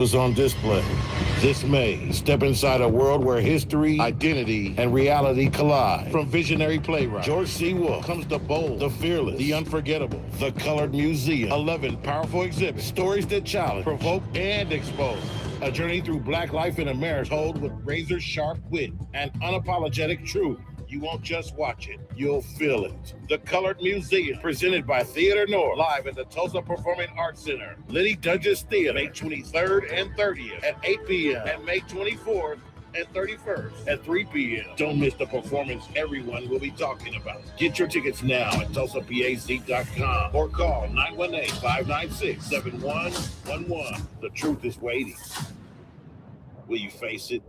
is on display. This May, step inside a world where history, identity, and reality collide. From visionary playwright George C. Wolfe comes the bold, the fearless, the unforgettable, the Colored Museum. 11 powerful exhibits, stories that challenge, provoke, and expose. A journey through Black life in America told with razor-sharp wit and unapologetic truth. You won't just watch it, you'll feel it. The Colored Museum, presented by Theater North, live at the Tulsa Performing Arts Center. Liddy Dungeons Theater, May 23rd and 30th at 8 p.m. and May 24th and 31st at 3 p.m. Don't miss the performance everyone will be talking about. Get your tickets now at TulsaPAZ.com or call 918-596-7111. The truth is waiting. Will you face it?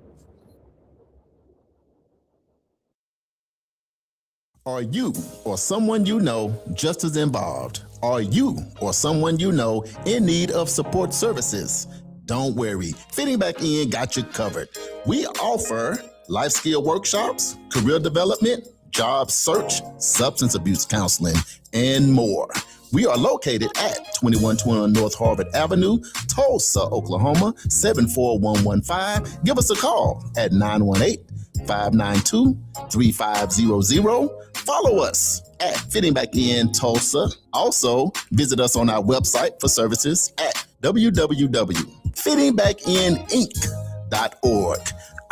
Are you or someone you know just as involved? Are you or someone you know in need of support services? Don't worry, Fitting Back In got you covered. We offer life skill workshops, career development, job search, substance abuse counseling, and more. We are located at 2121 North Harvard Avenue, Tulsa, Oklahoma, 74115. Give us a call at 918-592-3500. Follow us at Fitting Back In Tulsa. Also, visit us on our website for services at www.fittingbackininc.org.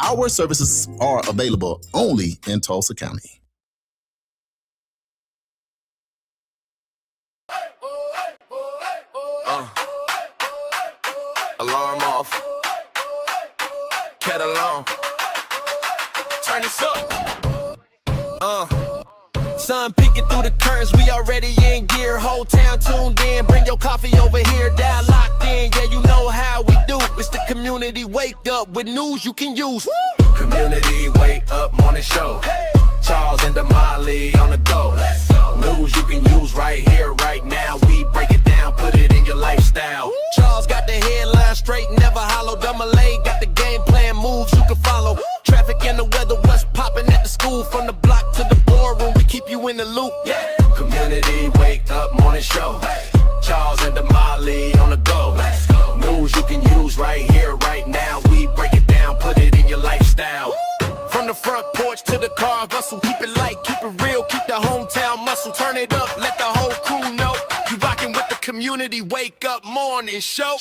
Our services are available only in Tulsa County. Alarm off. Cat alone. Turn this up. Sun peeking through the curtains, we already in gear. Whole town tuned in, bring your coffee over here. Dial locked in, yeah, you know how we do. It's the community wake up with news you can use. Community wake up morning show. Charles and Damali on the go. News you can use right here, right now. We break it down, put it in your lifestyle. Charles got the headline straight, never hollow. Damali got the game plan, moves you can follow. Traffic and the weather, what's popping at the school. From the block to the boardroom, we keep you in the loop. Yeah. Community wake up morning show. Charles and Damali on the go. News you can use right here, right now. We break it down, put it in your lifestyle. From the front porch to the car bustle, keep it light, keep it real, keep the hometown muscle. Turn it up, let the whole crew know you rockin' with the community wake up morning show.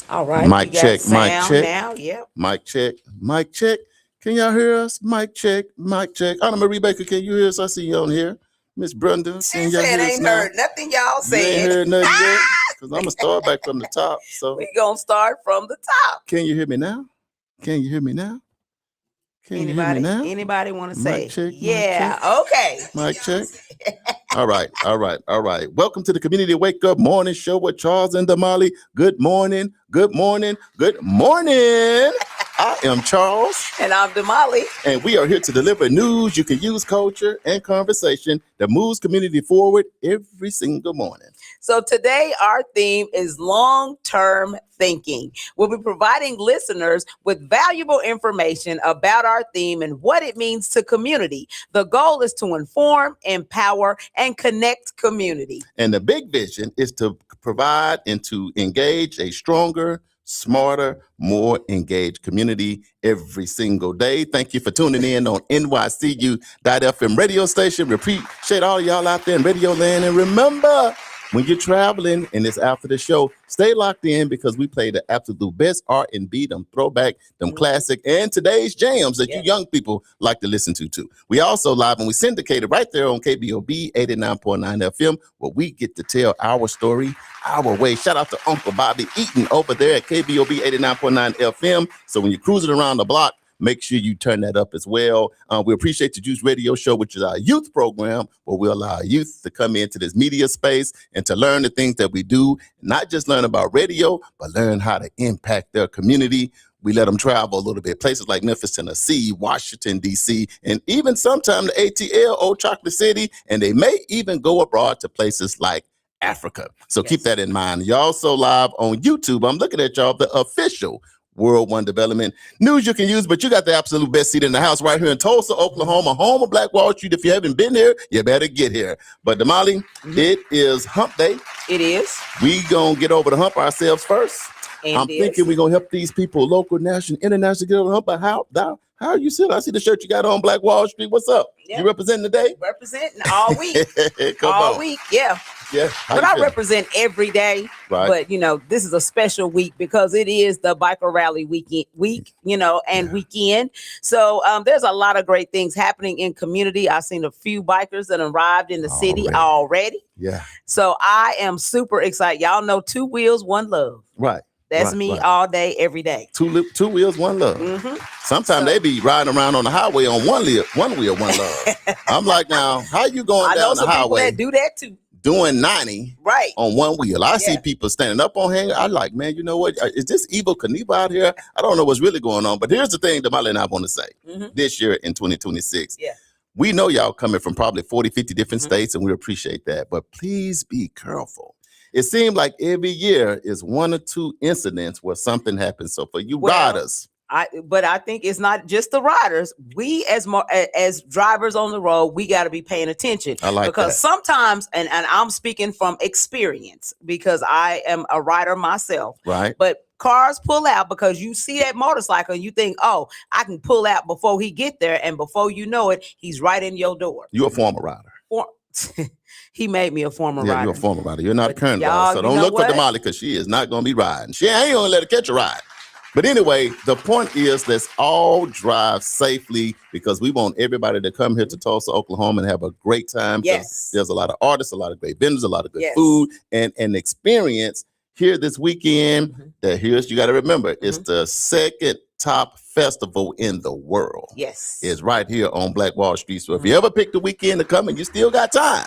All right. Mic we got check, mic sound check. now. Yep. Mic check, mic check. Can y'all hear us? Mic check, mic check. Anna Marie Baker, can you hear us? I see you on here. Miss Brenda, She can y'all said hear us ain't now? heard nothing y'all You ain't said. heard nothing yet? Because I'm going to start back from the top. So We gonna start from the top. can you hear me now? Can you hear me now? Can you hear me now? Anybody want to Mic say? check, Yeah. mic check. Okay. Mic check. All right. Welcome to the Community Wake Up Morning Show with Charles and Damali. Good morning. I am Charles. And I'm Damali. And we are here to deliver news you can use, culture, and conversation that moves community forward every single morning. So today our theme is long-term thinking. We'll be providing listeners with valuable information about our theme and what it means to community. The goal is to inform, empower, and connect community. And the big vision is to provide and to engage a stronger, smarter, more engaged community every single day. Thank you for tuning in on NYCU.FM radio station. We appreciate all y'all out there in Radio Land. And remember, when you're traveling and it's after the show, stay locked in because we play the absolute best R&B, them throwback, them classic, and today's jams that you young people like to listen to too. We also live and we syndicated right there on KBOB 89.9 FM where we get to tell our story our way. Shout out to Uncle Bobby Eaton over there at KBOB 89.9 FM. So when you're cruising around the block, make sure you turn that up as well. We appreciate the Juice Radio Show, which is our youth program, where we allow youth to come into this media space and to learn the things that we do, not just learn about radio, but learn how to impact their community. We let them travel a little bit, places like Memphis, Tennessee, Washington, D.C., and even sometime the ATL, Old Chocolate City, and they may even go abroad to places like Africa. So keep that in mind. You're also live on YouTube. I'm looking at y'all, the official World One Development news you can use, but you got the absolute best seat in the house right here in Tulsa, Oklahoma, home of Black Wall Street. If you haven't been here, you better get here. But Damali, it is hump day. It is. We gonna get over the hump ourselves first. And I'm thinking we're gonna help these people, local, national, international, get over the hump. But how are you sitting? I see the shirt you got on, Black Wall Street. What's up? Yeah. You representing today? Representing all week. All week, yeah. Yeah. But I represent every day. Right. But, this is a special week because it is the biker rally week, and weekend. So there's a lot of great things happening in community. I've seen a few bikers that arrived in the city already. Yeah. So I am super excited. Y'all know 2 wheels, 1 love. Right. That's me all day, every day. 2 wheels, 1 love. Mm-hmm. Sometimes they be riding around on the highway on one wheel, 1 love. I'm like, now, how you going down the highway? That do that too. Doing 90 on 1 wheel. I see people standing up on hangar. I like, man, you know what? Is this Evel Knievel out here? I don't know what's really going on. But here's the thing that Molly and I want to say. This year in 2026. Yeah. We know y'all coming from probably 40, 50 different states, and we appreciate that. But please be careful. It seems like every year is 1 or 2 incidents where something happens. So for you riders, but I think it's not just the riders. We as drivers on the road, we got to be paying attention. I like because that. sometimes, and I'm speaking from experience because I am a rider myself. Right. But cars pull out because you see that motorcycle and you think, oh, I can pull out before he get there, and before you know it, he's right in your door. You're a former rider. He made me a former rider. You're a former rider. You're not a current rider. So don't look for Damali because she is not going to be riding. She ain't going to let her catch a ride. But anyway, the point is let's all drive safely because we want everybody to come here to Tulsa, Oklahoma and have a great time. Yes. There's a lot of artists, a lot of great vendors, a lot of good food and experience here this weekend. Here's, you got to remember, it's the second top festival in the world. Yes. It's right here on Black Wall Street. So if you ever pick the weekend to come and you still got time,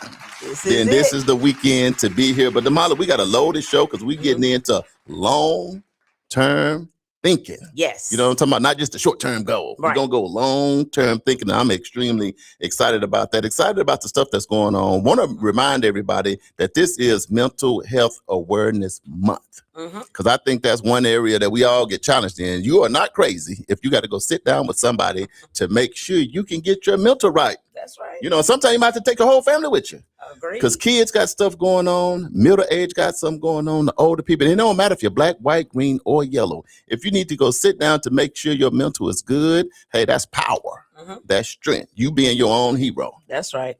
this is the weekend to be here. But Damali, we got a loaded show because we getting into long-term thinking. Yes. You know what I'm talking about? Not just a short-term goal. Right. We're going to go long-term thinking. I'm extremely excited about that. Excited about the stuff that's going on. Want to remind everybody that this is Mental Health Awareness Month. Because I think that's one area that we all get challenged in. You are not crazy if you got to go sit down with somebody to make sure you can get your mental right. That's right. You know, sometimes you might have to take your whole family with you. Agreed. Because kids got stuff going on, middle age got something going on, the older people. It don't matter if you're black, white, green, or yellow. If you need to go sit down to make sure your mental is good, hey, that's power. That's strength. You being your own hero. That's right.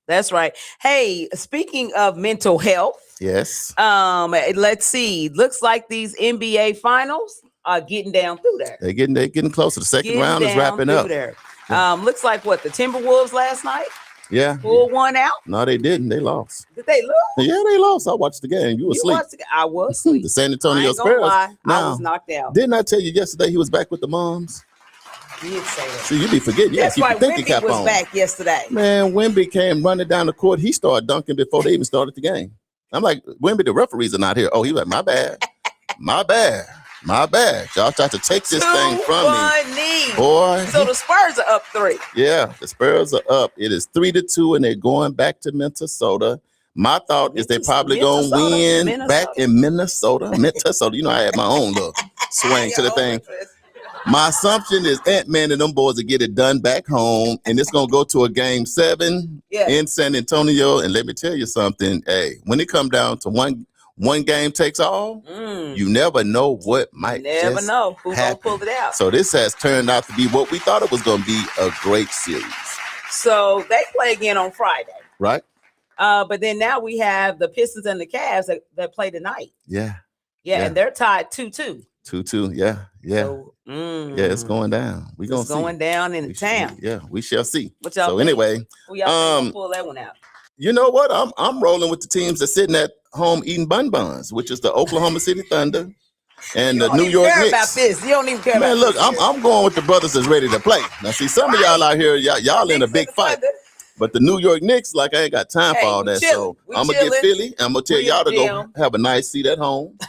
That's right. Hey, speaking of mental health. Yes. Let's see. Looks like these NBA finals are getting down through there. They're getting closer. The second round is wrapping up. There. Looks like what, the Timberwolves last night? Yeah. Pulled one out? No, they didn't. They lost. Did they lose? Yeah, they lost. I watched the game. You were asleep. I was asleep. The San Antonio I Spurs. lie. Now, I was knocked out. Didn't I tell you yesterday he was back with the moms? did say that. See, you be forgetting. You That's gotta why keep your thinking Wimby cap was on. back yesterday. Man, Wimby came running down the court. He started dunking before they even started the game. I'm like, Wimby, the referees are not here. Oh, he was like, my bad. My bad. My bad. Y'all tried to take this thing from me. Boy. So the Spurs are up 3. Yeah, the Spurs are up. It is 3-2, and they're going back to Minnesota. My thought is they're probably going to win back in Minnesota. Minnesota. You know, I had my own little swing to the thing. My assumption is Ant-Man and them boys will get it done back home, and it's going to go to a game 7 in San Antonio. And let me tell you something. Hey, when it comes down to one game takes all, you never know what might never know who's going to pull it out. So this has turned out to be what we thought it was going to be, a great series. So they play again on Friday. Right. But then now we have the Pistons and the Cavs that play tonight. Yeah, and they're tied 2-2. 2-2, yeah. So, yeah, it's going down. We're going to see. It's going down in the town. We shall see. What y'all think? Anyway. Who y'all pull that one out? You know what? I'm rolling with the teams that's sitting at home eating bun-buns, which is the Oklahoma City Thunder and the New York Knicks. About this. You don't even care about this. Man, look, I'm going with the brothers that's ready to play. Now, see, some of y'all out here, y'all in a big fight. But the New York Knicks, like, I ain't got time for all that. So I'm going to get Philly. I'm going to tell y'all to go have a nice seat at home.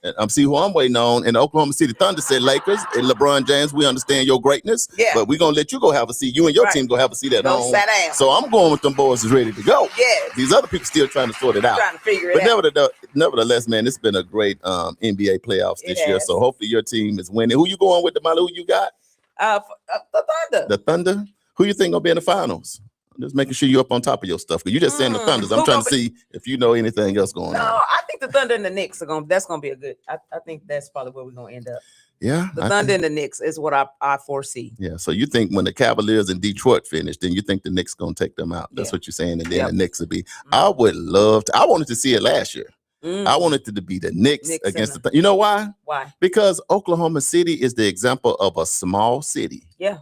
And I'm see who I'm waiting on. And the Oklahoma City Thunder said, Lakers and LeBron James, we understand your greatness. Yeah. But we're going to let you go have a seat. You and your team go have a seat at home. So I'm going with them boys is ready to go. Yeah. These other people still trying to sort it out. Trying to figure it out. Nevertheless, man, it's been a great NBA playoffs this year. So hopefully your team is winning. Who you going with, Damali? Who you got? The Thunder. The Thunder? Who you think going to be in the finals? Just making sure you're up on top of your stuff. Because you just saying the Thunders. I'm trying to see if you know anything else going on. No, I think the Thunder and the Knicks are that's gonna be a good. I think that's probably where we're gonna end up. Yeah. The Thunder and the Knicks is what I foresee. Yeah. So you think when the Cavaliers and Detroit finish, then you think the Knicks gonna take them out. That's what you're saying. And then the Knicks will be. I would love to. I wanted to see it last year. I wanted it to be the Knicks against the. You know why? Why? Because Oklahoma City is the example of a small city. Yeah.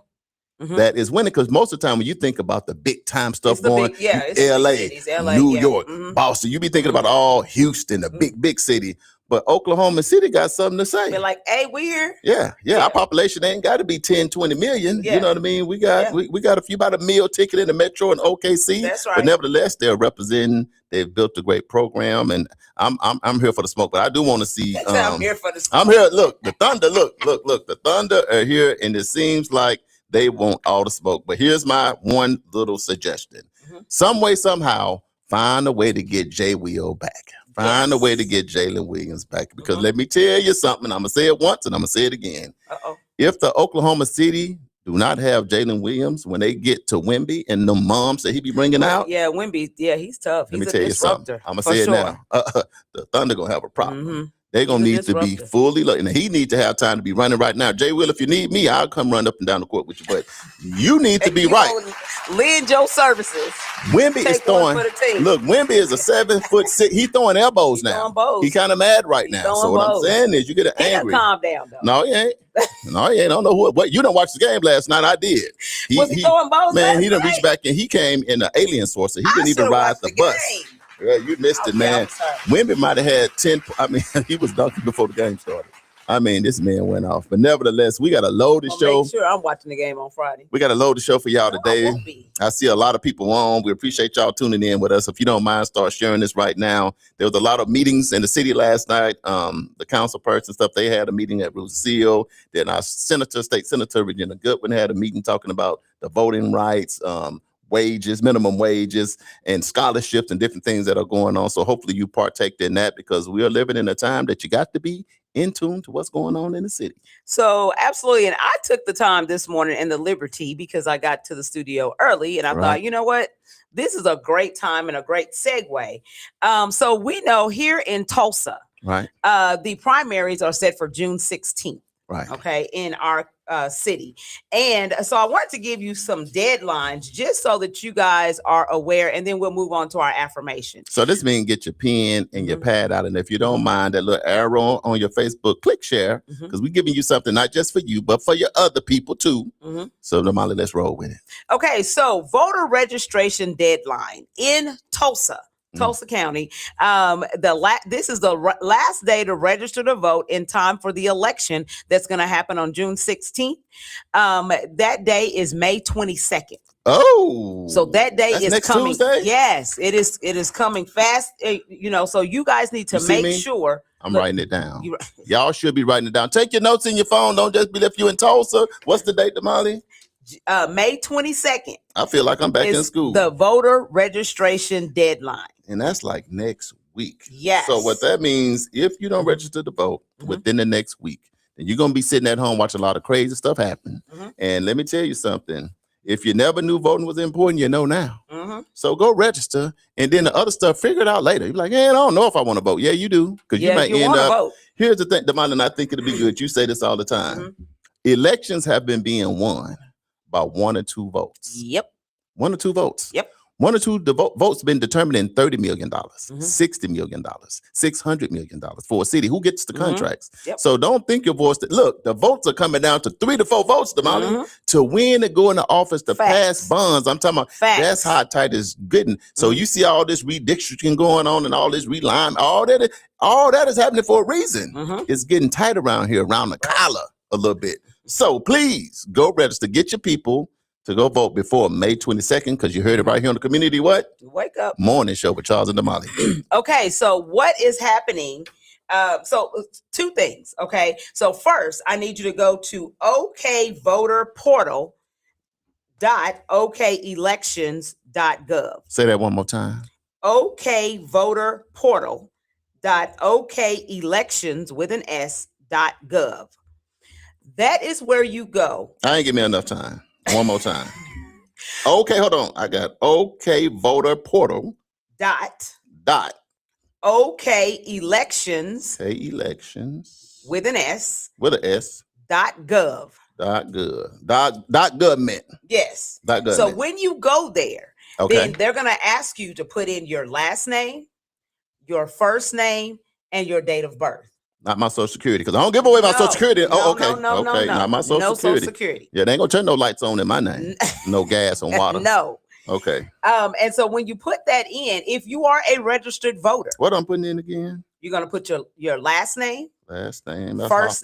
That is winning, because most of the time when you think about the big time stuff going, LA, New York, Boston, you be thinking about all Houston, the big city. But Oklahoma City got something to say. They're like, hey, we're here. Yeah. Our population ain't got to be 10, 20 million. You know what I mean? We got we got a few, about a meal ticket in the Metro and OKC. That's right. But nevertheless, they're representing. They've built a great program, and I'm here for the smoke. But I do want to see. I'm here for the smoke. I'm here. Look, the Thunder. Look. The Thunder are here, and it seems like they want all the smoke. But here's my one little suggestion. Some way, somehow, find a way to get Jay Will back. Find a way to get Jalen Williams back. Because let me tell you something. I'm going to say it once and I'm going to say it again. If the Oklahoma City do not have Jalen Williams when they get to Wimby and the moms that he be bringing out. Yeah, Wimby. Yeah, he's tough. Let me tell you something. I'm going to say it now. The Thunder going to have a problem. They're going to need to be fully loaded. And he needs to have time to be running right now. Jay Will, if you need me, I'll come run up and down the court with you. But you need to be right. Lend your services. Wimby is throwing. Look, Wimby is a 7'6". He's throwing elbows now. He kind of mad right now. So what I'm saying is you get angry. Calm down, though. No, he ain't. No, he ain't. I don't know what. You didn't watch the game last night. I did. Was he throwing balls? Man, he didn't reach back and he came in the alien source. So he didn't even ride the bus. Yeah, you missed it, man. Wimby might have had 10. I mean, he was dunking before the game started. I mean, this man went off. But nevertheless, we got a loaded show. Make sure I'm watching the game on Friday. We got a loaded show for y'all today. I see a lot of people on. We appreciate y'all tuning in with us. If you don't mind, start sharing this right now. There was a lot of meetings in the city last night. The council person stuff, they had a meeting at Rusil. Then our State Senator Regina Goodwin had a meeting talking about the voting rights, wages, minimum wages, and scholarships and different things that are going on. So hopefully you partake in that, because we are living in a time that you got to be in tune to what's going on in the city. So absolutely. And I took the time this morning and the liberty, because I got to the studio early and I thought, you know what? This is a great time and a great segue. So we know here in Tulsa, the primaries are set for June 16th. Right. Okay. In our city. And so I wanted to give you some deadlines just so that you guys are aware, and then we'll move on to our affirmation. So this means get your pen and your pad out. And if you don't mind, that little arrow on your Facebook, click share, because we're giving you something not just for you, but for your other people too. So Damali, let's roll with it. Okay. So voter registration deadline in Tulsa Tulsa County. This is the last day to register to vote in time for the election that's going to happen on June 16th. That day is May 22nd. Oh, so that day is next coming. Tuesday? Yes, it is. It is coming fast. So you guys need to make sure. I'm writing it down. Y'all should be writing it down. Take your notes in your phone. Don't just be if you in Tulsa. What's the date, Damali? May 22nd. I feel like I'm back in school. The voter registration deadline. And that's like next week. Yes. So what that means, if you don't register to vote within the next week, then you're going to be sitting at home watching a lot of crazy stuff happen. And let me tell you something. If you never knew voting was important, you know now. So go register, and then the other stuff, figure it out later. You're like, I don't know if I want to vote. Yeah, you do. Because you might end up. Vote. Here's the thing, Damali, and I think it'll be good. You say this all the time. Elections have been being won by 1 or 2 votes. Yep. 1 or 2 votes. Yep. 1 or 2 votes been determined in $30 million, $60 million, $600 million for a city. Who gets the contracts? Yep. So don't think your voice. Look, the votes are coming down to 3 to 4 votes, Damali, to win and go into office to pass bonds. I'm talking about that's how tight it's getting. So you see all this redistricting going on and all this reline, all that is happening for a reason. It's getting tight around here, around the collar a little bit. So please go register, get your people to go vote before May 22nd, because you heard it right here on the Community Wake Up Morning Show with Charles and Damali. Okay, so what is happening? So 2 things. Okay, so first, I need you to go to okvoterportal.okelections.gov. Say that one more time. okvoterportal.okelections.gov. That is where you go. I ain't give me enough time. One more time. Okay, hold on. I got okvoterportal. Dot. Elections. With an S. .gov. Government. Yes. Government. So when you go there, then they're going to ask you to put in your last name, your first name, and your date of birth. Not my Social Security, because I don't give away my Social Security. No, okay. No, not my Social Security. Yeah, they ain't gonna turn no lights on in my name. No gas and water. No. Okay. And so when you put that in, if you are a registered voter, what I'm putting in again? You're gonna put your last name, first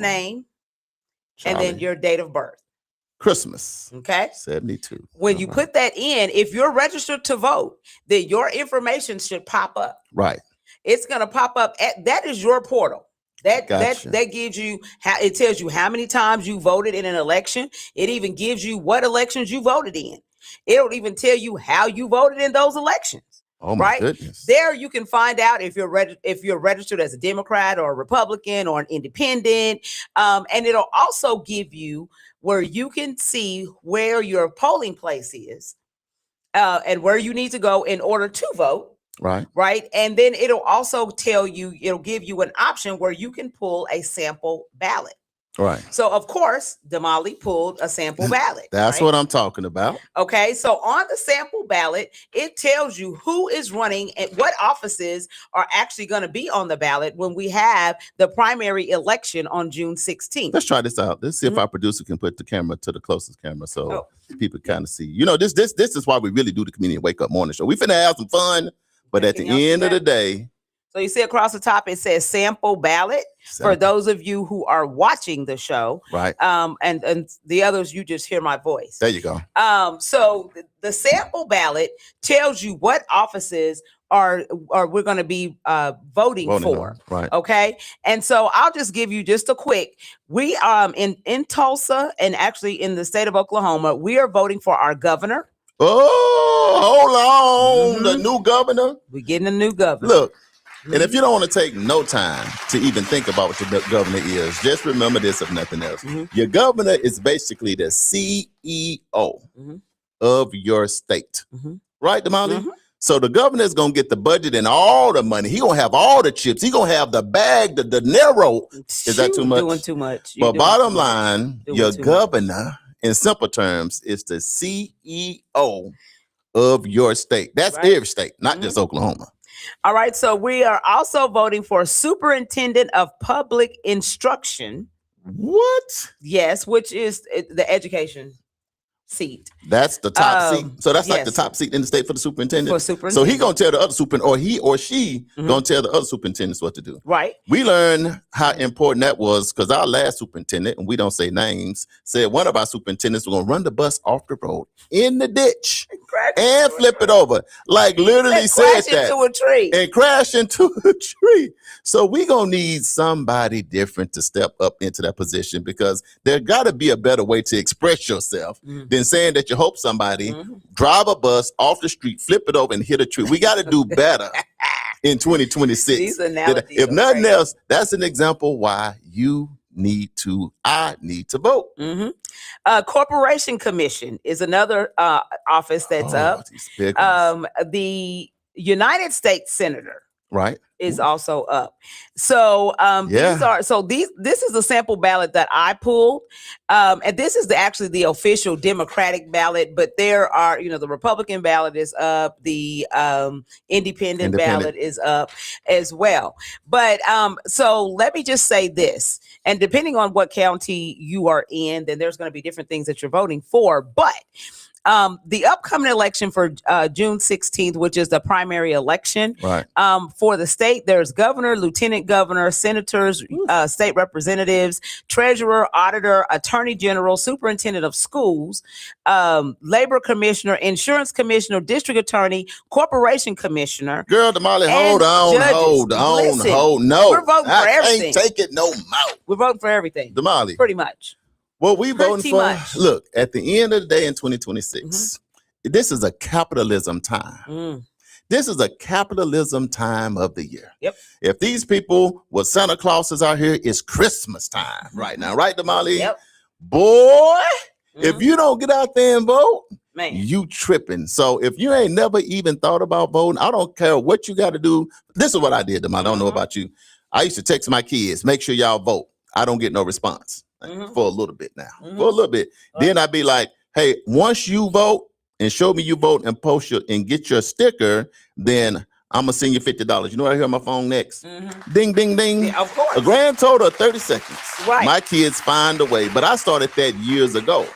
name, and then your date of birth. Christmas. Okay. 72. When you put that in, if you're registered to vote, then your information should pop up. Right. It's gonna pop up that is your portal. That gives you it tells you how many times you voted in an election. It even gives you what elections you voted in. It'll even tell you how you voted in those elections. Oh my goodness. There you can find out if you're registered as a Democrat or a Republican or an independent. And it'll also give you where you can see where your polling place is and where you need to go in order to vote. Right. And then it'll also it'll give you an option where you can pull a sample ballot. Right. So, of course, Damali pulled a sample ballot. That's what I'm talking about. Okay. So on the sample ballot, it tells you who is running and what offices are actually going to be on the ballot when we have the primary election on June 16th. Let's try this out. Let's see if our producer can put the camera to the closest camera so people kind of see. This is why we really do the Community Wake Up Morning Show. We finna have some fun. But at the end of the day. So you see across the top, it says sample ballot for those of you who are watching the show. Right. And the others, you just hear my voice. There you go. So the sample ballot tells you what offices are we're going to be voting for. Right. Okay. And so I'll just give you just a quick. We in Tulsa and actually in the state of Oklahoma, we are voting for our governor. Oh, hold on. The new governor. We're getting a new governor. Look, and if you don't want to take no time to even think about what your governor is, just remember this, if nothing else. Your governor is basically the CEO of your state. Right, Damali? So the governor is going to get the budget and all the money. He going to have all the chips. He going to have the bag, the dinero. Is that too much? Doing too much. But bottom line, your governor, in simple terms, is the CEO of your state. That's every state, not just Oklahoma. All right. So we are also voting for superintendent of public instruction. What? Yes, which is the education seat. That's the top seat. So that's like the Yes. top seat in the state for the superintendent. For So superintendent. he gonna tell the other or he or she gonna tell the other superintendents what to do. Right. We learned how important that was because our last superintendent, and we don't say names, said one of our superintendents was gonna run the bus off the road in the ditch and flip it over. Like literally said Crash that. into a tree. And crash into a tree. So we gonna need somebody different to step up into that position because there gotta be a better way to express yourself than saying that you hope somebody drive a bus off the street, flip it over, and hit a tree. We gotta do better in 2026. These analogies If are nothing great. else, that's an example why I need to vote. Corporation Commission is another office that's up. These big ones. The United States Senator Right. is also up. So this is a sample ballot that I pulled. And this is actually the official Democratic ballot, but there are, the Republican ballot is up, the independent ballot is up as well. But so let me just say this, and depending on what county you are in, then there's going to be different things that you're voting for. But the upcoming election for June 16th, which is the primary election, Right. For the state, there's governor, lieutenant governor, senators, state representatives, treasurer, auditor, attorney general, superintendent of schools, labor commissioner, insurance commissioner, district attorney, corporation commissioner. Girl, Damali, and hold on. Listen, No. we're voting for everything. I can't take it no more. We're voting for everything. Damali. Pretty much. What we voting Pretty for, much. look, at the end of the day in 2026, this is a capitalism time. This is a capitalism time of the year. Yep. If these people with Santa Clauses out here, it's Christmas time right now. Right, Damali? Yep. Boy, if you don't get out there and vote, Man. you tripping. So if you ain't never even thought about voting, I don't care what you got to do. This is what I did, Damali. I don't know about you. I used to text my kids, make sure y'all vote. I don't get no response. For a little bit now. For a little bit. Then I'd be like, hey, once you vote and show me you vote and post your and get your sticker, then I'm gonna send you $50. You know what I hear on my phone next? Ding, ding, ding. Yeah, of course. A grand total of 30 seconds. Right. My kids find a way. But I started that years ago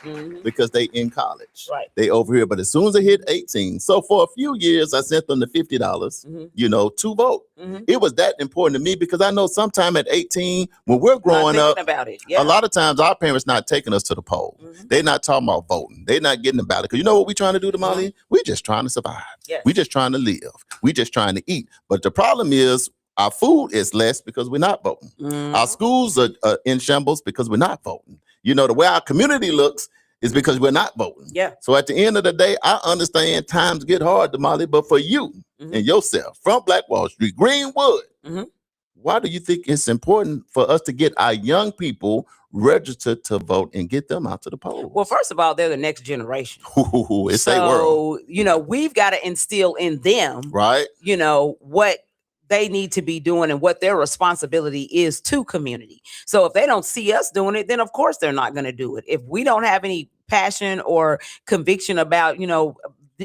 because they in college. Right. They over here. But as soon as they hit 18, so for a few years, I sent them the $50, to vote. It was that important to me because I know sometime at 18, when we're growing up, about it. a lot of times our parents not taking us to the poll. They're not talking about voting. They're not getting about it. Because you know what we're trying to do, Damali? We're just trying to survive. Yes. We're just trying to live. We're just trying to eat. But the problem is our food is less because we're not voting. Our schools are in shambles because we're not voting. The way our community looks is because we're not voting. Yeah. So at the end of the day, I understand times get hard, Damali, but for you and yourself, from Black Wall Street, Greenwood, why do you think it's important for us to get our young people registered to vote and get them out to the polls? Well, first of all, they're the next generation. It's their world. We've got to instill in them, Right. what they need to be doing and what their responsibility is to community. So if they don't see us doing it, then of course they're not going to do it. If we don't have any passion or conviction about,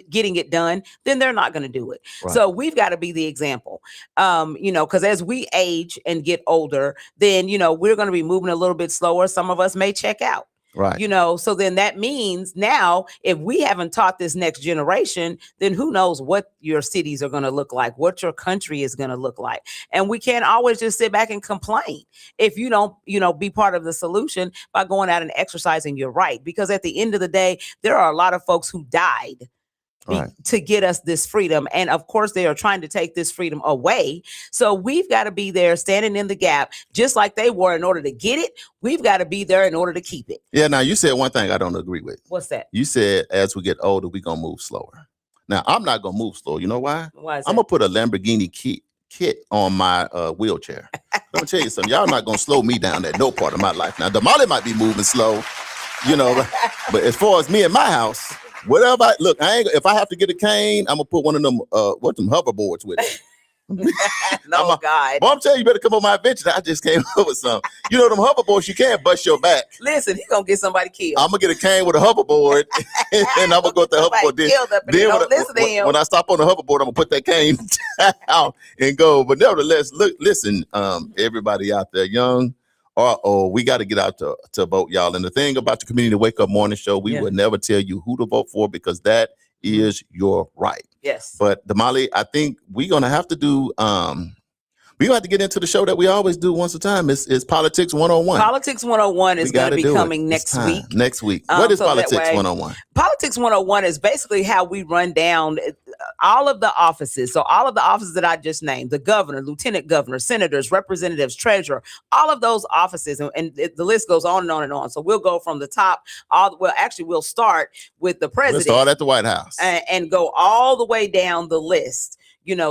getting it done, then they're not going to do it. Right. So we've got to be the example, because as we age and get older, then, we're going to be moving a little bit slower. Some of us may check out. Right. So then that means now if we haven't taught this next generation, then who knows what your cities are going to look like, what your country is going to look like. And we can't always just sit back and complain if you don't, be part of the solution by going out and exercising your right. Because at the end of the day, there are a lot of folks who died to get us this freedom. And of course, they are trying to take this freedom away. So we've got to be there standing in the gap, just like they were in order to get it. We've got to be there in order to keep it. Yeah. Now, you said one thing I don't agree with. What's that? You said as we get older, we're going to move slower. Now, I'm not going to move slow. You know why? Why is I'm going to put a Lamborghini kit on my wheelchair. Let me tell you something. Y'all not going to slow me down at no part of my life. Now, Damali might be moving slow, but as far as me and my house, whatever. If I have to get a cane, I'm gonna put one of them hoverboards with it. God. Well, I'm telling you, better come on my adventure. I just came up with some. Them hoverboards, you can't bust your back. Listen, he's gonna get somebody killed. I'm gonna get a cane with a hoverboard, and I'm gonna go with the hoverboard. Then when I stop on the hoverboard, I'm gonna put that cane down and go. But nevertheless, listen, everybody out there, young, we got to get out to vote, y'all. And the thing about the Community Wake Up Morning Show, we would never tell you who to vote for because that is your right. Yes. But Damali, I think we're gonna have to do we're gonna have to get into the show that we always do once a time. It's Politics 101. Politics 101 is going to be coming next week. Next week. What is Politics 101? Politics 101 is basically how we run down all of the offices. So all of the offices that I just named, the governor, lieutenant governor, senators, representatives, treasurer, all of those offices, and the list goes on and on and on. So we'll go from the top, we'll start with the president. We'll start at the White House. And go all the way down the list.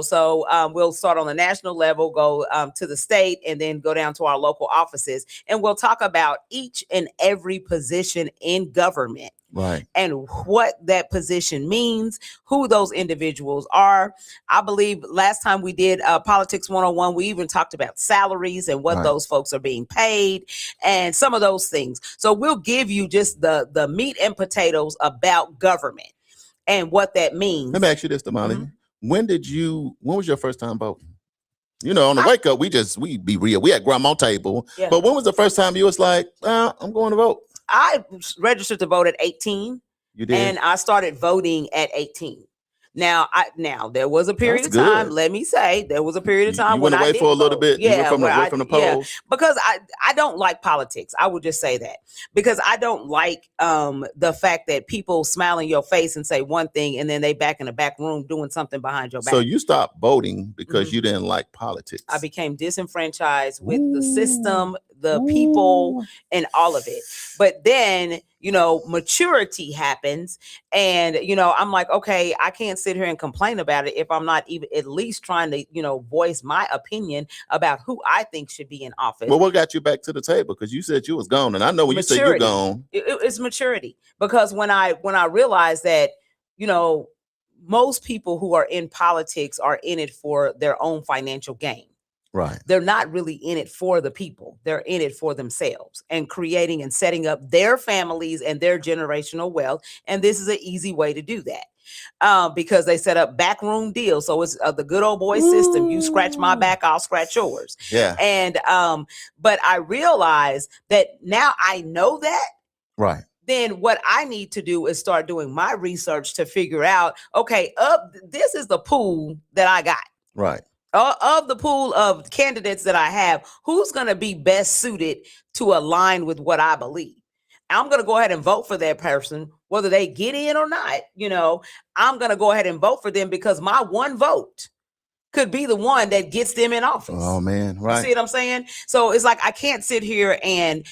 So we'll start on the national level, go to the state, and then go down to our local offices. And we'll talk about each and every position in government. Right. And what that position means, who those individuals are. I believe last time we did Politics 101, we even talked about salaries and what those folks are being paid and some of those things. So we'll give you just the meat and potatoes about government and what that means. Let me ask you this, Damali. Mm-hmm. When was your first time voting? On the Wake Up, we be real. We at grandma table. Yeah. But when was the first time you was like, I'm going to vote? I registered to vote at 18. You did? And I started voting at 18. Now there was a period of time. Let me say there was a period of time when I went away for a little bit. Yeah, you went away from the polls. Yeah, because I don't like politics. I would just say that because I don't like the fact that people smile in your face and say one thing and then they back in the back room doing something behind your back. So you stopped voting because you didn't like politics. I became disenfranchised with the system, the people, and all of it. But then maturity happens and, I'm like, okay, I can't sit here and complain about it if I'm not even at least trying to, voice my opinion about who I think should be in office. Well, what got you back to the table? Because you said you was gone. And I know when you say you're gone. It's maturity. Because when I realized that, most people who are in politics are in it for their own financial gain. Right. They're not really in it for the people. They're in it for themselves and creating and setting up their families and their generational wealth. And this is an easy way to do that because they set up backroom deals. So it's the good old boy system. You scratch my back, I'll scratch yours. Yeah. And but I realized that now I know that. Right. Then what I need to do is start doing my research to figure out, okay, this is the pool that I got. Right. Of the pool of candidates that I have, who's going to be best suited to align with what I believe? I'm going to go ahead and vote for that person, whether they get in or not. I'm going to go ahead and vote for them because my one vote could be the one that gets them in office. Oh, man. Right. You see what I'm saying? So it's like I can't sit here and,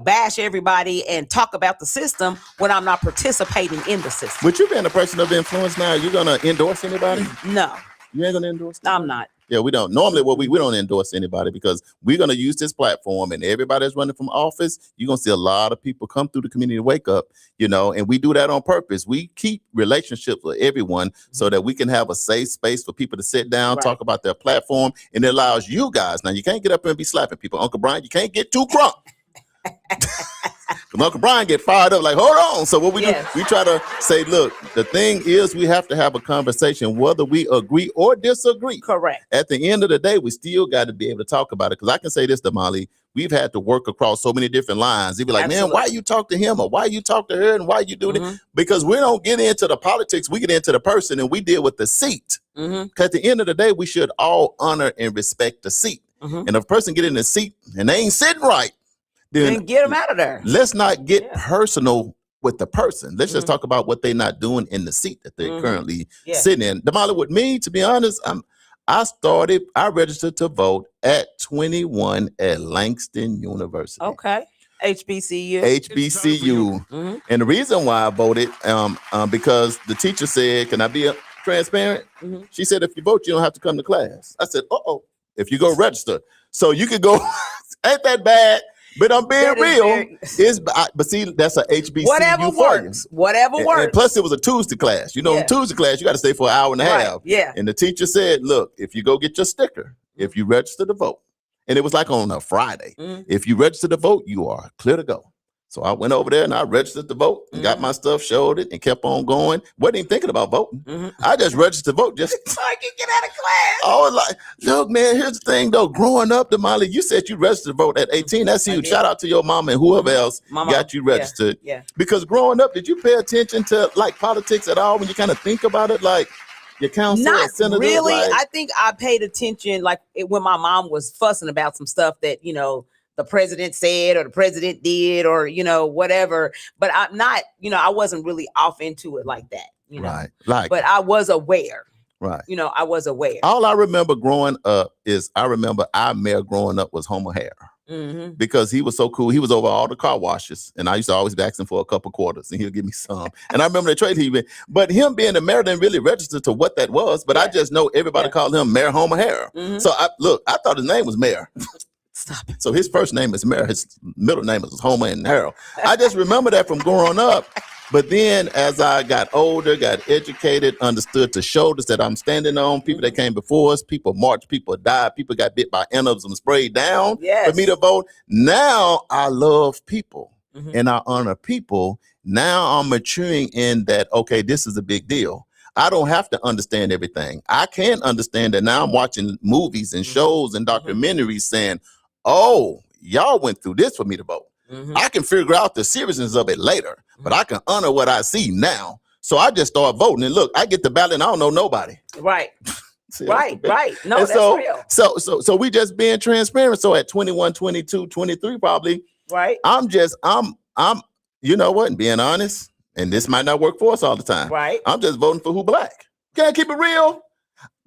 bash everybody and talk about the system when I'm not participating in the system. But you being a person of influence now, you going to endorse anybody? No. You ain't going to endorse anybody? I'm not. Yeah, we don't. Normally, we don't endorse anybody because we're going to use this platform and everybody that's running from office, you're going to see a lot of people come through the Community Wake Up, and we do that on purpose. We keep relationships with everyone so that we can have a safe space for people to sit down, talk about their platform, and it allows you guys. Now, you can't get up and be slapping people. Uncle Brian, you can't get too crunk. Uncle Brian get fired up like, hold on. So what we do, we try to say, look, the thing is we have to have a conversation whether we agree or disagree. Correct. At the end of the day, we still got to be able to talk about it. Because I can say this, Damali, we've had to work across so many different lines. They'd be like, man, why you talk to him or why you talk to her and why you do this? Because we don't get into the politics. We get into the person and we deal with the seat. Because at the end of the day, we should all honor and respect the seat. And if a person get in the seat and they ain't sitting right, then get them out of there. Let's not get personal with the person. Let's just talk about what they're not doing in the seat that they're currently sitting in. Damali, with me, to be honest, I registered to vote at 21 at Langston University. Okay. HBCU. HBCU. And the reason why I voted, because the teacher said, can I be transparent? She said, if you vote, you don't have to come to class. I said, if you go register. So you could go, ain't that bad? But I'm being real. But see, that's a HBCU. Whatever works. Whatever works. And plus, it was a Tuesday class. In Tuesday class, you got to stay for an hour and a half. Yeah. And the teacher said, look, if you go get your sticker, if you register to vote, and it was like on a Friday, if you register to vote, you are clear to go. So I went over there and I registered to vote and got my stuff, showed it, and kept on going. Wasn't even thinking about voting. I just registered to vote. Just So I can get out of class. I was like, look, man, here's the thing, though. Growing up, Damali, you said you registered to vote at 18. That's huge. Shout out to your mama and whoever else got you registered. Yeah. Because growing up, did you pay attention to like politics at all when you kind of think about it? Like your council or Not senator? really. Like, I think I paid attention when my mom was fussing about some stuff that, the president said or the president did or, whatever. But I'm not, I wasn't really off into it like that, Right. Like, but I was aware. Right. I was aware. All I remember growing up is our mayor growing up was Homer Hare. Because he was so cool. He was over all the car washes, and I used to always be asking for a couple quarters, and he'll give me some. And I remember the trade he been, but him being the mayor didn't really register to what that was. But I just know everybody called him Mayor Homer Hare. So I thought his name was Mayor. Stop it. So his first name is Mayor. His middle name is Homer and Harold. I just remember that from growing up. But then as I got older, got educated, understood the shoulders that I'm standing on, people that came before us, people marched, people died, people got bit by animals and sprayed down for me to vote. Now I love people and I honor people. Now I'm maturing in that, okay, this is a big deal. I don't have to understand everything. I can understand that now I'm watching movies and shows and documentaries saying, oh, y'all went through this for me to vote. I can figure out the seriousness of it later, but I can honor what I see now. So I just start voting. And look, I get the ballot and I don't know nobody. Right. See, right. No, and that's real. So we just being transparent. So at 21, 22, 23, probably. Right. I'm you know what, and being honest, and this might not work for us all the time. Right. I'm just voting for who black. Can't keep it real.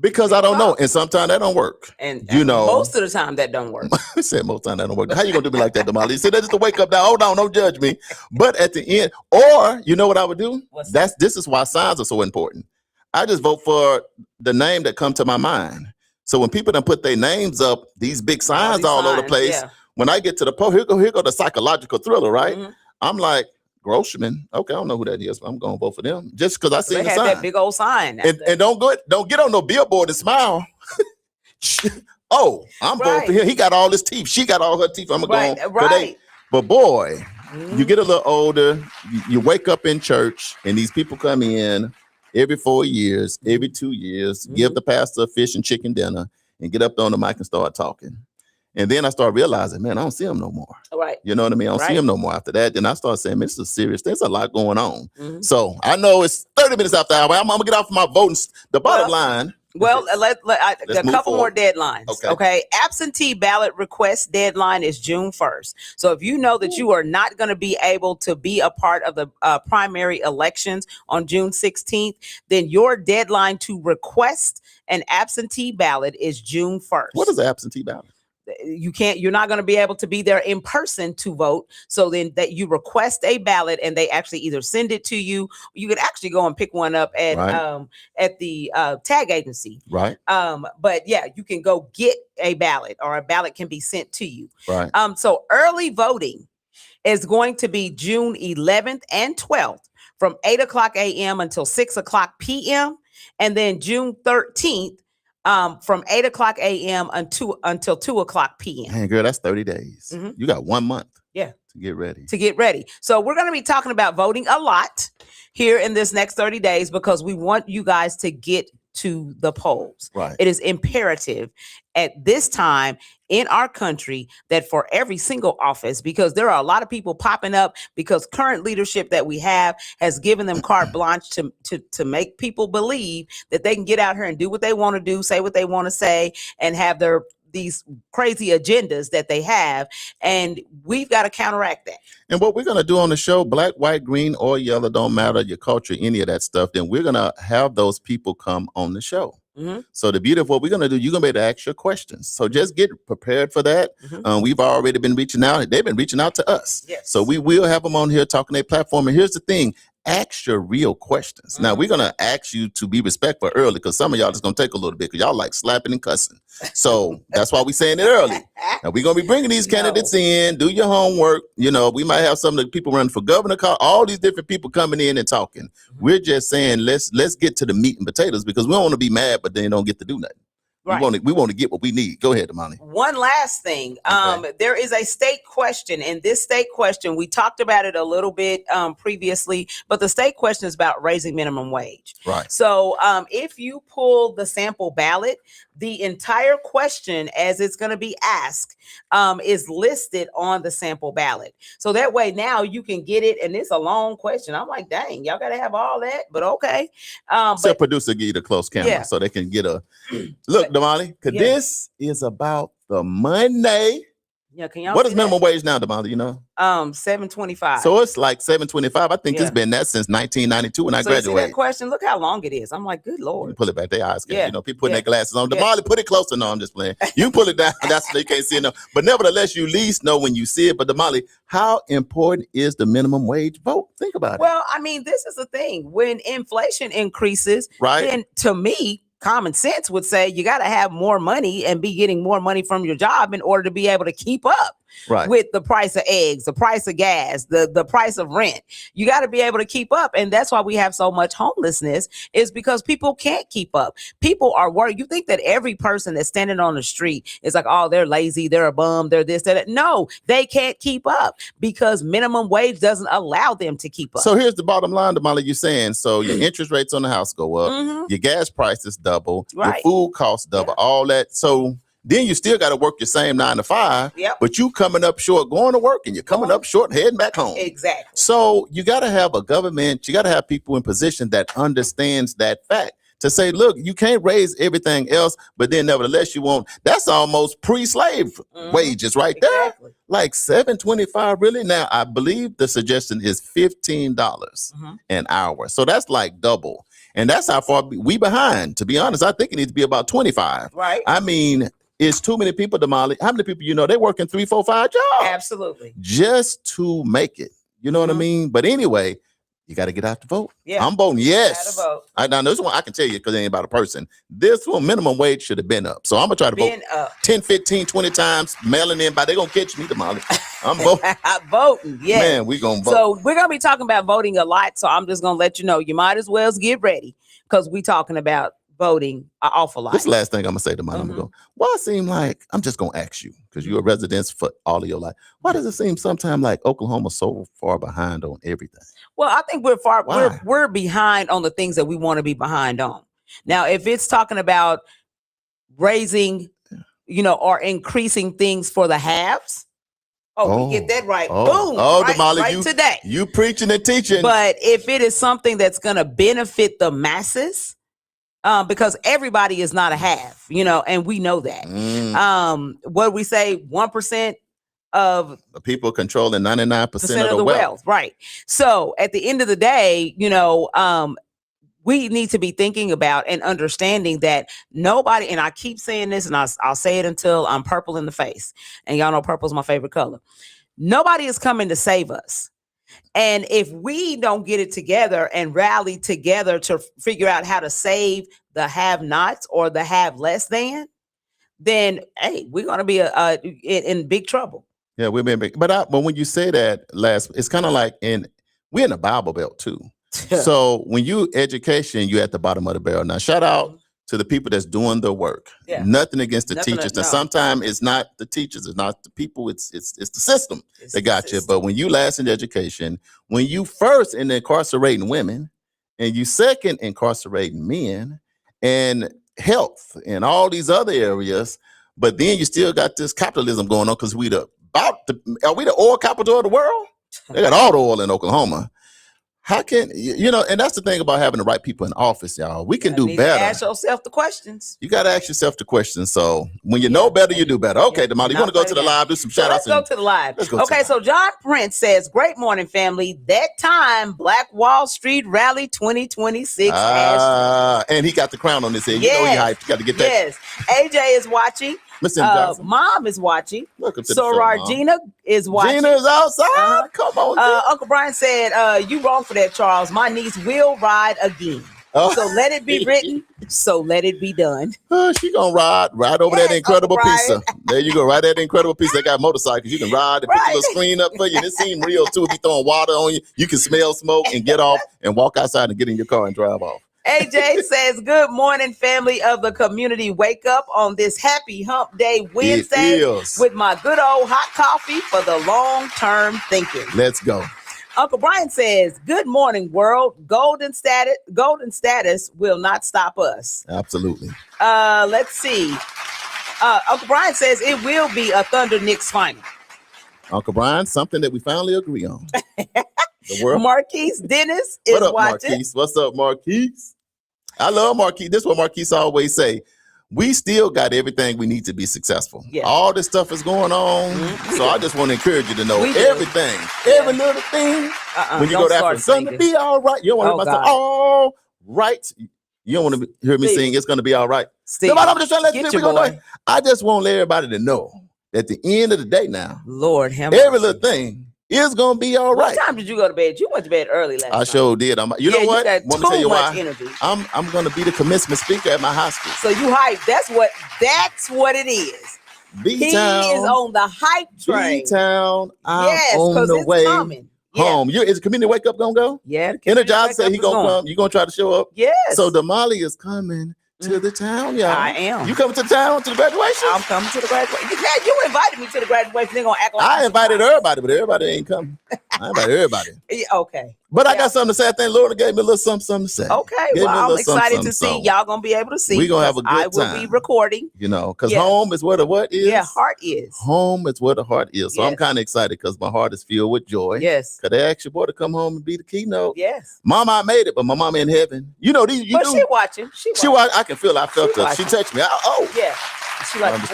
Because I don't know. And sometimes that don't work. And most of the time that don't work. I said most of the time that don't work. How you gonna do me like that, Damali? See, that's just a wake up now. Hold on, don't judge me. But at the end, or you know what I would do? This is why signs are so important. I just vote for the name that come to my mind. So when people done put their names up, these big signs all over the place, when I get to the poll, here go the psychological thriller, right? I'm like, Grossman. Okay, I don't know who that is, but I'm gonna vote for them just because I seen the sign. That big old sign. And don't get on no billboard and smile. Oh, I'm voting for him. He got all his teeth. She got all her teeth. I'm gonna go. Right. But boy, you get a little older. You wake up in church, and these people come in every 4 years, every 2 years, give the pastor a fish and chicken dinner, and get up on the mic and start talking. And then I started realizing, man, I don't see him no more. Right. You know what I mean? I don't see him no more after that. Then I started saying, man, this is a serious thing. There's a lot going on. So I know it's 30 minutes after hour. I'm going to get off my voting. The bottom line. Well, a couple more deadlines. Okay. Absentee ballot request deadline is June 1st. So if you know that you are not going to be able to be a part of the primary elections on June 16th, then your deadline to request an absentee ballot is June 1st. What is an absentee ballot? You're not going to be able to be there in person to vote. So then that you request a ballot and they actually either send it to you. You could actually go and pick one up at the tag agency. Right. But yeah, you can go get a ballot or a ballot can be sent to you. Right. So early voting is going to be June 11th and 12th from 8:00 a.m. until 6:00 p.m. And then June 13th from 8:00 a.m. until 2:00 p.m. Man, girl, that's 30 days. You got 1 month. Yeah. To get ready. So we're going to be talking about voting a lot here in this next 30 days because we want you guys to get to the polls. Right. It is imperative at this time in our country that for every single office, because there are a lot of people popping up because current leadership that we have has given them carte blanche to make people believe that they can get out here and do what they want to do, say what they want to say, and have these crazy agendas that they have. And we've got to counteract that. And what we're going to do on the show, black, white, green, or yellow, don't matter your culture, any of that stuff, then we're going to have those people come on the show. So the beauty of what we're going to do, you're going to be able to ask your questions. So just get prepared for that. We've already been reaching out. They've been reaching out to us. Yes. So we will have them on here talking their platform. And here's the thing. Ask your real questions. Now, we're going to ask you to be respectful early because some of y'all just going to take a little bit because y'all like slapping and cussing. So that's why we're saying it early. Now, we're going to be bringing these candidates in. Do your homework. You know, we might have some of the people running for governor, all these different people coming in and talking. We're just saying let's get to the meat and potatoes because we don't want to be mad, but then don't get to do nothing. Right. We want to get what we need. Go ahead, Damali. One last thing. Okay. There is a state question, and this state question, we talked about it a little bit previously, but the state question is about raising minimum wage. Right. So if you pull the sample ballot, the entire question as it's going to be asked is listed on the sample ballot. So that way now you can get it, and it's a long question. I'm like, dang, y'all got to have all that, but okay. So producer, give you the close camera so they can get a look, Damali, because this is about the money. Yeah, can y'all what is minimum wage now, Damali? You know, $7.25. So it's like $7.25. I think it's been that since 1992 when I graduated. You see that question? Look how long it is. I'm like, good Lord. You pull it back. Their eyes, you know, people putting their glasses on. Damali, put it closer. No, I'm just playing. You pull it down. That's so you can't see it. No. But nevertheless, you at least know when you see it. But Damali, how important is the minimum wage vote? Think about it. Well, I mean, this is the thing. When inflation increases, then to me, common sense would say you got to have more money and be getting more money from your job in order to be able to keep up with the price of eggs, the price of gas, the price of rent. You got to be able to keep up. And that's why we have so much homelessness, is because people can't keep up. People are worried. You think that every person that's standing on the street is like, oh, they're lazy, they're a bum, they're this, that. No, they can't keep up because minimum wage doesn't allow them to keep up. So here's the bottom line, Damali, you're saying, so your interest rates on the house go up, your gas prices double, your food costs double, all that. So then you still got to work your same 9 to 5, but you coming up short going to work, and you're coming up short heading back home. Exactly. So you got to have a government, you got to have people in position that understands that fact to say, look, you can't raise everything else, but then nevertheless you won't. That's almost pre-slave wages right there. Like $7.25 really. Now, I believe the suggestion is $15 an hour. So that's like double. And that's how far we behind. To be honest, I think it needs to be about 25. Right. I mean, it's too many people, Damali. How many people you know, they're working 3, 4, 5 jobs? Absolutely. Just to make it. You know what I mean? But anyway, you got to get out to vote. Yeah. I'm voting yes. Vote. Now, this one I can tell you because it ain't about a person. This one, minimum wage should have been up. So I'm going to try to vote 10, 15, 20 times, mailing in by. They're going to catch me, Damali. I'm voting. Voting, yeah. Man, we're going to vote. So we're going to be talking about voting a lot. So I'm just going to let you know, you might as well get ready because we're talking about voting an awful lot. This last thing I'm going to say to I'm going to go, why it seem like, I'm just going to ask you, because you're a resident for all of your life. Why does it seem sometimes like Oklahoma's so far behind on everything? Well, I think we're behind on the things that we want to be behind on. Now, if it's talking about raising, or increasing things for the haves, we get that right. Boom. Damali, right today. You preaching and teaching. But if it is something that's going to benefit the masses, because everybody is not a have, and we know that. What we say, 1% of the people controlling 99% of the wealth. Right. So at the end of the day, we need to be thinking about and understanding that nobody, and I keep saying this, and I'll say it until I'm purple in the face. And y'all know purple is my favorite color. Nobody is coming to save us. And if we don't get it together and rally together to figure out how to save the have-nots or the have less than, then, hey, we're going to be in big trouble. Yeah, we've been big. But when you say that, it's kind of like we're in the Bible Belt too. So when you education, you're at the bottom of the barrel. Now, shout out to the people that's doing the work. Yeah. Nothing against the teachers. And sometimes it's not the teachers, it's not the people, it's the system that got you. But when you last in education, when you first in incarcerating women, and you second incarcerating men, and health and all these other areas, but then you still got this capitalism going on because are we the oil capital of the world? They got all the oil in Oklahoma. How can and that's the thing about having the right people in office, y'all. We can do better. Ask yourself the questions. You got to ask yourself the questions. So when you know better, you do better. Okay, Damali, you want to go to the live, do some shout outs? Let's go to the live. Okay, so John Prince says, "Great morning, family. That time, Black Wall Street Rally 2026." And he got the crown on his head. You know he hyped. You got to get that. Yes. AJ is watching. Mom is watching. Gina is watching. Gina is outside. Come on. Uncle Brian said, "You wrong for that, Charles. My niece will ride again. So let it be written. So let it be done." She gonna ride over that incredible pizza. There you go. Ride that incredible pizza. They got motorcycles. You can ride. They put your little screen up for you. And it seems real too. If you throwing water on you, you can smell smoke and get off and walk outside and get in your car and drive off. AJ says, good morning, family of the community. Wake up on this happy hump day Wednesday with my good old hot coffee for the long-term thinking. Let's go. Uncle Brian says, good morning, world. Golden status will not stop us. Absolutely. Let's see. Uncle Brian says it will be a Thunder Knicks final. Uncle Brian, something that we finally agree on. The world. Marquise Dennis is what up, watching. Marquise? What's up, Marquise? I love Marquise. This is what Marquise always say. We still got everything we need to be successful. Yeah. All this stuff is going on. So I just want to encourage you to know everything. Every little thing. When you go there, it's going to be all right. You don't want to say, all right. You don't want to hear me sing, it's going to be all right. Steve, I'm just trying to let you know. I just want everybody to know at the end of the day now, Lord, every little thing is going to be all right. What time did you go to bed? You went to bed early last night. I sure did. You know what? Let me tell you why. Energy. I'm going to be the commencement speaker at my high school. So you hype. That's what it is. B-Town, he is on the hype train. B-Town, I'm on the way home. Is community wake up gonna go? Yeah. Energize said he gonna come. You gonna try to show up? Yes. So Damali is coming to the town, y'all. I am. You coming to the town to the graduation? I'm coming to the graduation. Yeah, you invited me to the graduation. They're gonna act like I invited everybody, but everybody ain't coming. I invited everybody. Okay. But I got something to say. I think Lord gave me a little something to say. Okay. Well, I'm excited to see. Y'all gonna be able to see. We're gonna have a good time. I will be recording. You know, because home is where the what is? Yeah, heart is. Home is where the heart is. So I'm kind of excited because my heart is filled with joy. Yes. Because they asked your boy to come home and be the keynote. Yes. Mama, I made it, but my mama in heaven. You know, these. But she watching. She watching. I can feel it. I felt her. She touched me. Yeah. She like,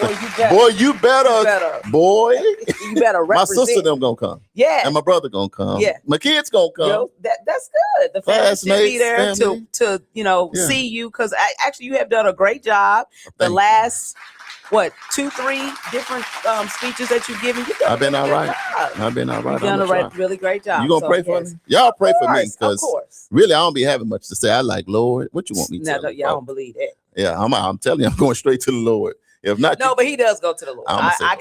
boy, you better. Boy, you better represent. My sister them gonna come. Yeah. And my brother gonna come. Yeah. My kids gonna come. Yo, that's good. The family should be there to see you, because actually you have done a great job. The last 2-3 different speeches that you've given. I've been all right. I've been all right. You've done a really great job. You gonna pray for me? Y'all pray for me, because course. Really I don't be having much to say. I like, Lord, what you want me to tell you? Y'all don't believe that. Yeah, I'm telling you, I'm going straight to the Lord. If not, but he does go to the Lord. I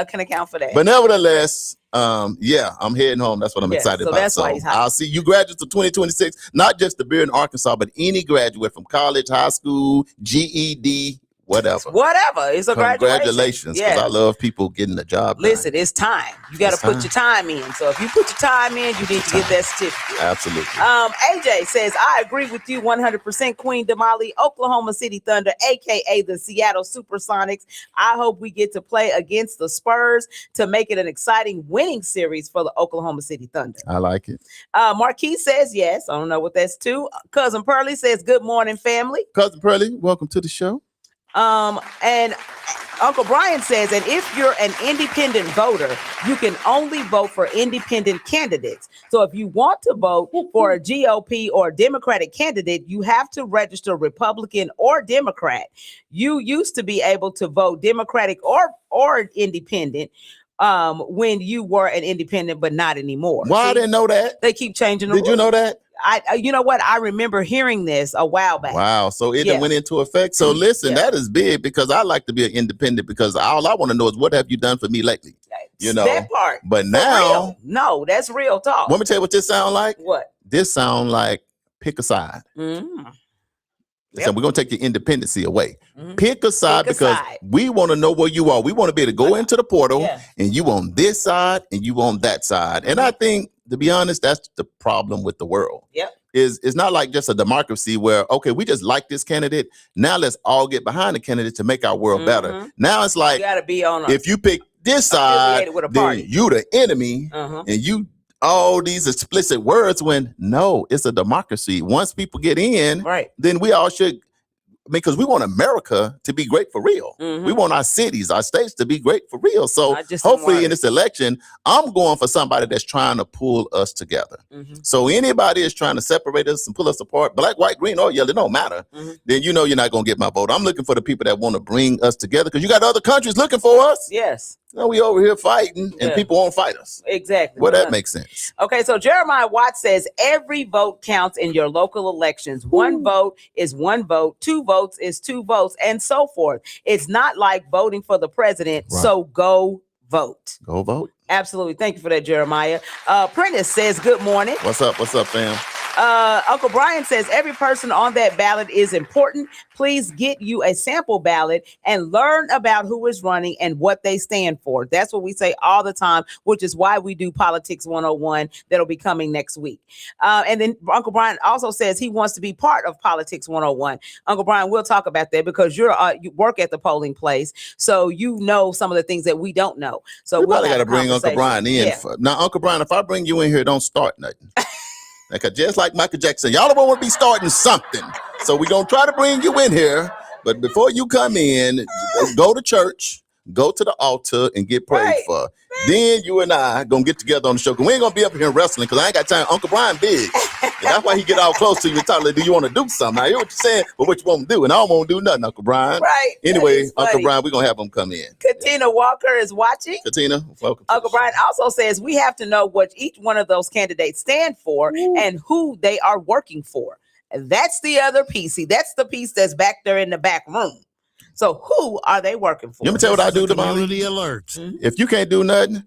can account for that. But nevertheless, I'm heading home. That's what I'm excited about. That's why he's hot. I'll see you graduates of 2026, not just the beer in Arkansas, but any graduate from college, high school, GED, whatever. It's a graduation. Congratulations, because I love people getting the job done. Listen, it's time. You got to put your time in. So if you put your time in, you need to get that certificate. Absolutely. AJ says, I agree with you 100%. Queen Damali, Oklahoma City Thunder, a.k.a. the Seattle Supersonics. I hope we get to play against the Spurs to make it an exciting winning series for the Oklahoma City Thunder. I like it. Marquis says yes. I don't know what that's to. Cousin Pearlie says, good morning, family. Cousin Pearlie, welcome to the show. And Uncle Brian says, and if you're an independent voter, you can only vote for independent candidates. So if you want to vote for a GOP or Democratic candidate, you have to register Republican or Democrat. You used to be able to vote Democratic or independent when you were an independent, but not anymore. Well, I didn't know that. They keep changing the rules. Did you know that? You know what? I remember hearing this a while back. Wow. So it went into effect. So listen, that is big, because I like to be an independent, because all I want to know is, what have you done for me lately? You know that part. But now, no, that's real talk. Let me tell you what this sound like. What? This sound like pick a side. Mm-hmm. So we're gonna take your independency away. Mm-hmm. Pick a side, because we want to know where you are. We want to be able to go into the portal, and you on this side and you on that side. Mm-hmm. And I think, to be honest, that's the problem with the world. Yep. It's not like just a democracy where, okay, we just like this candidate. Now let's all get behind the candidate to make our world better. Now it's like, you gotta be on if you pick this side, then you the enemy, and you all these explicit words, when no, it's a democracy. Once people get in, then we all should, because we want America to be great for real. Mm-hmm. We want our cities, our states to be great for real. So hopefully in this election, I'm going for somebody that's trying to pull us together. Mm-hmm. So anybody is trying to separate us and pull us apart, black, white, green, or yellow, it don't matter. Mm-hmm. Then you know you're not going to get my vote. I'm looking for the people that want to bring us together, because you got other countries looking for us. Yes. No, we over here fighting, and people won't fight us. Exactly. Well, that makes sense. Okay, so Jeremiah Watts says every vote counts in your local elections. One vote is one vote, 2 votes is 2 votes, and so forth. It's not like voting for the president, so go vote. Go vote. Absolutely. Thank you for that, Jeremiah. Prentice says, good morning. What's up? What's up, fam? Uncle Brian says every person on that ballot is important. Please get you a sample ballot and learn about who is running and what they stand for. That's what we say all the time, which is why we do Politics 101 that'll be coming next week. And then Uncle Brian also says he wants to be part of Politics 101. Uncle Brian, we'll talk about that because you work at the polling place, so you know some of the things that we don't know. So we we'll probably got to bring Uncle Brian in. Yeah. Now, Uncle Brian, if I bring you in here, don't start nothing. Like just like Michael Jackson, y'all don't want to be starting something. So we're going to try to bring you in here. But before you come in, go to church, go to the altar and get prayed for. Then you and I going to get together on the show. Because we ain't going to be up here wrestling because I ain't got time. Uncle Brian big. And that's why he get all close to you and talk like, do you want to do something? I hear what you're saying, but what you want to do? And I don't want to do nothing, Uncle Brian. Right. Anyway, Uncle Brian, we're going to have him come in. Katina Walker is watching. Katina, welcome. Uncle Brian also says we have to know what each one of those candidates stand for and who they are working for. And that's the other piece. See, that's the piece that's back there in the back room. So who are they working for? Let me tell you what I do, Damali. Community alerts. Mm-hmm. If you can't do nothing,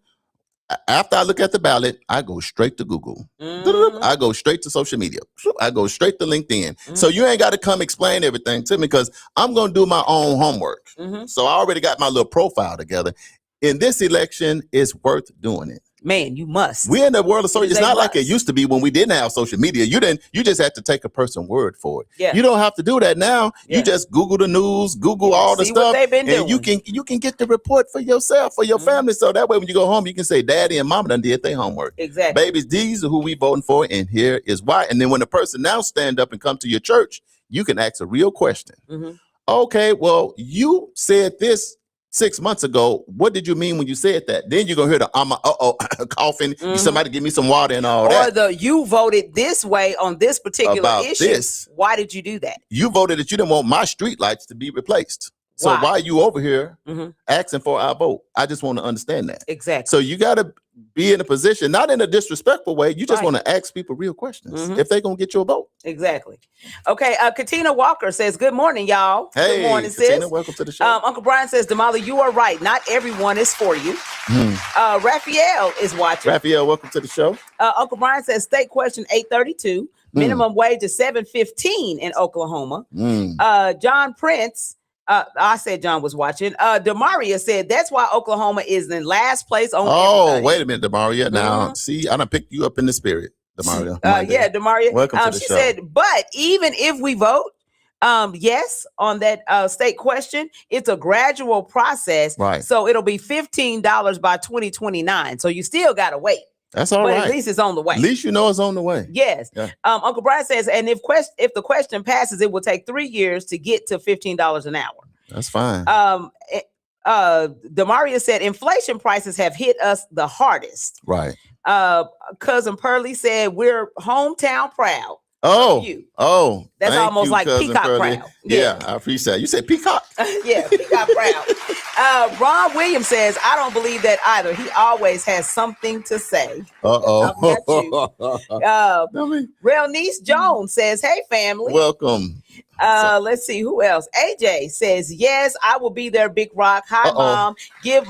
after I look at the ballot, I go straight to Google. Mm-hmm. I go straight to social media. I go straight to LinkedIn. Mm-hmm. So you ain't got to come explain everything to me because I'm going to do my own homework. Mm-hmm. So I already got my little profile together. In this election, it's worth doing it. Man, you must. We're in the world of social. It's not like it used to be when we didn't have social media. You just had to take a person's word for it. Yeah. You don't have to do that now. Yeah. You just Google the news, Google all the stuff, and you can get the report for yourself, for your family. So that way when you go home, you can say, Daddy and Mama done did their homework. Exactly. Babies, these are who we voting for, and here is why. And then when the person now stand up and come to your church, you can ask a real question. Mm-hmm. Okay, well, you said this 6 months ago. What did you mean when you said that? Then you're gonna hear the coughing. Mm-hmm. Somebody give me some water and all that. Or you voted this way on this particular issue. Why did you do that? You voted that you didn't want my street lights to be replaced. So why are you over here asking for our vote? I just want to understand that. Exactly. So you got to be in a position, not in a disrespectful way. You just want to ask people real questions if they're going to get your vote. Exactly. Okay. Katina Walker says, good morning, y'all. Hey, good morning, Katina, sis. welcome to the show. Uncle Brian says, Damali, you are right. Not everyone is for you. Raphael is watching. Raphael, welcome to the show. Uncle Brian says, state question 832. Minimum wage is $7.15 in Oklahoma. John Prince. I said John was watching. Demaria said that's why Oklahoma is in last place on. Oh, wait a minute, Demaria. Now, see, I done picked you up in the spirit, Demaria. Yeah, Demaria. Welcome to the she show. said, but even if we vote, yes, on that state question, it's a gradual process. Right. So it'll be $15 by 2029. So you still gotta wait. That's all right. But at least it's on the way. At least you know it's on the way. Yes. Yeah. Uncle Brian says, and if the question passes, it will take 3 years to get to $15 an hour. That's fine. Demaria said inflation prices have hit us the hardest. Right. Cousin Pearlie said we're hometown proud. That's almost like peacock Pearlie. proud. Yeah, I appreciate it. You said peacock. Yeah, peacock proud. Ron Williams says, I don't believe that either. He always has something to say. Real Niece Jones says, hey, family. Welcome. Let's see who else. AJ says, yes, I will be there, Big Rock. Hi, Mom. Give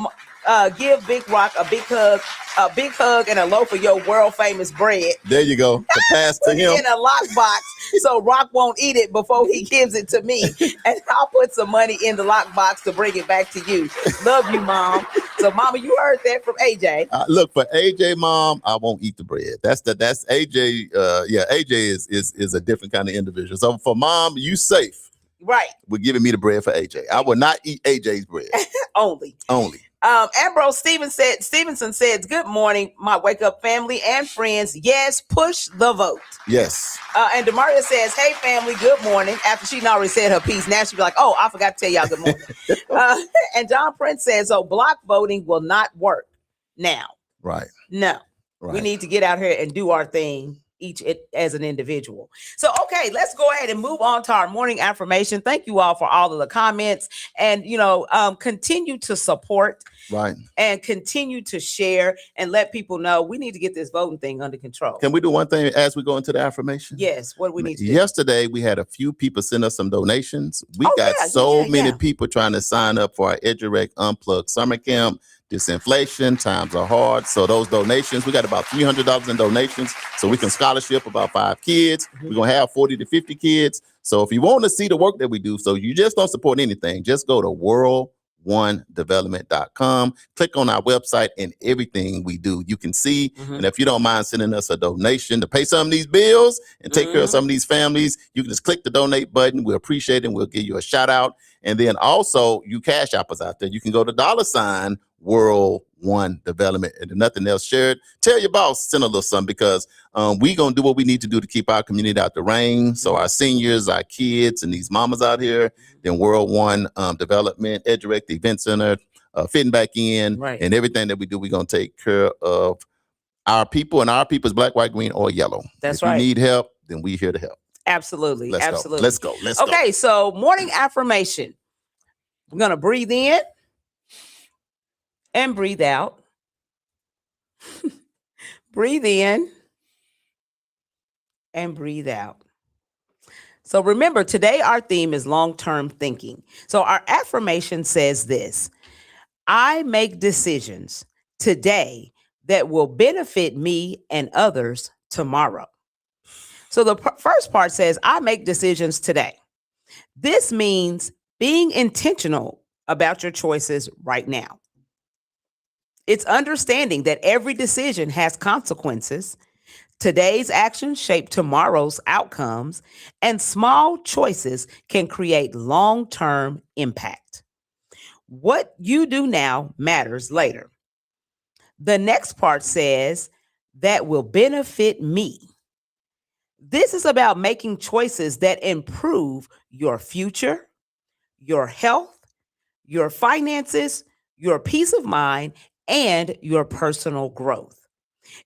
Big Rock a big hug and a loaf of your world famous bread. There you go. To pass to him in a lockbox so Rock won't eat it before he gives it to me, and I'll put some money in the lockbox to bring it back to you. Love you, Mom. So, Mama, you heard that from AJ. Look, for AJ, Mom, I won't eat the bread. That's AJ. AJ is a different kind of individual. So for Mom, you safe. Right. We're giving me the bread for AJ. I will not eat AJ's bread. Only. Ambrose Stevenson said, good morning, my Wake Up family and friends. Yes, push the vote. Yes. And Demaria says, hey, family, good morning. After she'd already said her piece, now she'd be like, oh, I forgot to tell y'all good morning. And John Prince says, block voting will not work now. Right. No. Right. We need to get out here and do our thing each as an individual. So, okay, let's go ahead and move on to our morning affirmation. Thank you all for all of the comments, and continue to support, right, and continue to share and let people know we need to get this voting thing under control. Can we do one thing as we go into the affirmation? Yes. What do we need to do? Yesterday we had a few people send us some donations. We got many people trying to sign up for our EduRec Unplugged summer camp. This inflation, times are hard. So those donations, we got about $300 in donations. So we can scholarship about 5 kids. We're going to have 40 to 50 kids. So if you want to see the work that we do, so you just don't support anything, just go to world1development.com, click on our website, and everything we do, you can see. And if you don't mind sending us a donation to pay some of these bills and take care of some of these families, you can just click the donate button. We appreciate it, and we'll give you a shout out. And then also, you cash appers out there, you can go to $ World One Development, and if nothing else, share it. Tell your boss, send a little something, because we gonna do what we need to do to keep our community out the rain. So our seniors, our kids, and these mamas out here, then World One Development, EdDirect, the Event Center, fitting back in, and everything that we do, we're gonna take care of our people, and our people is black, white, green, or yellow. That's if you need help, then we're here to help. Absolutely. Let's go. Okay, so morning affirmation. We're gonna breathe in and breathe out. Breathe in and breathe out. So remember, today our theme is long-term thinking. So our affirmation says this: I make decisions today that will benefit me and others tomorrow. So the first part says, I make decisions today. This means being intentional about your choices right now. It's understanding that every decision has consequences. Today's actions shape tomorrow's outcomes, and small choices can create long-term impact. What you do now matters later. The next part says that will benefit me. This is about making choices that improve your future, your health, your finances, your peace of mind, and your personal growth.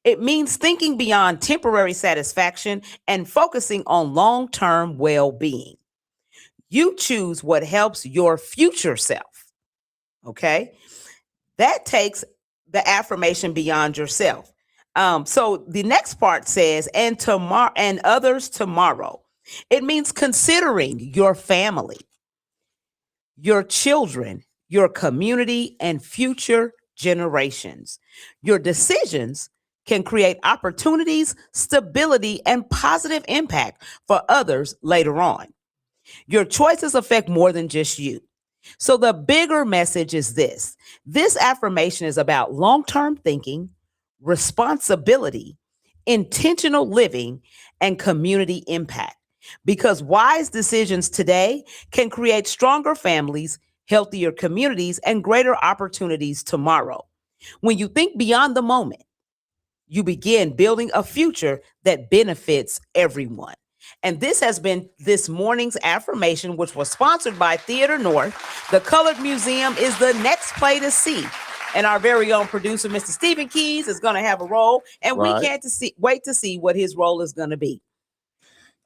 It means thinking beyond temporary satisfaction and focusing on long-term well-being. You choose what helps your future self. Okay? That takes the affirmation beyond yourself. So the next part says, and tomorrow and others tomorrow. It means considering your family, your children, your community, and future generations. Your decisions can create opportunities, stability, and positive impact for others later on. Your choices affect more than just you. So the bigger message is this. This affirmation is about long-term thinking, responsibility, intentional living, and community impact. Because wise decisions today can create stronger families, healthier communities, and greater opportunities tomorrow. When you think beyond the moment, you begin building a future that benefits everyone. And this has been this morning's affirmation, which was sponsored by Theater North. The Colored Museum is the next play to see. And our very own producer, Mr. Stephen Keys, is going to have a role. And we can't wait to see what his role is going to be.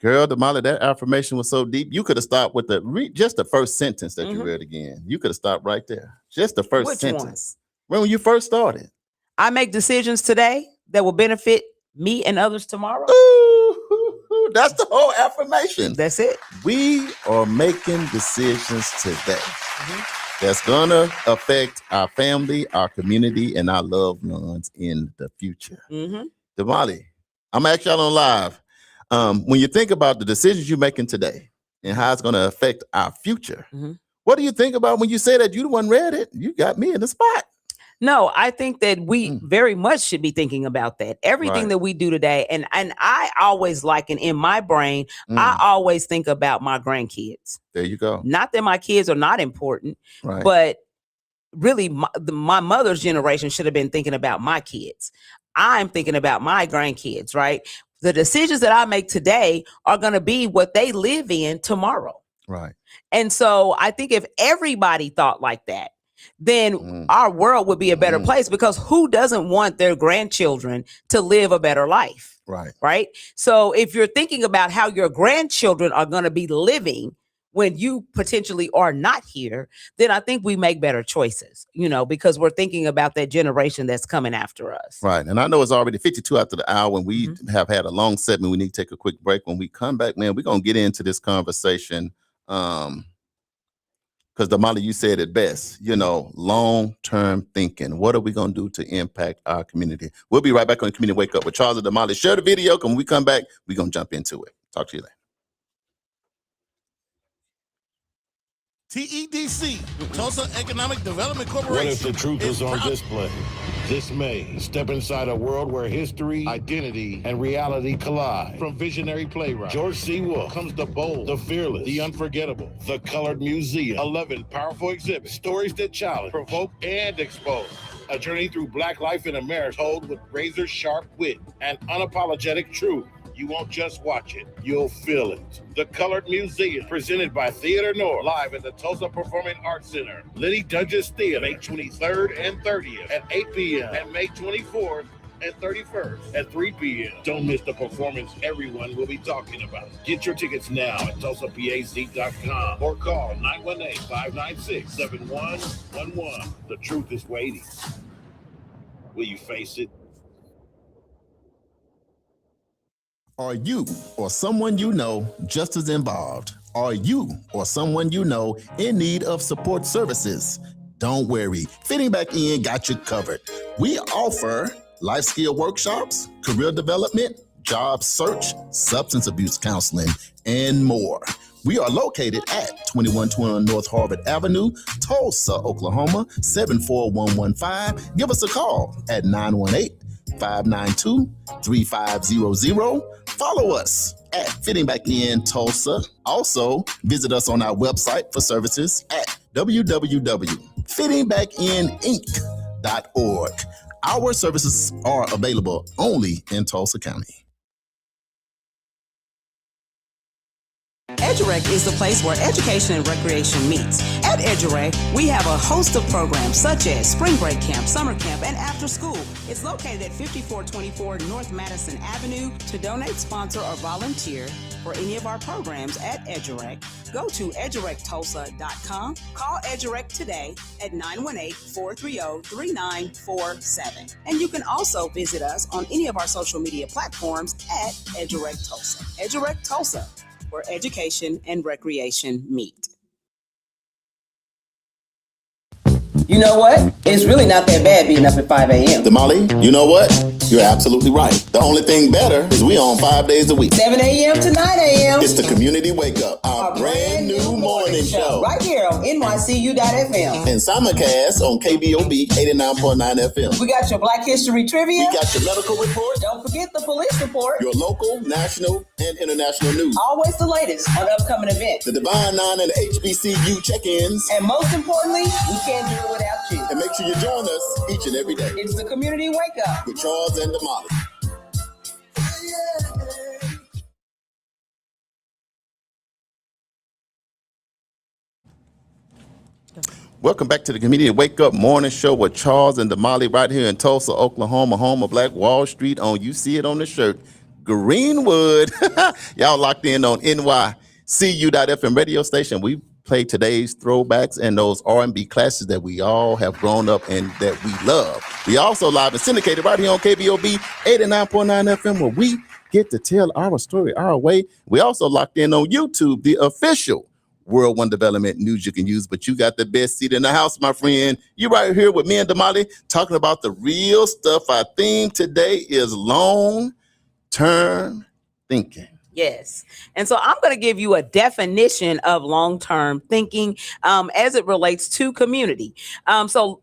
Girl, Damali, that affirmation was so deep. You could have stopped with just the first sentence that you read again. You could have stopped right there. Just the first sentence. When you first started. I make decisions today that will benefit me and others tomorrow. Ooh, that's the whole affirmation. That's it. We are making decisions today that's going to affect our family, our community, and our loved ones in the future. Damali, I'm going to ask y'all on live. When you think about the decisions you're making today and how it's going to affect our future, what do you think about when you say that? You the one read it. You got me in the spot. No, I think that we very much should be thinking about that. Everything that we do today. And I always in my brain, I always think about my grandkids. There you go. Not that my kids are not important, but really my mother's generation should have been thinking about my kids. I'm thinking about my grandkids, right? The decisions that I make today are going to be what they live in tomorrow. Right. And so I think if everybody thought like that, then our world would be a better place, because who doesn't want their grandchildren to live a better life? Right. Right. So if you're thinking about how your grandchildren are going to be living when you potentially are not here, then I think we make better choices, because we're thinking about that generation that's coming after us. Right. And I know it's already 52 after the hour, and we have had a long segment. We need to take a quick break. When we come back, man, we're going to get into this conversation Because Damali, you said it best, long-term thinking. What are we going to do to impact our community? We'll be right back on Community Wake Up with Charles and Damali. Share the video. When we come back, we're going to jump into it. Talk to you later. TEDC, Tulsa Economic Development Corporation. What if the truth was on display? This May, step inside a world where history, identity, and reality collide. From visionary playwright George C. Wolfe comes the bold, the fearless, the unforgettable, the Colored Museum. 11 powerful exhibits, stories that challenge, provoke, and expose. A journey through Black life in America told with razor-sharp wit and unapologetic truth. You won't just watch it, you'll feel it. The Colored Museum, presented by Theater North, live at the Tulsa Performing Arts Center. Liddy Dungeons Theater, May 23rd and 30th at 8 p.m. and May 24th and 31st at 3 p.m. Don't miss the performance everyone will be talking about. Get your tickets now at TulsaPAC.com or call 918-596-7111. The truth is waiting. Will you face it? Are you or someone you know just as involved? Are you or someone you know in need of support services? Don't worry, Fitting Back In got you covered. We offer life skill workshops, career development, job search, substance abuse counseling, and more. We are located at 2121 North Harvard Avenue, Tulsa, Oklahoma, 74115. Give us a call at 918-592-3500. Follow us at Fitting Back In Tulsa. Also, visit us on our website for services at www.fittingbackininc.org. Our services are available only in Tulsa County. EduRec is the place where education and recreation meets. At EduRec, we have a host of programs such as Spring Break Camp, Summer Camp, and After School. It's located at 5424 North Madison Avenue. To donate, sponsor, or volunteer for any of our programs at EduRec, go to edurectulsa.com. Call EduRec today at 918-430-3947. And you can also visit us on any of our social media platforms at EduRec Tulsa. EduRec Tulsa, where education and recreation meet. You know what? It's really not that bad being up at 5 a.m. Damali, you know what? You're absolutely right. The only thing better is we on 5 days a week. 7 a.m. to 9 a.m. It's the Community Wake Up, our brand new morning show. Right here on NYCU.FM. And simulcast on KBOB 89.9 FM. We got your Black History Trivia. We got your medical report. Don't forget the police report. Your local, national, and international news. Always the latest on upcoming events. The Divine Nine and the HBCU check-ins. And most importantly, we can't do it without you. And make sure you join us each and every day. It's the Community Wake Up with Charles and Damali. Welcome back to the Community Wake Up Morning Show with Charles and Damali right here in Tulsa, Oklahoma, home of Black Wall Street. You see it on the shirt, Greenwood. Y'all locked in on NYCU.FM radio station. We play today's throwbacks and those R&B classes that we all have grown up and that we love. We also live and syndicated right here on KBOB 89.9 FM, where we get to tell our story our way. We also locked in on YouTube, the official World One Development news you can use, but you got the best seat in the house, my friend. You right here with me and Damali talking about the real stuff. Our theme today is long-term thinking. Yes. And so I'm going to give you a definition of long-term thinking as it relates to community. So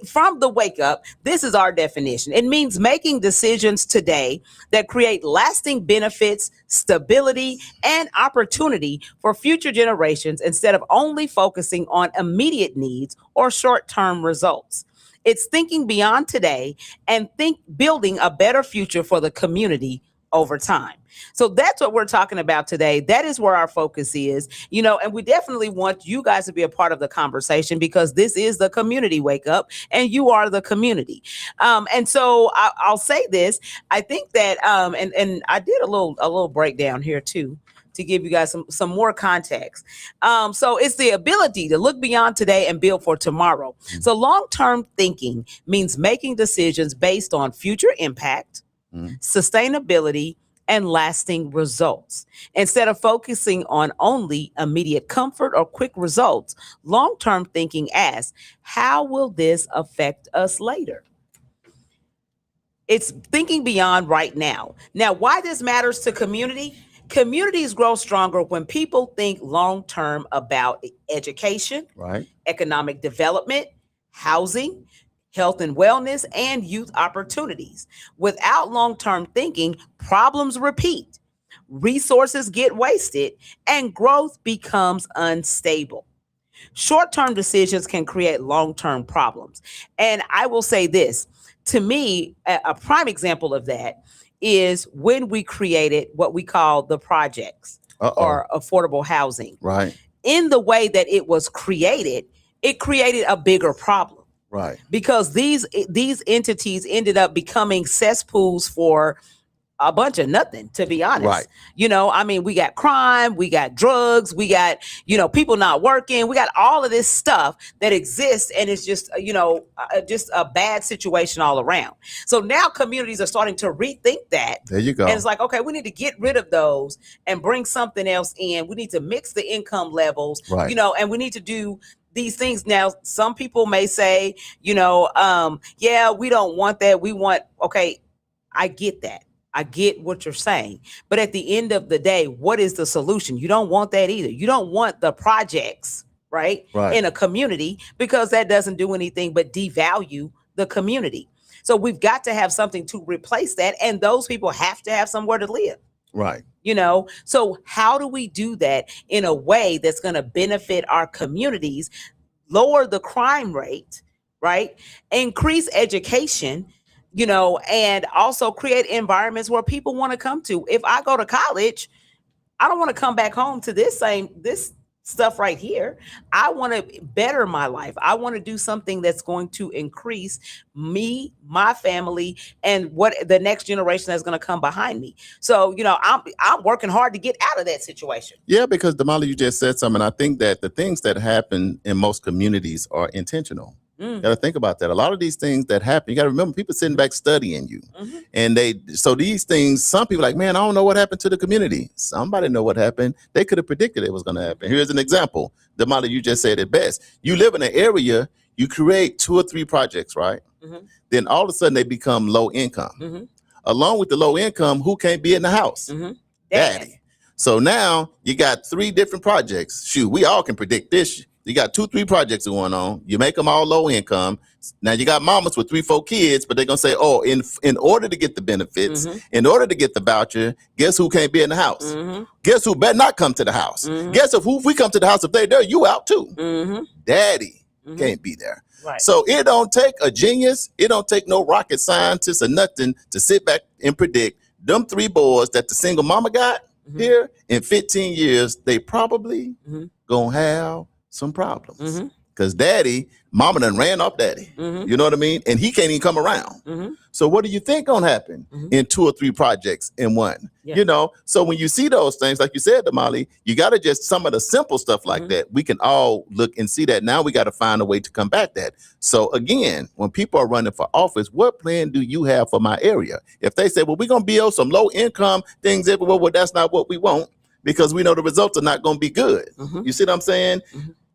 from the Wake Up, this is our definition. It means making decisions today that create lasting benefits, stability, and opportunity for future generations instead of only focusing on immediate needs or short-term results. It's thinking beyond today and building a better future for the community over time. So that's what we're talking about today. That is where our focus is, and we definitely want you guys to be a part of the conversation because this is the Community Wake Up and you are the community. And so I'll say this. I think that, and I did a little breakdown here too, to give you guys some more context. So it's the ability to look beyond today and build for tomorrow. So long-term thinking means making decisions based on future impact, sustainability, and lasting results. Instead of focusing on only immediate comfort or quick results, long-term thinking asks, how will this affect us later? It's thinking beyond right now. Now, why this matters to community? Communities grow stronger when people think long term about education, Right. economic development, housing, health and wellness, and youth opportunities. Without long term thinking, problems repeat, resources get wasted, and growth becomes unstable. Short term decisions can create long term problems. And I will say this, to me, a prime example of that is when we created what we call the projects or affordable housing. Right. In the way that it was created, it created a bigger problem. Right. Because these entities ended up becoming cesspools for a bunch of nothing, to be honest. Right. I mean, we got crime, we got drugs, we got, people not working. We got all of this stuff that exists, and it's just, just a bad situation all around. So now communities are starting to rethink that. There you go. And it's like, okay, we need to get rid of those and bring something else in. We need to mix the income levels, Right. And we need to do these things. Now, some people may say, yeah, we don't want that. We want, okay, I get that. I get what you're saying. But at the end of the day, what is the solution? You don't want that either. You don't want the projects, right? In a community, because that doesn't do anything but devalue the community. So we've got to have something to replace that. And those people have to have somewhere to live. Right. So how do we do that in a way that's going to benefit our communities, lower the crime rate, right? Increase education, and also create environments where people want to come to. If I go to college, I don't want to come back home to this stuff right here. I want to better my life. I want to do something that's going to increase me, my family, and what the next generation that's going to come behind me. So, I'm working hard to get out of that situation. Yeah, because Damali, you just said something. I think that the things that happen in most communities are intentional. You got to think about that. A lot of these things that happen, you got to remember people sitting back studying you. And so these things, some people like, man, I don't know what happened to the community. Somebody know what happened. They could have predicted it was going to happen. Here's an example. Damali, you just said it best. You live in an area, you create 2 or 3 projects, right? Then all of a sudden they become low income. Along with the low income, who can't be in the house? Daddy. So now you got 3 different projects. Shoot, we all can predict this. You got 2, 3 projects going on. You make them all low income. Now you got mamas with 3, 4 kids, but they're gonna say, "Oh, in order to get the benefits, in order to get the voucher, guess who can't be in the house? Guess who better not come to the house? Guess if we come to the house, if they there, you out too. Daddy can't be there." Right. So it don't take a genius. It don't take no rocket scientist or nothing to sit back and predict them 3 boys that the single mama got here in 15 years. They probably gonna have some problems because mama done ran off daddy. You know what I mean? And he can't even come around. So what do you think gonna happen in 2 or 3 projects in one? So when you see those things, like you said, Damali, you got to just some of the simple stuff like that. We can all look and see that. Now we got to find a way to combat that. So again, when people are running for office, what plan do you have for my area? If they say, well, we're gonna build some low income things everywhere, well, that's not what we want, because we know the results are not going to be good. You see what I'm saying?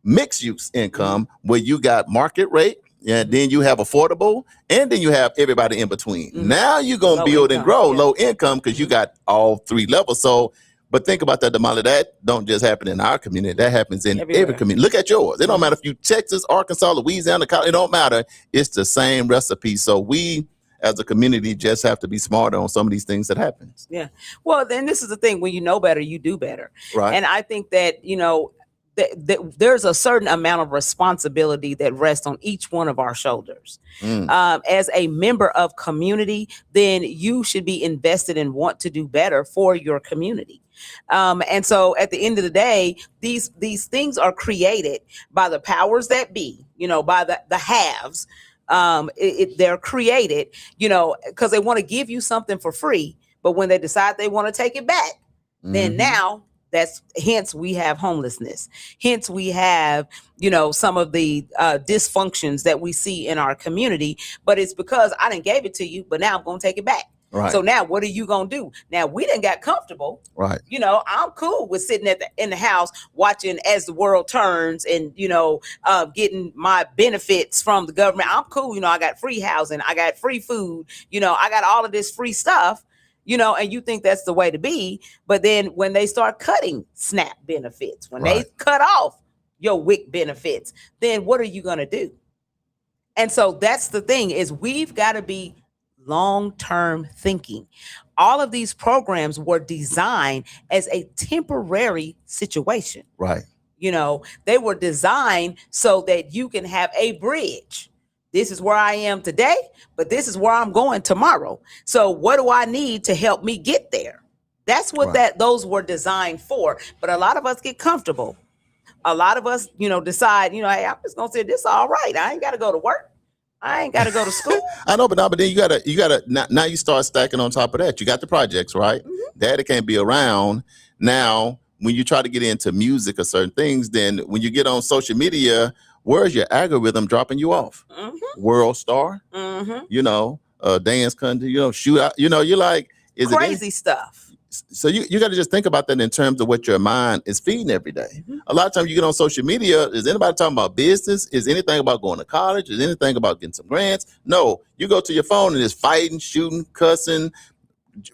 Mixed use income where you got market rate, and then you have affordable, and then you have everybody in between. Now you're going to build and grow low income because you got all 3 levels. So, but think about that, Damali, that don't just happen in our community. That happens in every community. Look at yours. It don't matter if you Texas, Arkansas, Louisiana, it don't matter. It's the same recipe. So we, as a community, just have to be smarter on some of these things that happen. Yeah. Well, then this is the thing. When you know better, you do better. Right. And I think that, there's a certain amount of responsibility that rests on each one of our shoulders. As a member of community, then you should be invested and want to do better for your community. And so at the end of the day, these things are created by the powers that be, by the haves. They're created, because they want to give you something for free. But when they decide they want to take it back, then now hence we have homelessness. Hence we have, some of the dysfunctions that we see in our community. But it's because I didn't gave it to you, but now I'm going to take it back. Right. So now what are you going to do? Now we done got comfortable. Right. You know, I'm cool with sitting in the house watching as the world turns and, you know, getting my benefits from the government. I'm cool. You know, I got free housing. I got free food. You know, I got all of this free stuff, you know, and you think that's the way to be. But then when they start cutting SNAP benefits, when they cut off your WIC benefits, then what are you going to do? And so that's the thing is we've got to be long-term thinking. All of these programs were designed as a temporary situation. Right. You know, they were designed so that you can have a bridge. This is where I am today, but this is where I'm going tomorrow. So what do I need to help me get there? That's what those were designed for. But a lot of us get comfortable. A lot of us, you know, decide, you know, hey, I'm just gonna say this is all right. I ain't got to go to work. I ain't got to go to school. I know, but then you gotta now you start stacking on top of that. You got the projects, right? Mm-hmm. Daddy can't be around. Now, when you try to get into music or certain things, then when you get on social media, where's your algorithm dropping you off? Mm-hmm. World star, you know, dance country, you know, shoot out, you know, you're like, is crazy stuff. So you got to just think about that in terms of what your mind is feeding every day. Mm-hmm. A lot of times you get on social media, is anybody talking about business? Is anything about going to college? Is anything about getting some grants? No, you go to your phone and it's fighting, shooting, cussing,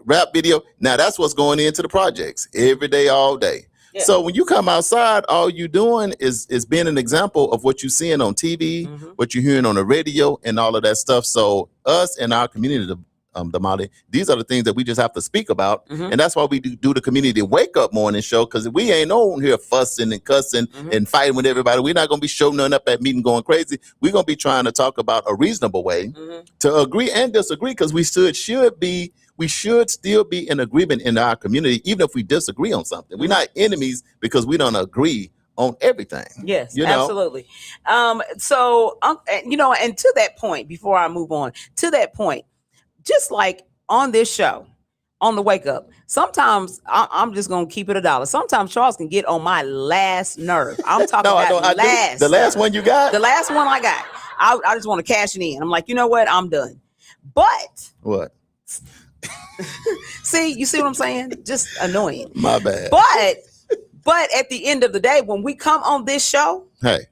rap video. Now that's what's going into the projects every day, all day. Yeah. So when you come outside, all you doing is being an example of what you're seeing on TV, what you're hearing on the radio and all of that stuff. So us and our community, Damali, these are the things that we just have to speak about. And that's why we do the community wake up morning show, because we ain't on here fussing and cussing and fighting with everybody. We're not going to be showing nothing up at meeting going crazy. We're going to be trying to talk about a reasonable way to agree and disagree, because we should still be in agreement in our community, even if we disagree on something. We're not enemies because we don't agree on everything. Yes, you know? Absolutely. So, you know, and to that point, before I move on, to that point, just like on this show, on the Wake Up, sometimes I'm just going to keep it $1. Sometimes Charles can get on my last nerve. I'm talking about the last one you got? The last one I got. I just want to cash it in. I'm like, you know what? I'm done. But. What? See, you see what I'm saying? Just annoying. My bad. But at the end of the day, when we come on this show, hey,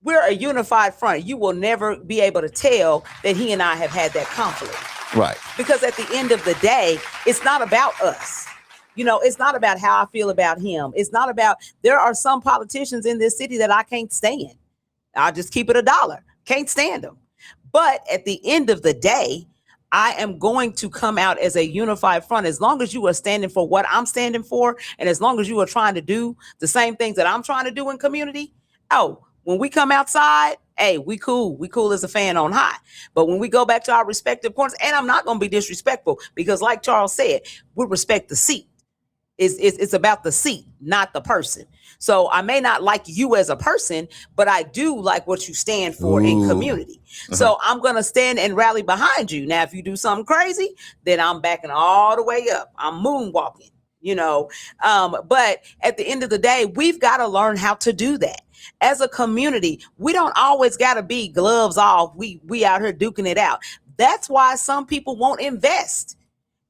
we're a unified front. You will never be able to tell that he and I have had that conflict. Right. Because at the end of the day, it's not about us. You know, it's not about how I feel about him. It's not about, there are some politicians in this city that I can't stand. I'll just keep it $1. Can't stand them. But at the end of the day, I am going to come out as a unified front. As long as you are standing for what I'm standing for, and as long as you are trying to do the same things that I'm trying to do in community, when we come outside, hey, we cool. We cool as a fan on high. But when we go back to our respective corners, and I'm not going to be disrespectful, because like Charles said, we respect the seat. It's about the seat, not the person. So I may not like you as a person, but I do like what you stand for in community. So I'm going to stand and rally behind you. Now, if you do something crazy, then I'm backing all the way up. I'm moonwalking, you know. But at the end of the day, we've got to learn how to do that. As a community, we don't always got to be gloves off. We out here duking it out. That's why some people won't invest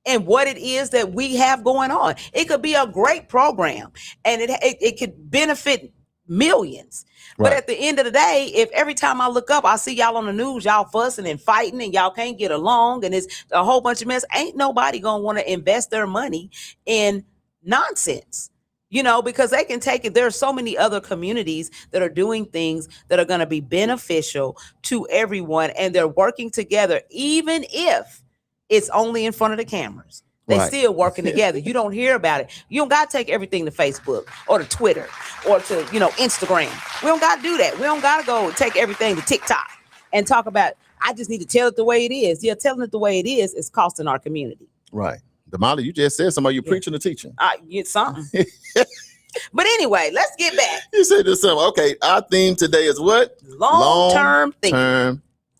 in what it is that we have going on. It could be a great program and it could benefit millions. Right. But at the end of the day, if every time I look up, I see y'all on the news, y'all fussing and fighting and y'all can't get along and it's a whole bunch of mess, ain't nobody going to want to invest their money in nonsense. You know, because they can take it. There are so many other communities that are doing things that are going to be beneficial to everyone. And they're working together, even if it's only in front of the cameras. They're still working together. You don't hear about it. You don't got to take everything to Facebook or to Twitter or to, you know, Instagram. We don't got to do that. We don't got to go take everything to TikTok and talk about, I just need to tell it the way it is. Yeah, telling it the way it is costing our community. Right. Damali, you just said somebody, you're preaching or teaching. Get something. But anyway, let's get back. You said this something. Okay, our theme today is what? Long-term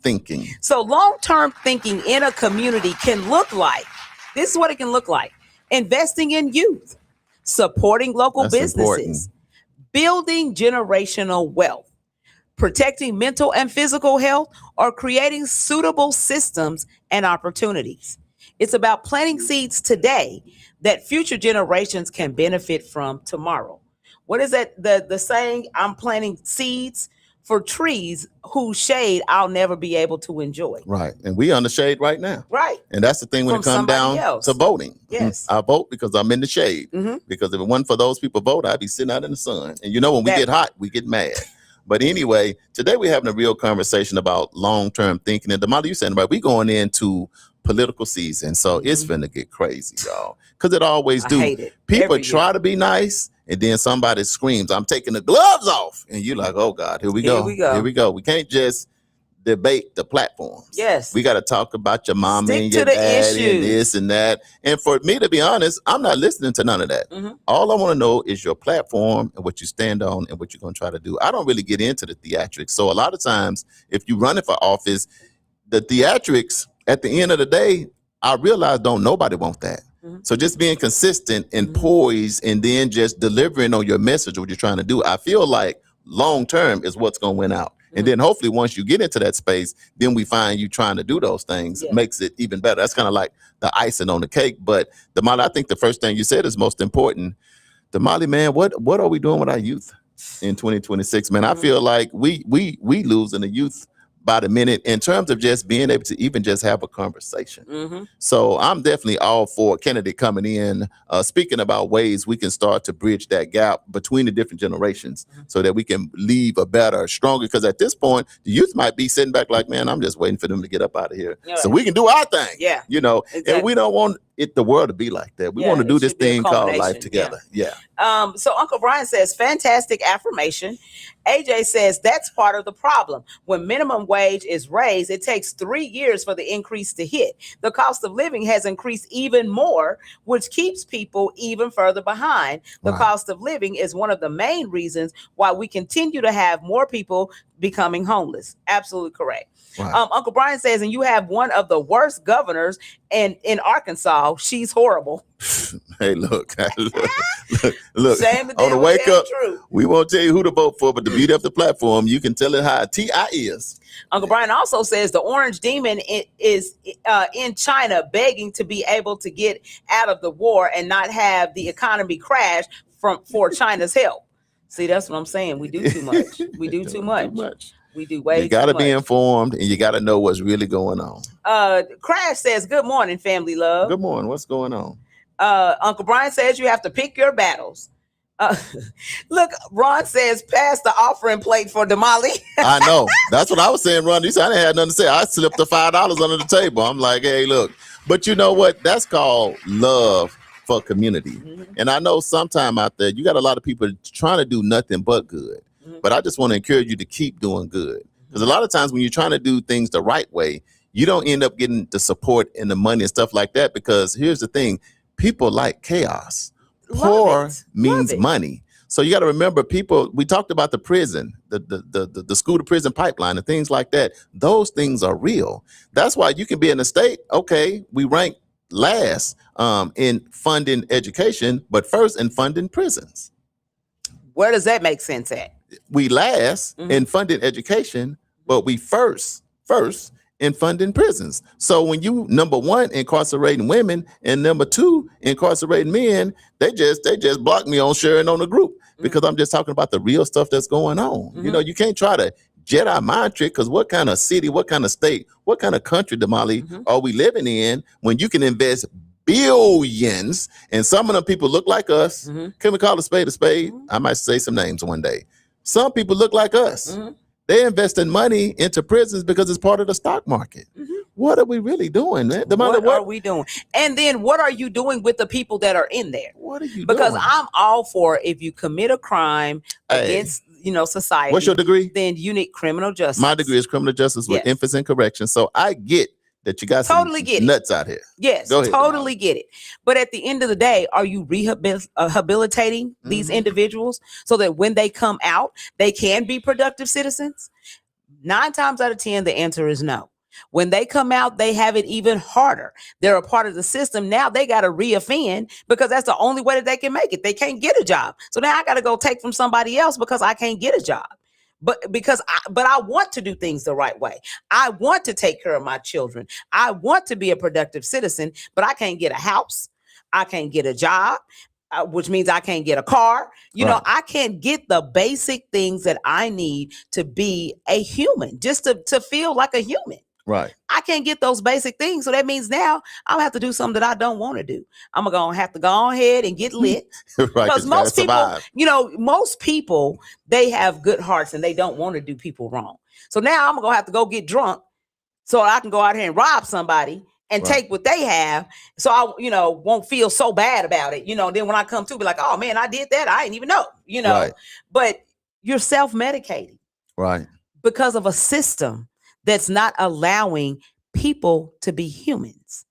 thinking. So long-term thinking in a community can look like, this is what it can look like. Investing in youth, supporting local businesses, building generational wealth, protecting mental and physical health, or creating suitable systems and opportunities. It's about planting seeds today that future generations can benefit from tomorrow. What is that? The saying, I'm planting seeds for trees whose shade I'll never be able to enjoy. Right. And we on the shade right now. Right. And that's the thing when From it comes somebody down else. to voting. Yes. I vote because I'm in the shade. Mm-hmm. Because if it wasn't for those people vote, I'd be sitting out in the sun. And you know, when we get hot, we get mad. But anyway, today we're having a real conversation about long-term thinking. And Damali, you said, right, we're going into political season. So it's finna get crazy, y'all. Because it always do. Hate it. People Every try year. to be nice, and then somebody screams, I'm taking the gloves off. And you're like, oh, God, here we go. Here we go. We can't just debate the platforms. Yes. We got to talk about your mama Stick and to your the daddy and issues. this and that. And for me, to be honest, I'm not listening to none of that. Mm-hmm. All I want to know is your platform and what you stand on and what you're going to try to do. I don't really get into the theatrics. So a lot of times, if you're running for office, the theatrics, at the end of the day, I realize don't nobody want that. Mm-hmm. So just being consistent and poised and then just delivering on your message, what you're trying to do, I feel like long term is what's going to win out. And then hopefully once you get into that space, then we find you trying to do those things, makes it even better. That's kind of like the icing on the cake. But Damali, I think the first thing you said is most important. Damali, man, what are we doing with our youth in 2026? Man, I feel like we losing the youth by the minute in terms of just being able to even just have a conversation. Mm-hmm. So I'm definitely all for Kennedy coming in, speaking about ways we can start to bridge that gap between the different generations so that we can leave a better, stronger, because at this point, the youth might be sitting back like, man, I'm just waiting for them to get up out of here so we can do our thing. Yeah. You know, and we don't want the world to be like that. We want to do this thing called life together. Yeah. So Uncle Brian says, fantastic affirmation. AJ says that's part of the problem. When minimum wage is raised, it takes 3 years for the increase to hit. The cost of living has increased even more, which keeps people even further behind. The cost of living is one of the main reasons why we continue to have more people becoming homeless. Absolutely correct. Uncle Brian says, and you have one of the worst governors in Arkansas. She's horrible. Hey, look. Same on the Wake Up, we won't tell you who to vote for, but the beauty of the platform, you can tell it how T.I. is. Uncle Brian also says the orange demon is in China begging to be able to get out of the war and not have the economy crash for China's help. See, that's what I'm saying. We do too much. We do too much. We do way too much. You got to be informed and you got to know what's really going on. Crash says, good morning, family love. Good morning. What's going on? Uncle Brian says you have to pick your battles. Look, Ron says, pass the offering plate for Damali. I know. That's what I was saying, Ron. You said I didn't have nothing to say. I slipped the $5 under the table. I'm like, hey, look. But you know what? That's called love for community. And I know sometime out there, you got a lot of people trying to do nothing but good. But I just want to encourage you to keep doing good. Because a lot of times when you're trying to do things the right way, you don't end up getting the support and the money and stuff like that. Because here's the thing. People like chaos. Poor means money. So you got to remember, people, we talked about the prison, the school to prison pipeline and things like that. Those things are real. That's why you can be in a state, okay, we rank last in funding education, but first in funding prisons. Where does that make sense at? We last in funding education, but we first in funding prisons. So when you number one incarcerating women and number two incarcerating men, they just block me on sharing on the group because I'm just talking about the real stuff that's going on. You know, you can't try to Jedi mind trick because what kind of city, what kind of state, what kind of country, Damali, are we living in when you can invest billions and some of them people look like us? Can we call a spade a spade? I might say some names one day. Some people look like us. They're investing money into prisons because it's part of the stock market. What are we really doing, man? What are we doing? And then what are you doing with the people that are in there? What are you doing? Because I'm all for if you commit a crime against society. What's your degree? Then you need criminal justice. My degree is criminal justice with emphasis in correction. So I get that you got totally some nuts out here. Yes, totally get it. But at the end of the day, are you rehabilitating these individuals so that when they come out, they can be productive citizens? 9 times out of 10, the answer is no. When they come out, they have it even harder. They're a part of the system. Now they got to reoffend because that's the only way that they can make it. They can't get a job. So now I got to go take from somebody else because I can't get a job. but I want to do things the right way. I want to take care of my children. I want to be a productive citizen, but I can't get a house. I can't get a job, which means I can't get a car. You know, I can't get the basic things that I need to be a human, just to feel like a human. Right. I can't get those basic things. So that means now I'm have to do something that I don't want to do. I'm going to have to go on ahead and get lit. Right. Because most people, you know, most people, they have good hearts and they don't want to do people wrong. So now I'm going to have to go get drunk so I can go out here and rob somebody and take what they have. So I, you know, won't feel so bad about it. You know, then when I come to be like, oh man, I did that. I didn't even know, you know, but you're self-medicating. Right. Because of a system that's not allowing people to be humans.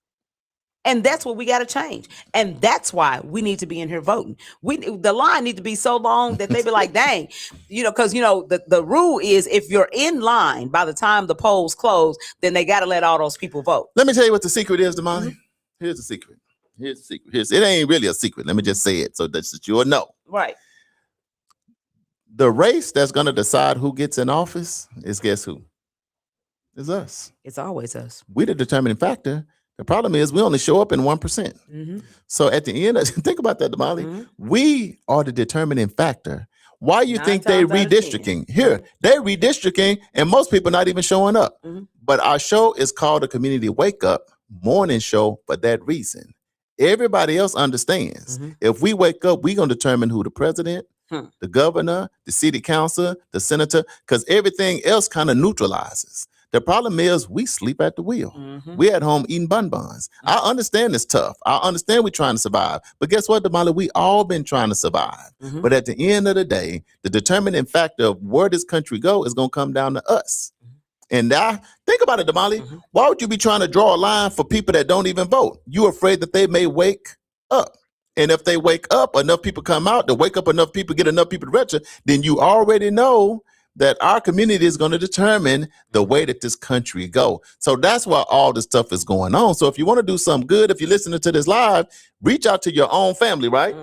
And that's what we got to change. And that's why we need to be in here voting. The line need to be so long that they be like, dang, you know, because, you know, the rule is if you're in line by the time the polls close, then they got to let all those people vote. Let me tell you what the secret is, Damali. Here's the secret. It ain't really a secret. Let me just say it so that you'll know. Right. The race that's going to decide who gets in office is guess who? It's us. It's always us. We're the determining factor. The problem is we only show up in 1%. So at the end, think about that, Damali. We are the determining factor. Why you think they redistricting? Here, they're redistricting and most people not even showing up. But our show is called the Community Wake Up Morning Show for that reason. Everybody else understands. If we wake up, we're going to determine who the president, the governor, the city council, the senator, because everything else kind of neutralizes. The problem is we sleep at the wheel. We at home eating bonbons. I understand it's tough. I understand we're trying to survive. But guess what, Damali? We all been trying to survive. But at the end of the day, the determining factor of where this country go is going to come down to us. And now, think about it, Damali. Why would you be trying to draw a line for people that don't even vote? You're afraid that they may wake up. And if they wake up, enough people come out, to wake up enough people, get enough people to register, then you already know that our community is going to determine the way that this country go. So that's why all this stuff is going on. So if you want to do something good, if you're listening to this live, reach out to your own family, right?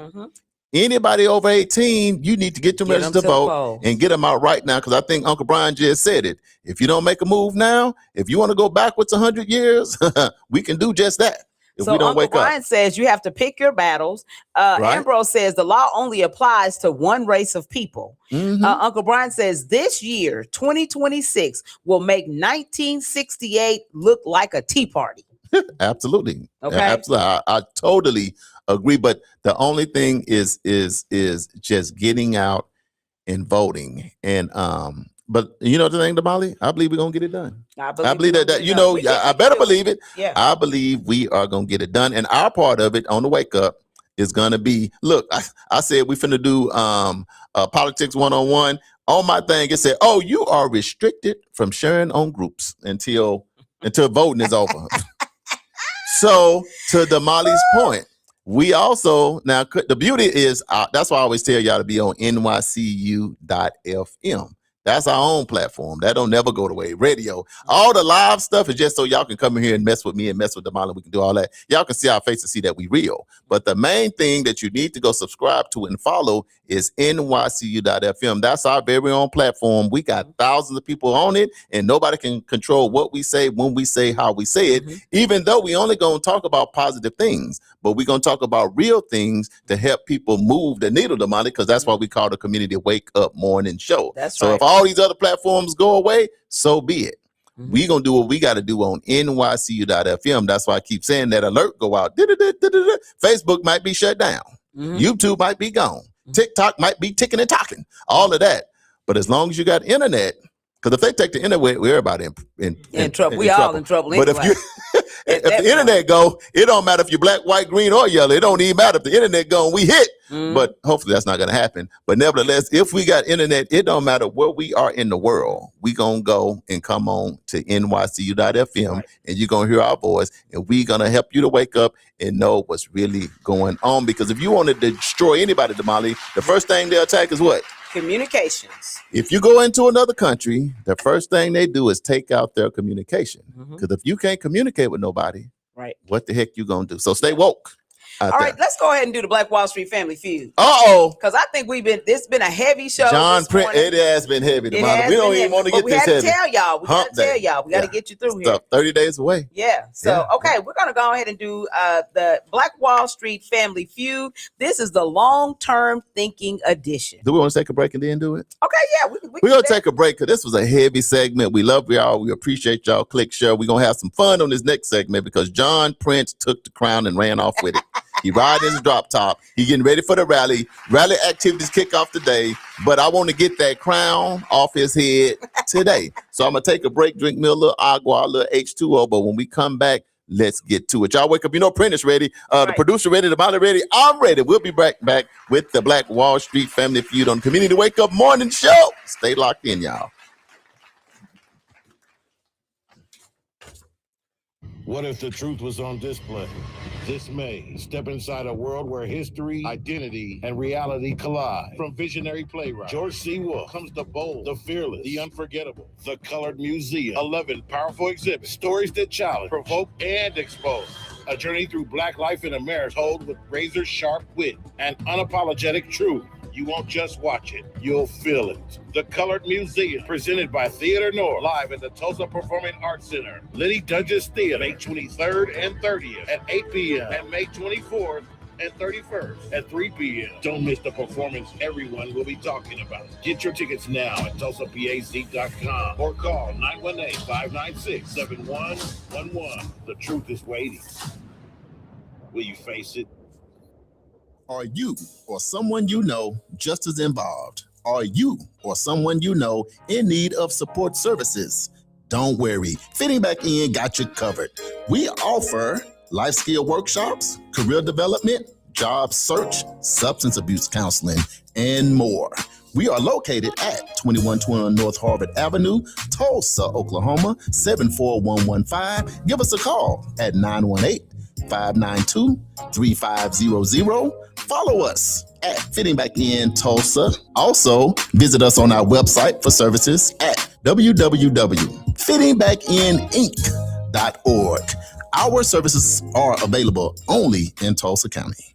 Anybody over 18, you need to get them registered to vote and get them out right now. Because I think Uncle Brian just said it. If you don't make a move now, if you want to go backwards 100 years, we can do just that. If we don't Uncle wake Brian up. says you have to pick your battles. Ambrose says the law only applies to one race of people. Uncle Brian says this year, 2026, will make 1968 look like a tea party. Absolutely. Okay. Absolutely. I totally agree. But the only thing is just getting out and voting. And but you know the thing, Damali, I believe we're gonna get it done. I believe that you know, I better believe it. Yeah. I believe we are gonna get it done. And our part of it on the wake up is gonna be, look, I said we finna do politics 101. On my thing, it said, oh, you are restricted from sharing on groups until voting is over. So to Damali's point, we also, now the beauty is, that's why I always tell y'all to be on nycu.fm. That's our own platform. That don't never go away. Radio. All the live stuff is just so y'all can come in here and mess with me and mess with Damali. We can do all that. Y'all can see our face and see that we real. But the main thing that you need to go subscribe to and follow is nycu.fm. That's our very own platform. We got thousands of people on it, and nobody can control what we say, when we say, how we say it, even though we only going to talk about positive things. But we're going to talk about real things to help people move the needle, Damali, because that's why we call the Community Wake Up Morning Show. That's so right. If all these other platforms go away, so be it. We're going to do what we got to do on nycu.fm. That's why I keep saying that alert go out. Facebook might be shut down. YouTube might be gone. TikTok might be ticking and talking. All of that. But as long as you got internet, because if they take the internet, we're everybody in trouble. We all in trouble. But anyway. if the internet go, it don't matter if you're black, white, green, or yellow. It don't even matter if the internet go and we hit. But hopefully that's not going to happen. But nevertheless, if we got internet, it don't matter where we are in the world. We going to go and come on to nycu.fm and you're going to hear our voice and we going to help you to wake up and know what's really going on. Because if you want to destroy anybody, Damali, the first thing they attack is what? Communications. If you go into another country, the first thing they do is take out their communication. Because if you can't communicate with nobody, what the heck you going to do? So stay woke. All right, let's go ahead and do the Black Wall Street Family Feud. Because I think this been a heavy show. John Prince, it has been heavy. We don't even want to get this heavy. We got to tell y'all. We got to get you through here. 30 days away. Yeah. So, okay, we're going to go ahead and do the Black Wall Street Family Feud. This is the long-term thinking edition. Do we want to take a break and then do it? Okay, yeah. We're going to take a break because this was a heavy segment. We love y'all. We appreciate y'all. Click share. We're going to have some fun on this next segment because John Prince took the crown and ran off with it. He riding his drop top. He getting ready for the rally. Rally activities kick off today. But I want to get that crown off his head today. So I'm going to take a break, drink me a little agua, a little H2O. But when we come back, let's get to it. Y'all wake up. You know, Prentice ready. The producer ready. The body ready. I'm ready. We'll be back with the Black Wall Street Family Feud on Community Wake Up Morning Show. Stay locked in, y'all. What if the truth was on display? This May, step inside a world where history, identity, and reality collide. From visionary playwright George C. Wolfe comes the bold, the fearless, the unforgettable, the Colored Museum. 11 powerful exhibits, stories that challenge, provoke, and expose. A journey through Black life in America told with razor-sharp wit and unapologetic truth. You won't just watch it, you'll feel it. The Colored Museum, presented by Theater North, live at the Tulsa Performing Arts Center. Liddy Dungeons Theater, May 23rd and 30th at 8 p.m. and May 24th and 31st at 3 p.m. Don't miss the performance everyone will be talking about. Get your tickets now at TulsaPAC.com or call 918-596-7111. The truth is waiting. Will you face it? Are you or someone you know just as involved? Are you or someone you know in need of support services? Don't worry, Fitting Back In got you covered. We offer life skill workshops, career development, job search, substance abuse counseling, and more. We are located at 2121 North Harvard Avenue, Tulsa, Oklahoma, 74115. Give us a call at 918-592-3500. Follow us at Fitting Back In Tulsa. Also, visit us on our website for services at www.fittingbackininc.org. Our services are available only in Tulsa County.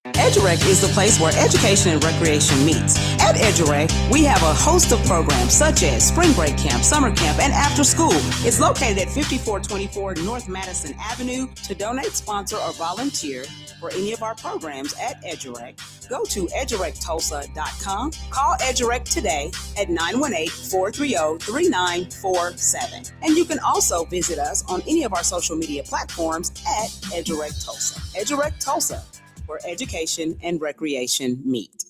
EduRec is the place where education and recreation meets. At EduRec, we have a host of programs such as Spring Break Camp, Summer Camp, and After School. It's located at 5424 North Madison Avenue. To donate, sponsor, or volunteer for any of our programs at EduRec, go to edurectulsa.com. Call EduRec today at 918-430-3947. And you can also visit us on any of our social media platforms at EduRec Tulsa. EduRec Tulsa, where education and recreation meet.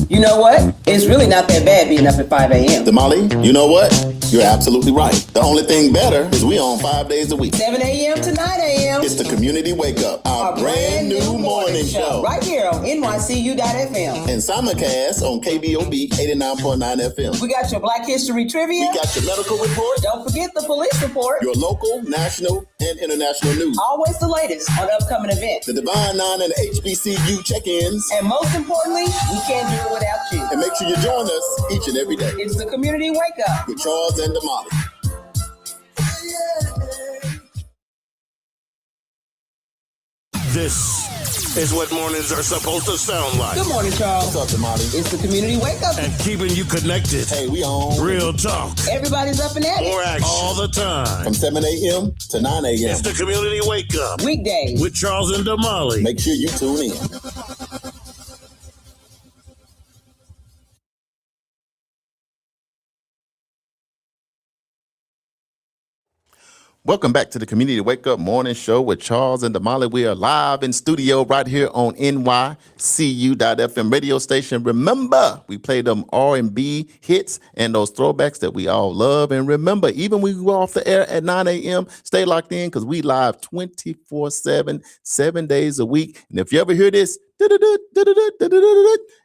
You know what? It's really not that bad being up at 5 a.m. Damali, you know what? You're absolutely right. The only thing better is we on 5 days a week. 7 a.m. to 9 a.m. It's the Community Wake Up, our brand new morning show. Right here on NYCU.FM. And simulcast on KBOB 89.9 FM. We got your Black History Trivia. We got your medical report. Don't forget the police report. Your local, national, and international news. Always the latest on upcoming events. The Divine Nine and the HBCU check-ins. And most importantly, we can't do it without you. And make sure you join us each and every day. It's the Community Wake Up with Charles and Damali. This is what mornings are supposed to sound like. Good morning, Charles. What's up, Damali? It's the Community Wake Up. And keeping you connected. Hey, we on. Real talk. Everybody's up and at it. More action. All the time. From 7 a.m. to 9 a.m. It's the Community Wake Up. Weekdays. With Charles and Damali. Make sure you tune in. Welcome back to the Community Wake Up Morning Show with Charles and Damali. We are live in studio right here on NYCU.FM radio station. Remember, we play them R&B hits and those throwbacks that we all love. And remember, even when we go off the air at 9 a.m., stay locked in because we live 24/7, 7 days a week. And if you ever hear this,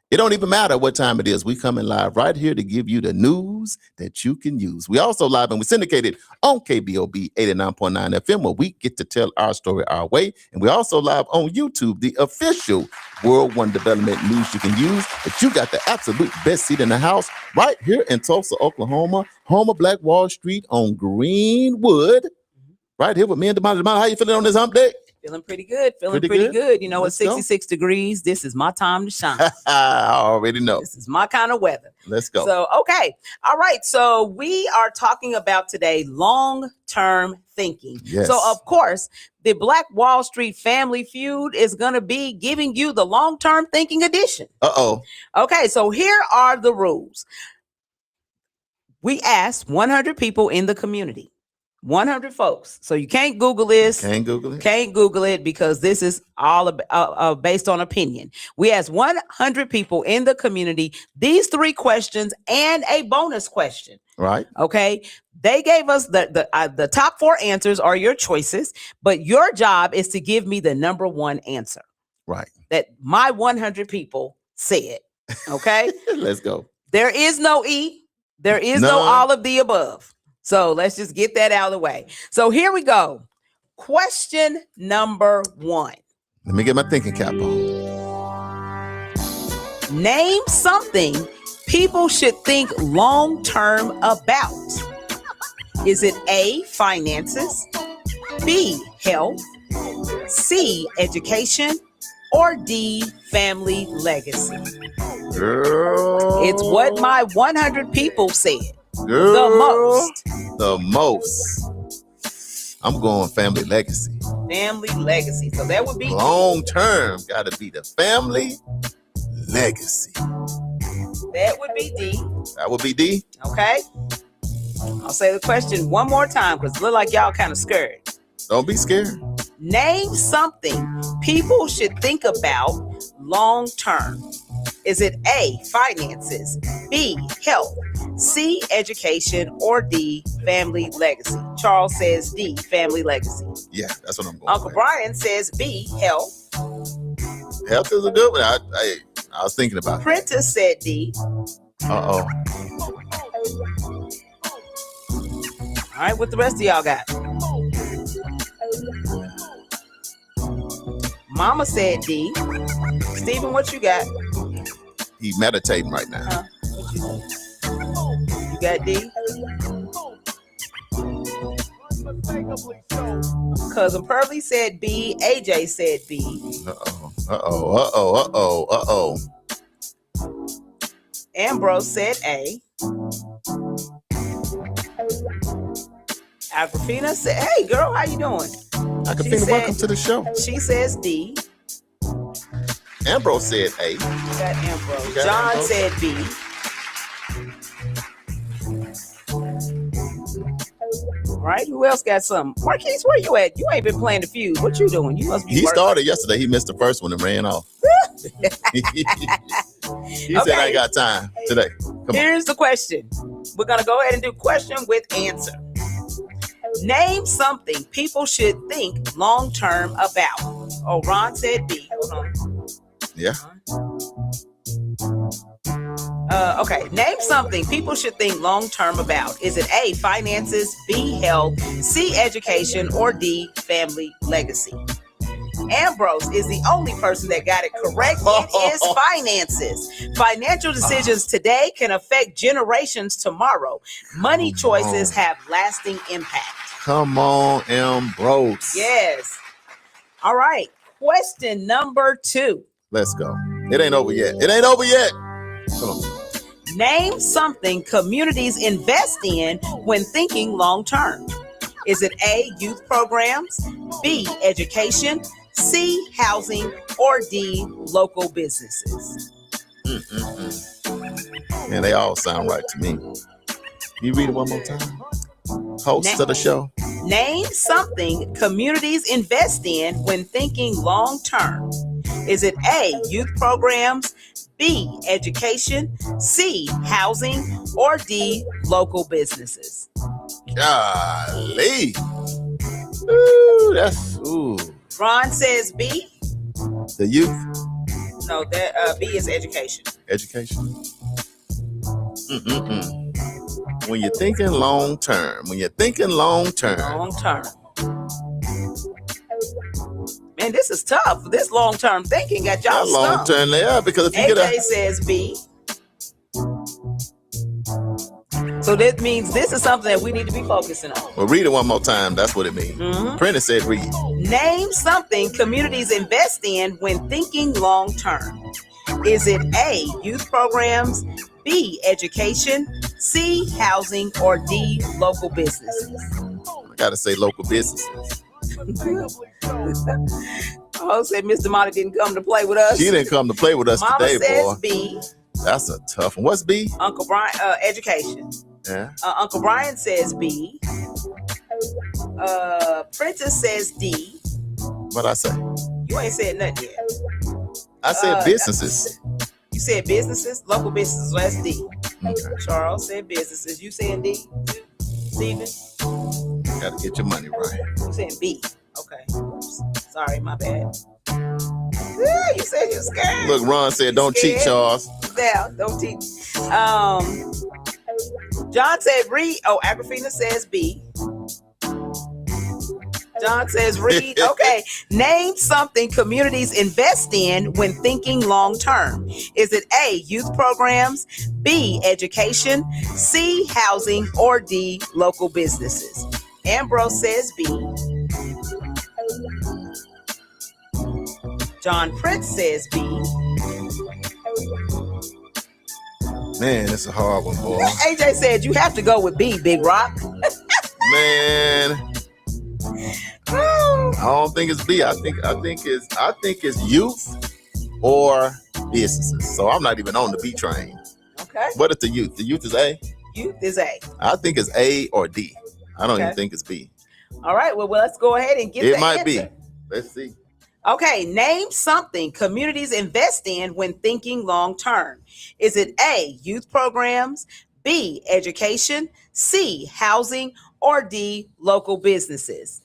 it don't even matter what time it is. We coming live right here to give you the news that you can use. We also live and we syndicated on KBOB 89.9 FM where we get to tell our story our way. And we also live on YouTube, the official World One Development news you can use. But you got the absolute best seat in the house right here in Tulsa, Oklahoma, home of Black Wall Street on Greenwood. Right here with me and Damali. Damali, how you feeling on this hump day? Feeling pretty good. Feeling Pretty pretty good? good. You know, Let's at go. 66 degrees, this is my time to shine. I already know. This is my kind of weather. Let's go. So, okay. All right. So we are talking about today long-term thinking. Yes. So, of course, the Black Wall Street Family Feud is going to be giving you the long-term thinking edition. Uh-oh. Okay. So here are the rules. We asked 100 people in the community, 100 folks. So you can't Google this. Can't Google it. Can't Google it because this is all based on opinion. We asked 100 people in the community these 3 questions and a bonus question. Right. Okay. They gave us the top 4 answers are your choices, but your job is to give me the number 1 answer Right. that my 100 people said. Okay. Let's go. There is no E. There is no None. all of the above. So let's just get that out of the way. So here we go. Question number 1. Let me get my thinking cap on. Name something people should think long-term about. Is it A, finances, B, health, C, education, or D, family legacy? Girl. It's what my 100 people said. Girl. The most. The most. I'm going family legacy. Family legacy. So that would be Long term, gotta be the family legacy. that would be D. That would be D. Okay. I'll say the question one more time because it look like y'all kind of scared. Don't be scared. Name something people should think about long term. Is it A, finances, B, health, C, education, or D, family legacy? Charles says D, family legacy. Yeah, that's what I'm going Uncle with. Brian says B, health. Health is a good one. I was thinking about that. Prentice said D. Uh-oh. All right, what the rest of y'all got? Mama said D. Stephen, what you got? He meditating right now. Huh? What you got, D? Cousin Pearly said B. AJ said B. Uh-oh. Uh-oh. Uh-oh. Uh-oh. Uh-oh. Ambrose said A. Agrafina said, hey girl, how you doing? Akafina, welcome to the show. She says D. Ambrose said A. You got Ambrose. You got John Ambrose? said B. Right? Who else got something? Marquise, where you at? You ain't been playing the feud. What you doing? You must be He working. started yesterday. He missed the first one and ran off. He said, I ain't got time today. Come on. Here's the question. We're going to go ahead and do question with answer. Name something people should think long term about. Oh, Ron said B. Hold on. Yeah. Okay. Name something people should think long term about. Is it A, finances, B, health, C, education, or D, family legacy? Ambrose is the only person that got it correct. It is finances. Financial decisions today can affect generations tomorrow. Money choices have lasting impact. Come on, Ambrose. Yes. All right. Question number 2. Let's go. It ain't over yet. It ain't over yet. Come on. Name something communities invest in when thinking long term. Is it A, youth programs, B, education, C, housing, or D, local businesses? Man, they all sound right to me. Can you read it one more time? Host of the show. Name something communities invest in when thinking long term. Is it A, youth programs, B, education, C, housing, or D, local businesses? Golly. Ooh, that's Ron says B. the youth No, that B is education. education. When you're thinking long term, Long term. Man, this is tough. This long term thinking got y'all how long stumped. term they are, because if you AJ get says B. So that means this is something that we need to be focusing on. Well, read it one more time. That's what it means. Prentice said read. Name something communities invest in when thinking long term. Is it A, youth programs, B, education, C, housing, or D, local businesses? I gotta say local businesses. Oh, said Miss Damali didn't come to play with us. She didn't come to play with us Mama today, says boy. B. That's a tough one. What's B? Uncle Brian, education. Yeah. Uncle Brian says B. Princess says D. What I say? You ain't said nothing yet. I said businesses. You said businesses, local businesses. So that's D. Okay. Charles said businesses. You saying D? Steven? Gotta get your money right. You saying B? Okay. Oops. Sorry, my bad. Yeah, you said you're scared. Look, Ron said, "Don't cheat, Charles." Yeah, don't cheat. John said read. Oh, Agrafina says B. John says read. Okay. Name something communities invest in when thinking long term. Is it A, youth programs, B, education, C, housing, or D, local businesses? Ambrose says B. John Prince says B. Man, it's a hard one, boy. AJ said you have to go with B, Big Rock. Man, I don't think it's B. I think it's youth or businesses. So I'm not even on the B train. Okay. What is the youth? The youth is A? Youth is A. I think it's A or D. I don't even think it's B. All right. Well, let's go ahead and get It the might answer. be. Let's see. Okay. Name something communities invest in when thinking long term. Is it A, youth programs, B, education, C, housing, or D, local businesses?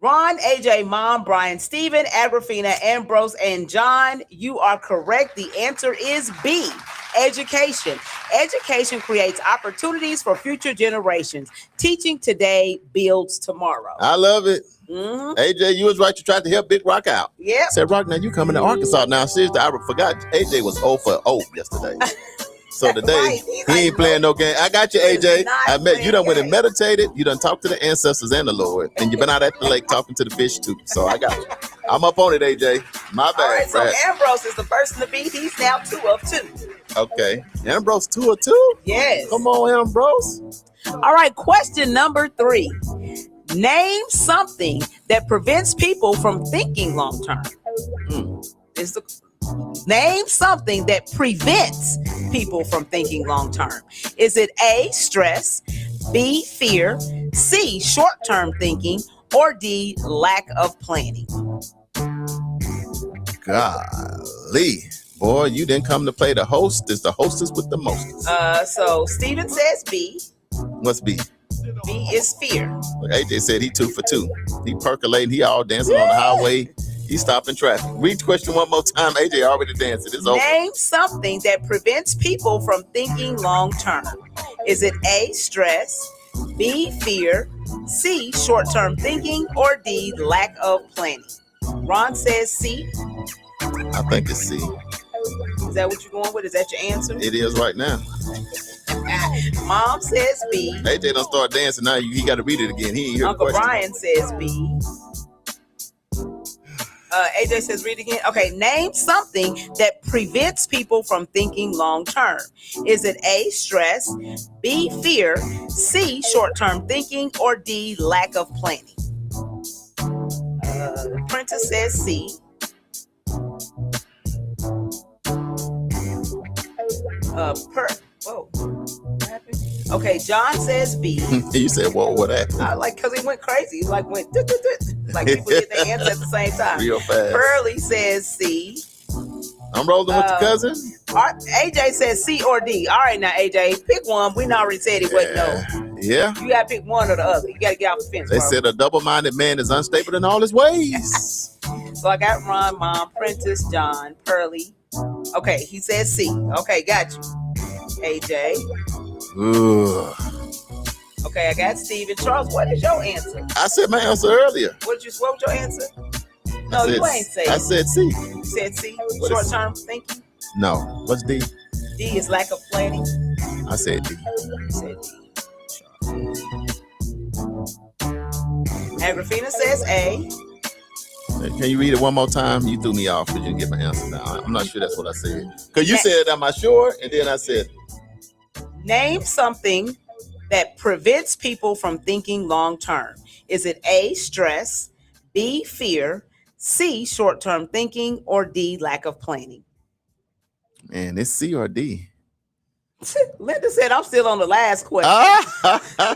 Ron, AJ, Mom, Brian, Stephen, Agrafina, Ambrose, and John, you are correct. The answer is B, education. Education creates opportunities for future generations. Teaching today builds tomorrow. I love it. AJ, you was right. You tried to help Big Rock out. Yep. Said, Rock, now you coming to Arkansas. Now, seriously, I forgot AJ was 0 for 0 yesterday. So today, Right. he ain't playing no game. I got you, AJ. not I met you done went and playing meditated. You done talked to the ancestors and the Lord. And you've been out at the lake talking to the fish too. So I got you. I'm up on it, AJ. My bad. All right, so Brad. Ambrose is the person to beat. He's now 2 of 2. Okay. Ambrose 2 or 2? Yes. Come on, Ambrose. All right, question number 3. Name something that prevents people from thinking long term. Name something that prevents people from thinking long term. Is it A, stress, B, fear, C, short-term thinking, or D, lack of planning? Golly. Boy, you didn't come to play the host. It's the hostess with the mostest. So Steven says B. What's B? B is fear. Look, AJ said he 2 for 2. He percolating. He all dancing on the highway. He stopping traffic. Read the question one more time. AJ already dancing. It's over. Name something that prevents people from thinking long term. Is it A, stress, B, fear, C, short-term thinking, or D, lack of planning? Ron says C. I think it's C. Is that what you're going with? Is that your answer? It is right now. Mom says B. AJ don't start dancing now. He got to read it again. He ain't hear the Uncle question. Brian says B. AJ says read again. Okay, name something that prevents people from thinking long term. Is it A, stress, B, fear, C, short-term thinking, or D, lack of planning? Princess says C. Whoa. What happened? Okay, John says B. You said, whoa, what happened? Like, because he went crazy. He like went, like people get their answer at the same time. Real fast. Pearly says C. I'm rolling with the cousin. AJ says C or D. All right, now, AJ, pick one. We already said it wasn't no. Yeah. You got to pick one or the other. You got to get off the fence. They bro. said a double-minded man is unstable in all his ways. So I got Ron, Mom, Prentice, John, Pearly. Okay, he says C. Okay, got you. AJ. Ugh. Okay, I got Steven. Charles, what is your answer? I said my answer earlier. What was your answer? No, you ain't say I it. said C. You said C. What is Short term thinking. No. What's D? D is lack of planning. I said D. You said D. Agrafina says A. Can you read it one more time? You threw me off because you didn't get my answer now. I'm not sure that's what I said. Because you said, am I sure? And then I said, name something that prevents people from thinking long term. Is it A, stress, B, fear, C, short term thinking, or D, lack of planning? man, it's C or D. Linda said, I'm still on the last question.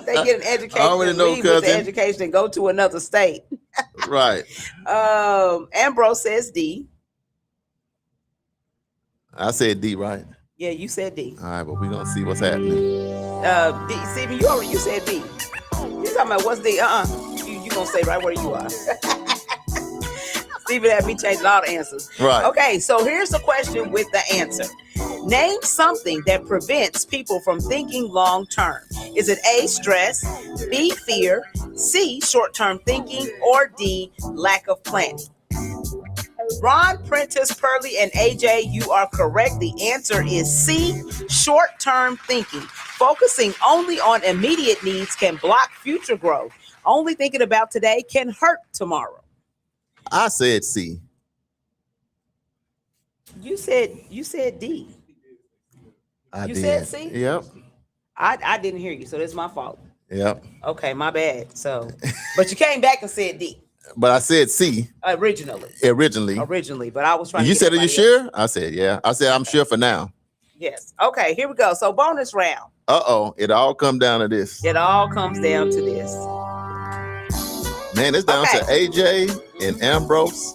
They get an education, I already know, leave with the cousin. education and go to another state. Right. Ambrose says D. I said D, right? Yeah, you said D. All right, but we're going to see what's happening. D. Steven, you said D. You talking about what's D? You gonna stay right where you are. Steven had me changing all the answers. Right. Okay, so here's the question with the answer. Name something that prevents people from thinking long term. Is it A, stress, B, fear, C, short term thinking, or D, lack of planning? Ron, Prentice, Pearlie, and AJ, you are correct. The answer is C, short term thinking. Focusing only on immediate needs can block future growth. Only thinking about today can hurt tomorrow. I said C. You said D. I You did. said C? Yep. I didn't hear you, so that's my fault. Yep. Okay, my bad. So, but you came back and said D But I said C originally, but I was trying. You to said, are you everybody sure? else. I said, yeah. I said, I'm sure for now. Yes. Okay, here we go. So bonus round. Uh-oh. It all come down to this. It all comes down to this. Man, it's down to Okay. AJ and Ambrose.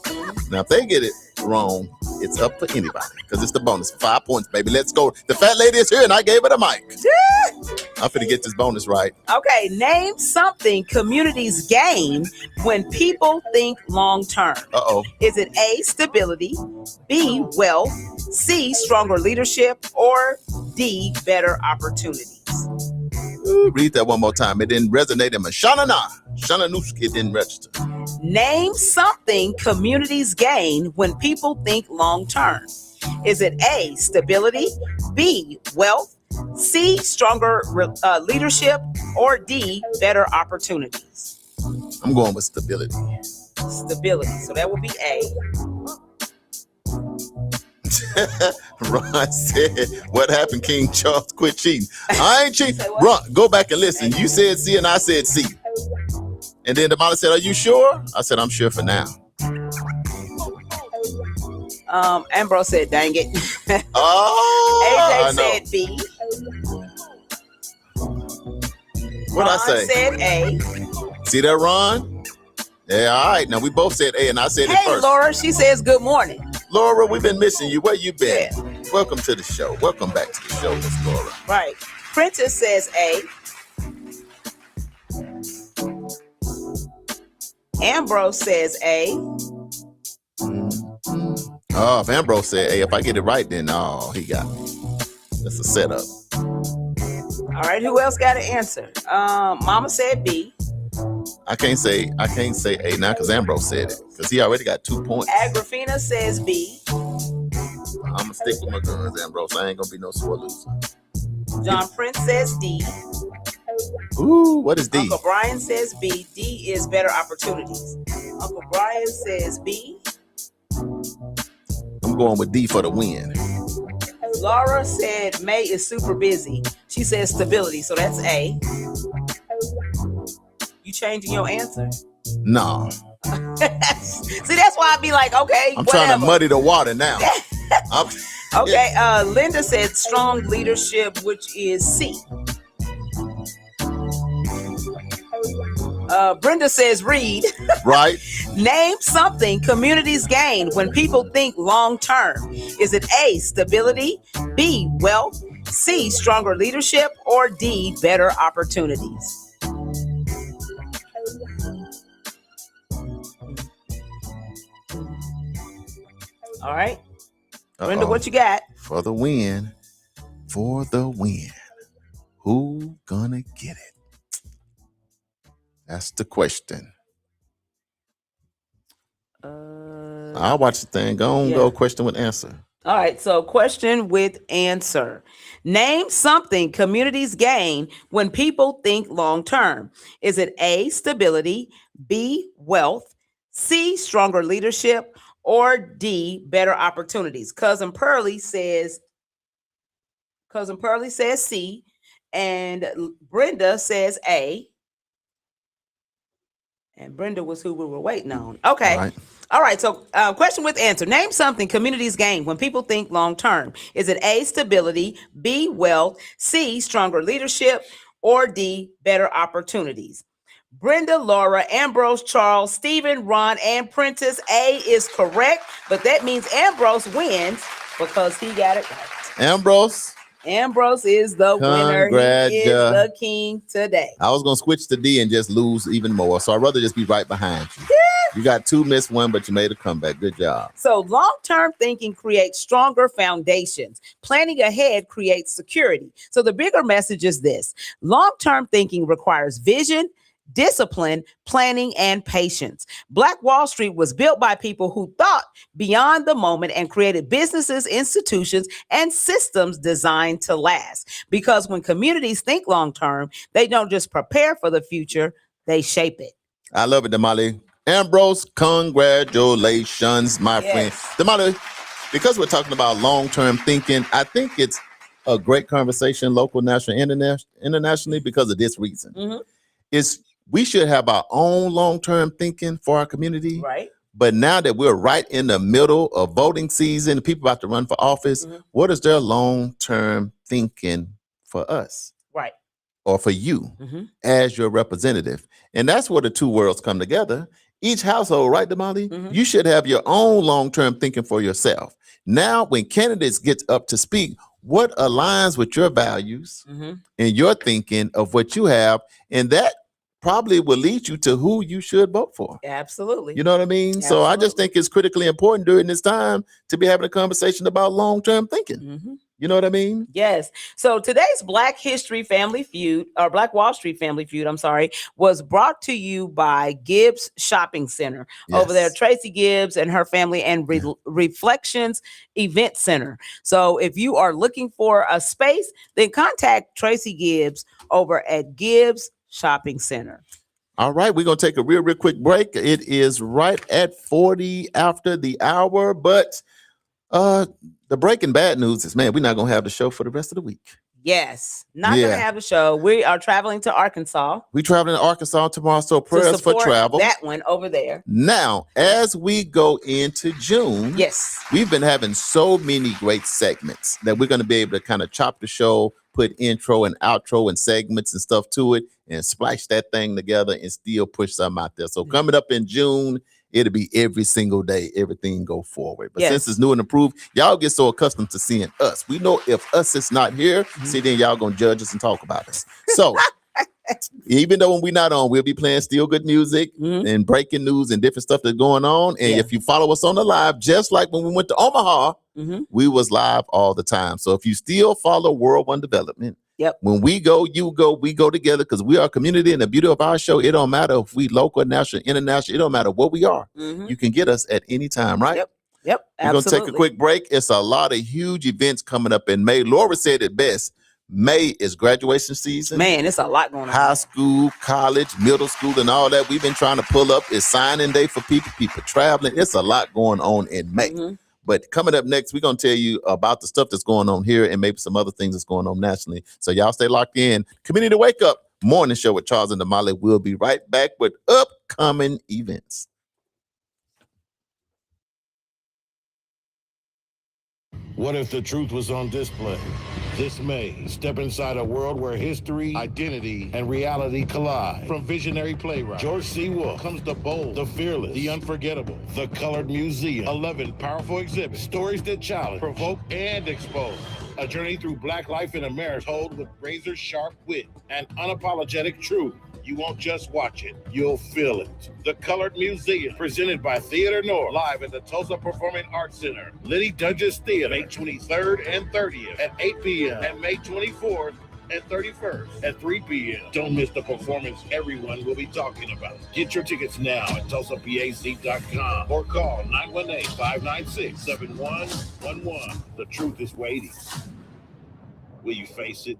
Now, if they get it wrong, it's up for anybody because it's the bonus. 5 points, baby. Let's go. The fat lady is here, and I gave her the mic. I'm finna get this bonus right. Okay, name something communities gain when people think long term. Uh-oh. Is it A, stability, B, wealth, C, stronger leadership, or D, better opportunities? Ooh, read that one more time. It didn't resonate in my Shananuski didn't register. Name something communities gain when people think long term. Is it A, stability, B, wealth, C, stronger leadership, or D, better opportunities? I'm going with stability. Stability. So that would be A. Ron said, what happened, King Charles? Quit cheating. I ain't cheating. Say what? Ron, go back and listen. You said C and I said C. And then Damali said, are you sure? I said, I'm sure for now. Ambrose said, dang it. Oh, AJ said B. What'd I Ron say? said A. See that, Ron? Yeah, all right. Now, we both said A, and I said it Hey, first. Laura, she says good morning. Laura, we've been missing you. Where you been? Yeah. Welcome to the show. Welcome back to the show, Miss Laura. Right. Princess says A. Ambrose says A. Oh, if Ambrose said A, if I get it right, then he got it. That's a setup. All right, who else got an answer? Mama said B. I can't say A now because Ambrose said it because he already got 2 points. Agrafina says B. I'm gonna stick with my guns, Ambrose. I ain't gonna be no sore loser. John Prince says D. Ooh, what is D? Uncle Brian says B. D is better opportunities. Uncle Brian says B. I'm going with D for the win. Laura said May is super busy. She says stability, so that's A. You changing your answer? No, See, that's why I be like, okay, I'm whatever. trying to muddy the water now. Okay, Linda said strong leadership, which is C. Brenda says read. Right? Name something communities gain when people think long term. Is it A, stability, B, wealth, C, stronger leadership, or D, better opportunities? All right. Brenda, what you got? For the win. For the win. Who gonna get it? That's the question. I'll watch the thing. Go on, Yeah. go question with answer. All right, so question with answer. Name something communities gain when people think long term. Is it A, stability, B, wealth, C, stronger leadership, or D, better opportunities? Cousin Pearlie says C, and Brenda says A. And Brenda was who we were waiting on. All Okay. right. All right. So, question with answer. Name something communities gain when people think long term. Is it A, stability, B, wealth, C, stronger leadership, or D, better opportunities? Brenda, Laura, Ambrose, Charles, Stephen, Ron, and Prentice. A is correct, but that means Ambrose wins because he got it right. Ambrose, Ambrose is the winner. He is the king today. I was going to switch to D and just lose even more. So I'd rather just be right behind you. You got 2, missed 1, but you made a comeback. Good job. So long-term thinking creates stronger foundations. Planning ahead creates security. So the bigger message is this. Long-term thinking requires vision, discipline, planning, and patience. Black Wall Street was built by people who thought beyond the moment and created businesses, institutions, and systems designed to last. Because when communities think long-term, they don't just prepare for the future, they shape it. I love it, Damali. Ambrose, congratulations, my friend. Damali, because we're talking about long-term thinking, I think it's a great conversation, local, national, internationally, because of this reason. We should have our own long-term thinking for our community. Right. But now that we're right in the middle of voting season, people about to run for office, what is their long-term thinking for us? Right. Or for you as your representative? And that's where the two worlds come together. Each household, right, Damali? You should have your own long-term thinking for yourself. Now, when candidates get up to speak, what aligns with your values and your thinking of what you have? And that probably will lead you to who you should vote for. Absolutely. You know what I mean? So I just think it's critically important during this time to be having a conversation about long-term thinking. You know what I mean? Yes. So today's Black History Family Feud, or Black Wall Street Family Feud, was brought to you by Gibbs Shopping Center. Over there, Tracy Gibbs and her family, and Reflections Event Center. So if you are looking for a space, then contact Tracy Gibbs over at Gibbs Shopping Center. All right, we're going to take a real quick break. It is right at 40 after the hour, but the breaking bad news is, man, we're not going to have the show for the rest of the week. Yes, not going to have the show. We are traveling to Arkansas. We're traveling to Arkansas tomorrow, so prayers for travel. That one over there. Now, as we go into June, we've been having so many great segments that we're going to be able to kind of chop the show, put intro and outro and segments and stuff to it, and splice that thing together and still push something out there. So coming up in June, it'll be every single day, everything go forward. But since it's new and improved, y'all get so accustomed to seeing us. We know if us is not here, see, then y'all gonna judge us and talk about us. So even though when we're not on, we'll be playing still good music and breaking news and different stuff that's going on. And if you follow us on the live, just like when we went to Omaha, we was live all the time. So if you still follow World One Development, when we go, you go, we go together, because we are a community. And the beauty of our show, it don't matter if we local, national, international, it don't matter what we are. You can get us at any time, right? We're going to take a quick break. It's a lot of huge events coming up in May. Laura said it best. May is graduation season. Man, it's a lot going on. High school, college, middle school, and all that we've been trying to pull up. It's signing day for people traveling. It's a lot going on in May. But coming up next, we're going to tell you about the stuff that's going on here and maybe some other things that's going on nationally. So y'all stay locked in. Community Wake Up Morning Show with Charles and Damali. We'll be right back with upcoming events. What if the truth was on display? This May, step inside a world where history, identity, and reality collide. From visionary playwright George C. Wolfe comes the bold, the fearless, the unforgettable, the Colored Museum. 11 powerful exhibits, stories that challenge, provoke, and expose. A journey through Black life in America, told with razor-sharp wit and unapologetic truth. You won't just watch it, you'll feel it. The Colored Museum, presented by Theater North, live at the Tulsa Performing Arts Center, Liddy Dungeons Theater, May 23rd and 30th at 8 p.m. and May 24th and 31st at 3 p.m. Don't miss the performance everyone will be talking about. Get your tickets now at TulsaPAC.com or call 918-596-7111. The truth is waiting. Will you face it?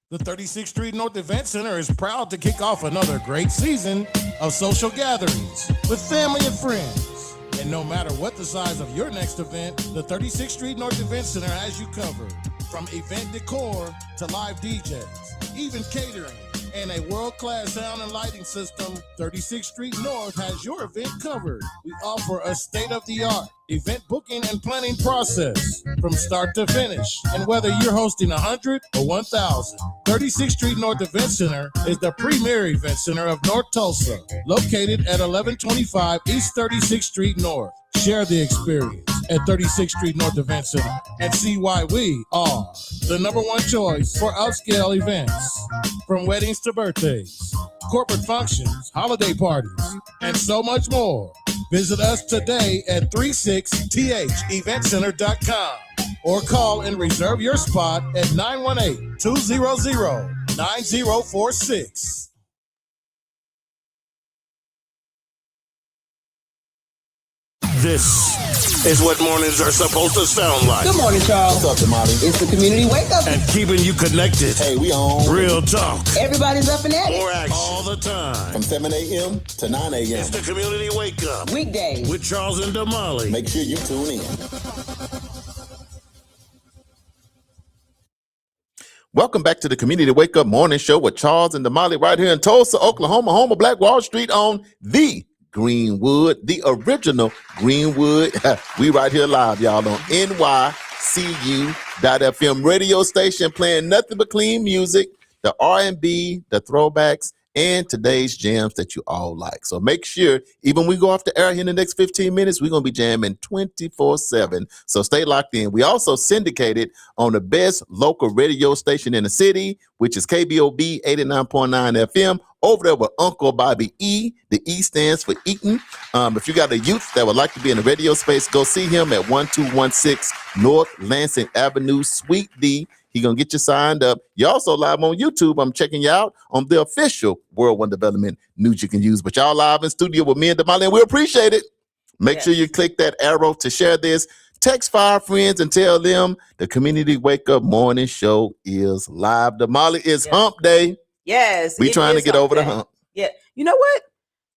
The 36th Street North Event Center is proud to kick off another great season of social gatherings with family and friends. And no matter what the size of your next event, the 36th Street North Event Center has you covered. From event decor to live DJs, even catering, and a world-class sound and lighting system, 36th Street North has your event covered. We offer a state-of-the-art event booking and planning process from start to finish. And whether you're hosting 100 or 1,000, 36th Street North Event Center is the premier event center of North Tulsa, located at 1125 East 36th Street North. Share the experience at 36th Street North Event Center and see why we are the #1 choice for upscale events. From weddings to birthdays, corporate functions, holiday parties, and so much more. Visit us today at 36theventcenter.com or call and reserve your spot at 918-200-9046. This is what mornings are supposed to sound like. Good morning, Charles. What's up, Damali? It's the community wake up. And keeping you connected. Hey, we on. Real talk. Everybody's up and at it. More action. All the time. From 7 a.m. to 9 a.m. It's the community wake up. Weekdays. With Charles and Damali. Make sure you tune in. Welcome back to the Community Wake Up Morning Show with Charles and Damali right here in Tulsa, Oklahoma, home of Black Wall Street on the Greenwood, the original Greenwood. We right here live, y'all, on NYCU.FM radio station, playing nothing but clean music, the R&B, the throwbacks, and today's jams that you all like. So make sure, even when we go off the air here in the next 15 minutes, we're going to be jamming 24/7. So stay locked in. We also syndicated on the best local radio station in the city, which is KBOB 89.9 FM, over there with Uncle Bobby E. The E stands for Eaton. If you got a youth that would like to be in the radio space, go see him at 1216 North Lansing Avenue, Suite D. He's going to get you signed up. You're also live on YouTube. I'm checking you out on the official World One Development News You Can Use. But y'all live in studio with me and Damali, and we appreciate it. Make sure you click that arrow to share this. Text 5 friends and tell them the Community Wake Up Morning Show is live. Damali, is hump day. Yes. We trying to get over the hump. Yeah. You know what?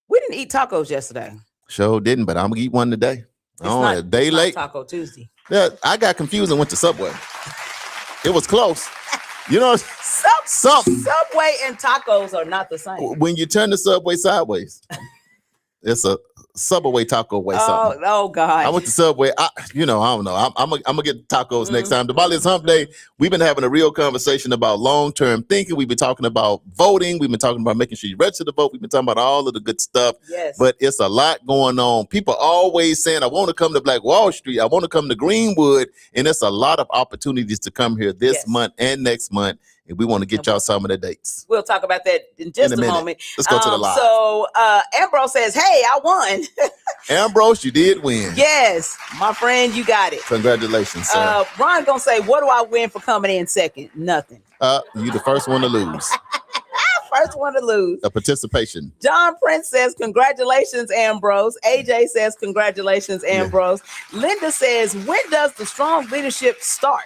We didn't eat tacos yesterday. Sure didn't, but I'm going to eat one today. It's a day not late. Taco Tuesday. Yeah, I got confused and went to Subway. It was close. You know, something. Subway and tacos are not the same. When you turn the Subway sideways, it's a Subway taco way something. Oh God. I went to Subway. I don't know. I'm gonna get tacos next time. Damali, it's hump day. We've been having a real conversation about long-term thinking. We've been talking about voting. We've been talking about making sure you register to vote. We've been talking about all of the good stuff. Yes. But it's a lot going on. People always saying, I want to come to Black Wall Street. I want to come to Greenwood. And it's a lot of opportunities to come here this month and next month. And we want to get y'all some of the dates. We'll talk about that in just a moment. Let's go to the live. So Ambrose says, hey, I won. Ambrose, you did win. Yes, my friend, you got it. Congratulations, sir. Ron gonna say, what do I win for coming in second? Nothing. You the first one to lose. First one to lose. A participation. John Prince says, congratulations, Ambrose. AJ says, congratulations, Ambrose. Yeah. Linda says, when does the strong leadership start?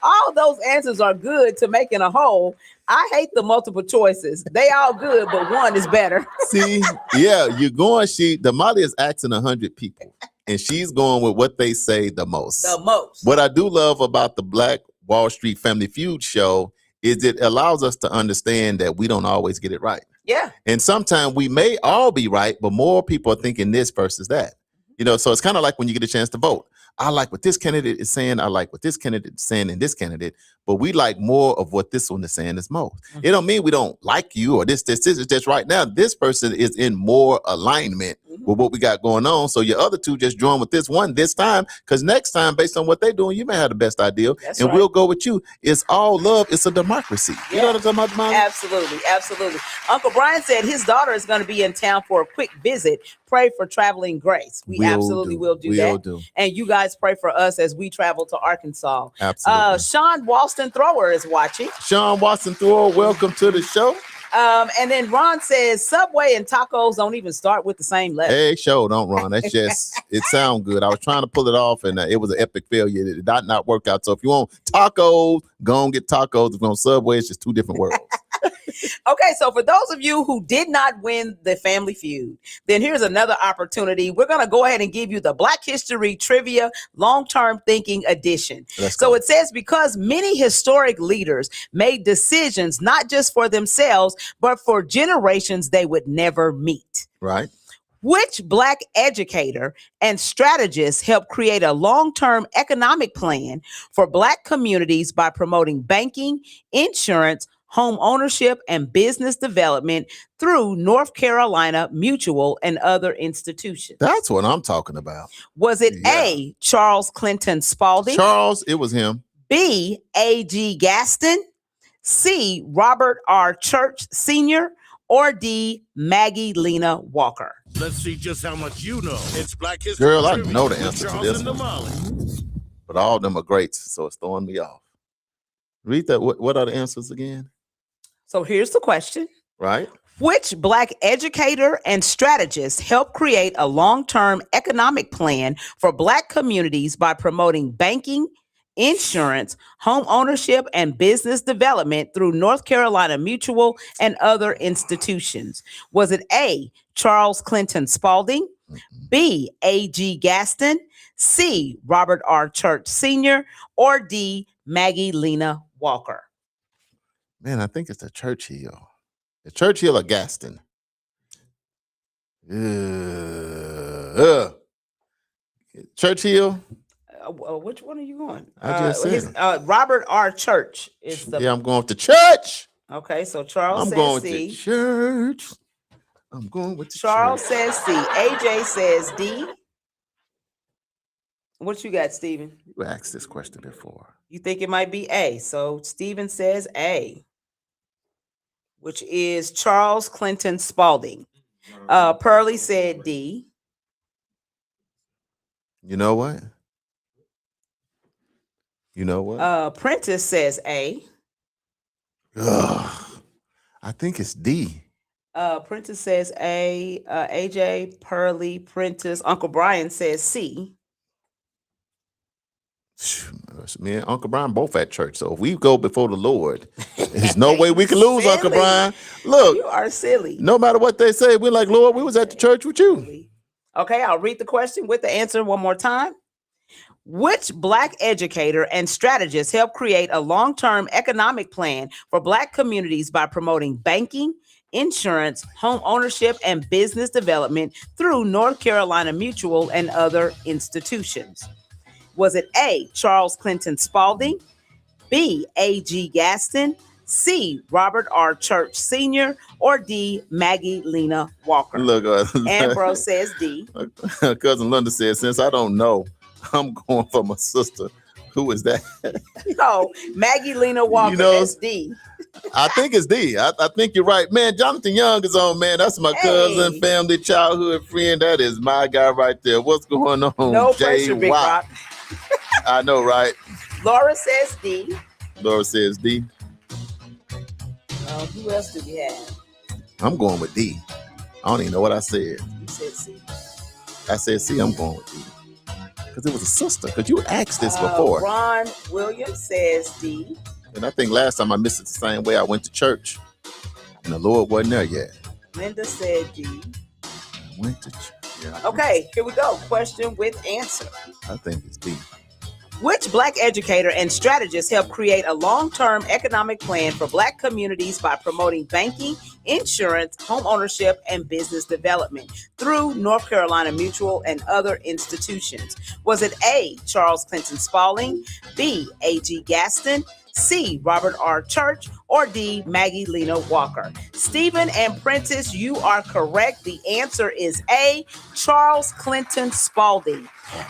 All those answers are good to making a whole. I hate the multiple choices. They all good, but one is better. See, yeah, you're going. Damali is asking 100 people, and she's going with what they say the most. The most. What I do love about the Black Wall Street Family Feud show is it allows us to understand that we don't always get it right. Yeah. And sometimes we may all be right, but more people are thinking this versus that. So it's kind of like when you get a chance to vote. I like what this candidate is saying. I like what this candidate is saying and this candidate, but we like more of what this one is saying is most. Mm-hmm. It don't mean we don't like you or this. It's just right now, this person is in more alignment with what we got going on. So your other two just join with this one this time, because next time, based on what they're doing, you may have the best idea. That's and right. We'll go with you. It's all love. It's a democracy. Yeah. You know what I'm talking about, Molly? Absolutely. Absolutely. Uncle Brian said his daughter is going to be in town for a quick visit. pray for traveling grace. We absolutely will do that. Do. And you guys pray for us as we travel to Arkansas. Absolutely. Sean Walston Thrower is watching. Sean Watson Thrower, welcome to the show. And then Ron says Subway and tacos don't even start with the same letter. Hey, show, don't run. That's just, it sounds good. I was trying to pull it off, and it was an epic failure. It did not work out. So if you want tacos, go and get tacos. If you want Subway, it's just two different worlds. Okay, so for those of you who did not win the Family Feud, then here's another opportunity. We're going to go ahead and give you the Black History Trivia Long-Term Thinking Edition. So it says, because many historic leaders made decisions not just for themselves, but for generations they would never meet. Right. Which Black educator and strategist helped create a long-term economic plan for Black communities by promoting banking, insurance, home ownership, and business development through North Carolina Mutual and other institutions? That's what I'm talking about. Was it A, Charles Clinton Spalding? Charles, it was him. B, A.G. Gaston? C, Robert R. Church Sr.? Or D, Maggie Lena Walker? Let's see just how much you know. It's Black History Girl, I Trivia know the with answer to Charles this and one. Damali. But all of them are great, so it's throwing me off. Read that. What are the answers again? So here's the question. Right. Which Black educator and strategist helped create a long-term economic plan for Black communities by promoting banking, insurance, home ownership, and business development through North Carolina Mutual and other institutions? Was it A, Charles Clinton Spalding? B, A.G. Gaston? C, Robert R. Church Sr.? Or D, Maggie Lena Walker? Man, I think it's the Churchill. The Churchill or Gaston? Churchill? Which one are you going? I just said Robert R. Church is the. Yeah, I'm going to church. Okay, so Charles I'm says going C. to church. I'm going with the Charles church. says C. AJ says D. What you got, Steven? You asked this question before. You think it might be A. So Steven says A, which is Charles Clinton Spalding. Pearlie said D. You know what? You know what? Prentice says A. Ugh, I think it's D. Prentice says A. AJ, Pearlie, Prentice. Uncle Brian says C. Me and Uncle Brian both at church. So if we go before the Lord, there's no way we can lose, Uncle Brian. Look, you are silly. No matter what they say, we're like, Lord, we was at the church with you. Okay, I'll read the question with the answer one more time. Which Black educator and strategist helped create a long-term economic plan for Black communities by promoting banking, insurance, home ownership, and business development through North Carolina Mutual and other institutions? Was it A, Charles Clinton Spalding? B, A.G. Gaston? C, Robert R. Church Sr.? Or D, Maggie Lena Walker? Look, Ambrose says D. Cousin Linda says, since I don't know, I'm going for my sister. Who is that? No, Maggie Lena Walker. That's D. I think it's D. I think you're right. Man, Jonathan Young is on, man. That's my cousin, family, childhood friend. That is my guy right there. What's going on? No pressure, Big Rock. I know, right? Laura says D. Laura says D. Who else do we have? I'm going with D. I don't even know what I said. You said C. I said C. I'm going with D. Because it was a sister. Because you asked this before. Ron Williams says D. And I think last time I missed it the same way. I went to church. And the Lord wasn't there yet. Linda said D. I went to church. Yeah, okay, here we go. Question with answer. I think it's D. Which Black educator and strategist helped create a long-term economic plan for Black communities by promoting banking, insurance, home ownership, and business development through North Carolina Mutual and other institutions? Was it A, Charles Clinton Spalding, B, A.G. Gaston, C, Robert R. Church, or D, Maggie Lena Walker? Stephen and Prentice, you are correct. The answer is A, Charles Clinton Spalding.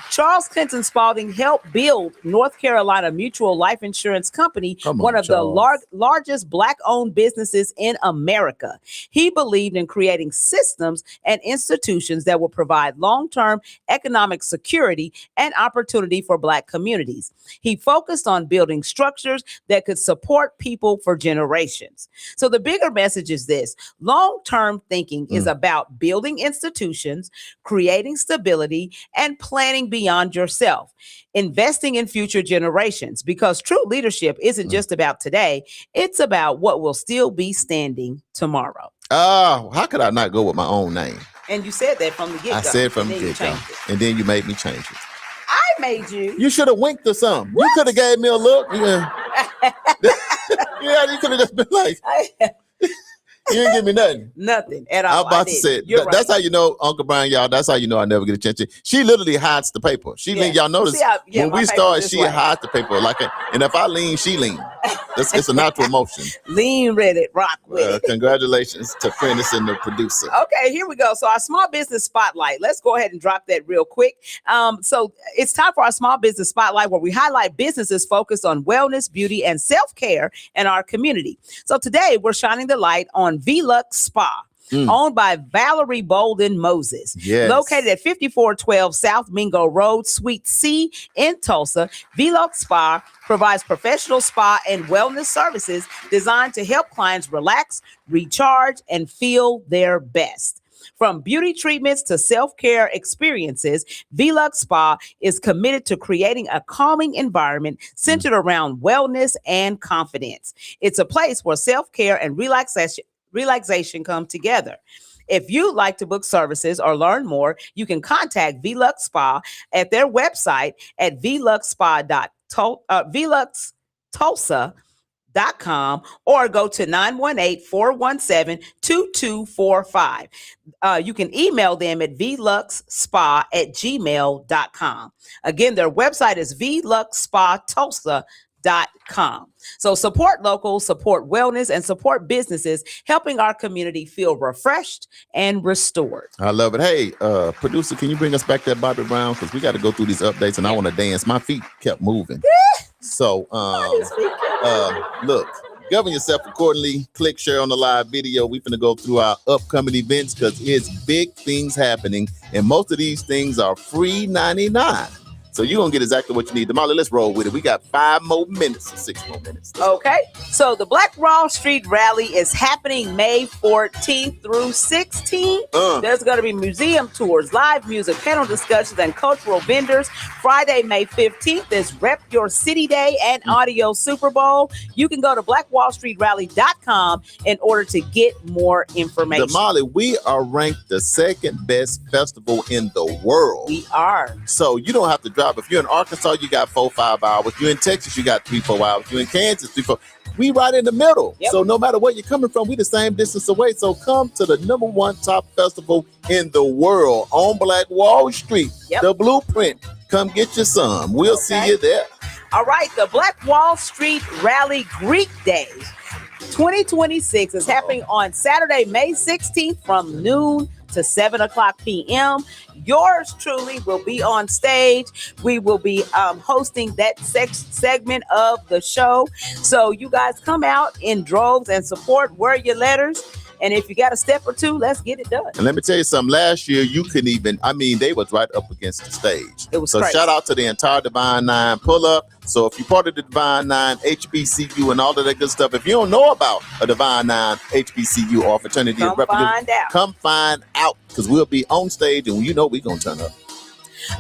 Charles Clinton Spalding helped build North Carolina Mutual Life Insurance Company, one of the largest Black-owned businesses in America. He believed in creating systems and institutions that will provide long-term economic security and opportunity for Black communities. He focused on building structures that could support people for generations. So the bigger message is this: long-term thinking is about building institutions, creating stability, and planning beyond yourself, investing in future generations, because true leadership isn't just about today, it's about what will still be standing tomorrow. How could I not go with my own name? And you said that from the get-go. I said from the get-go. And then you made me change it. I made you. You should have winked or something. What? You could have gave me a look. Yeah, yeah, you could have just been like, you didn't give me nothing. Nothing at all. I'm about to say it. That's how you know, Uncle Brian, y'all, that's how you know I never get a chance. She literally hides the paper. Y'all notice when we start, she hides the paper. And if I lean, she lean. It's a natural motion. Lean with it, rock with it. Congratulations to Prentice and the producer. Okay, here we go. So our small business spotlight. Let's go ahead and drop that real quick. So it's time for our small business spotlight, where we highlight businesses focused on wellness, beauty, and self-care in our community. So today we're shining the light on V-Lux Spa. Owned by Valerie Bolden Moses. Yes. Located at 5412 South Mingo Road, Suite C in Tulsa, V-Lux Spa provides professional spa and wellness services designed to help clients relax, recharge, and feel their best. From beauty treatments to self-care experiences, V-Lux Spa is committed to creating a calming environment centered around wellness and confidence. It's a place where self-care and relaxation come together. If you'd like to book services or learn more, you can contact V-Lux Spa at their website at VLuxTulsa.com or go to 918-417-2245. You can email them at VLuxSpa@gmail.com. Again, their website is VLuxSpaTulsa.com. So support local, support wellness, and support businesses helping our community feel refreshed and restored. I love it. Hey, producer, can you bring us back that Bobby Brown? Because we got to go through these updates and I want to dance. My feet kept moving. So, look, govern yourself accordingly. Click share on the live video. We're going to go through our upcoming events because it's big things happening. And most of these things are free 99. So you're going to get exactly what you need. Damali, let's roll with it. We got 5 more minutes and 6 more minutes. Okay. So the Black Wall Street Rally is happening May 14th through 16th. There's going to be museum tours, live music, panel discussions, and cultural vendors. Friday, May 15th is Rep Your City Day and Audio Super Bowl. You can go to blackwallstreetrally.com in order to get more information. Damali, we are ranked the 2nd best festival in the world. We are. So you don't have to drive. If you're in Arkansas, you got 4-5 hours. You're in Texas, you got 3-4 hours. You're in Kansas, 3-4. We right in the middle. Yep. So no matter where you're coming from, we the same distance away. So come to the #1 top festival in the world on Black Wall Street. Yep. The Blueprint. Come get your some. We'll see you there. All right. The Black Wall Street Rally Greek Day 2026 is happening on Saturday, May 16th from noon to 7 o'clock p.m. Yours truly will be on stage. We will be hosting that segment of the show. So you guys come out in droves and support. Wear your letters. And if you got a step or two, let's get it done. And let me tell you something. Last year, you couldn't even, they was right up against the stage. It was so crazy. Shout out to the entire Divine Nine pull up. So if you're part of the Divine Nine, HBCU, and all of that good stuff, if you don't know about a Divine Nine, HBCU, or fraternity, come find out, because we'll be on stage and we're going to turn up.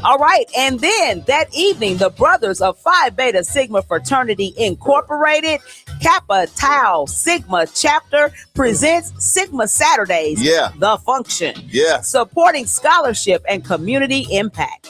All right. And then that evening, the Brothers of Phi Beta Sigma Fraternity Incorporated, Kappa Tau Sigma Chapter presents Sigma Saturdays, The Function, supporting scholarship and community impact.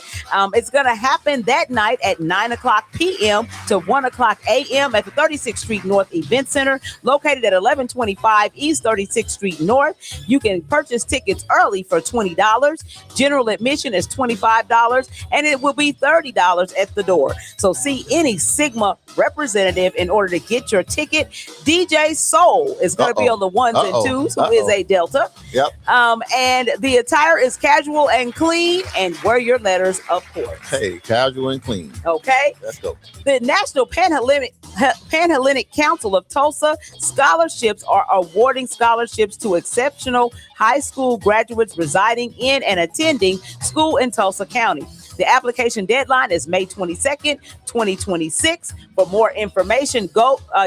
It's going to happen that night at 9 o'clock p.m. to 1 o'clock a.m. at the 36th Street North Event Center, located at 1125 East 36th Street North. You can purchase tickets early for $20. General admission is $25. $20 and it will be $30 at the door. So see any Sigma representative in order to get your ticket. DJ Soul is going to be on the ones and twos, who is a Delta. Yep. And the attire is casual and clean, and wear your letters, of course. Hey, casual and clean. Okay. Let's go. The National Panhellenic Council of Tulsa scholarships are awarding scholarships to exceptional high school graduates residing in and attending school in Tulsa County. The application deadline is May 22nd, 2026. For more information,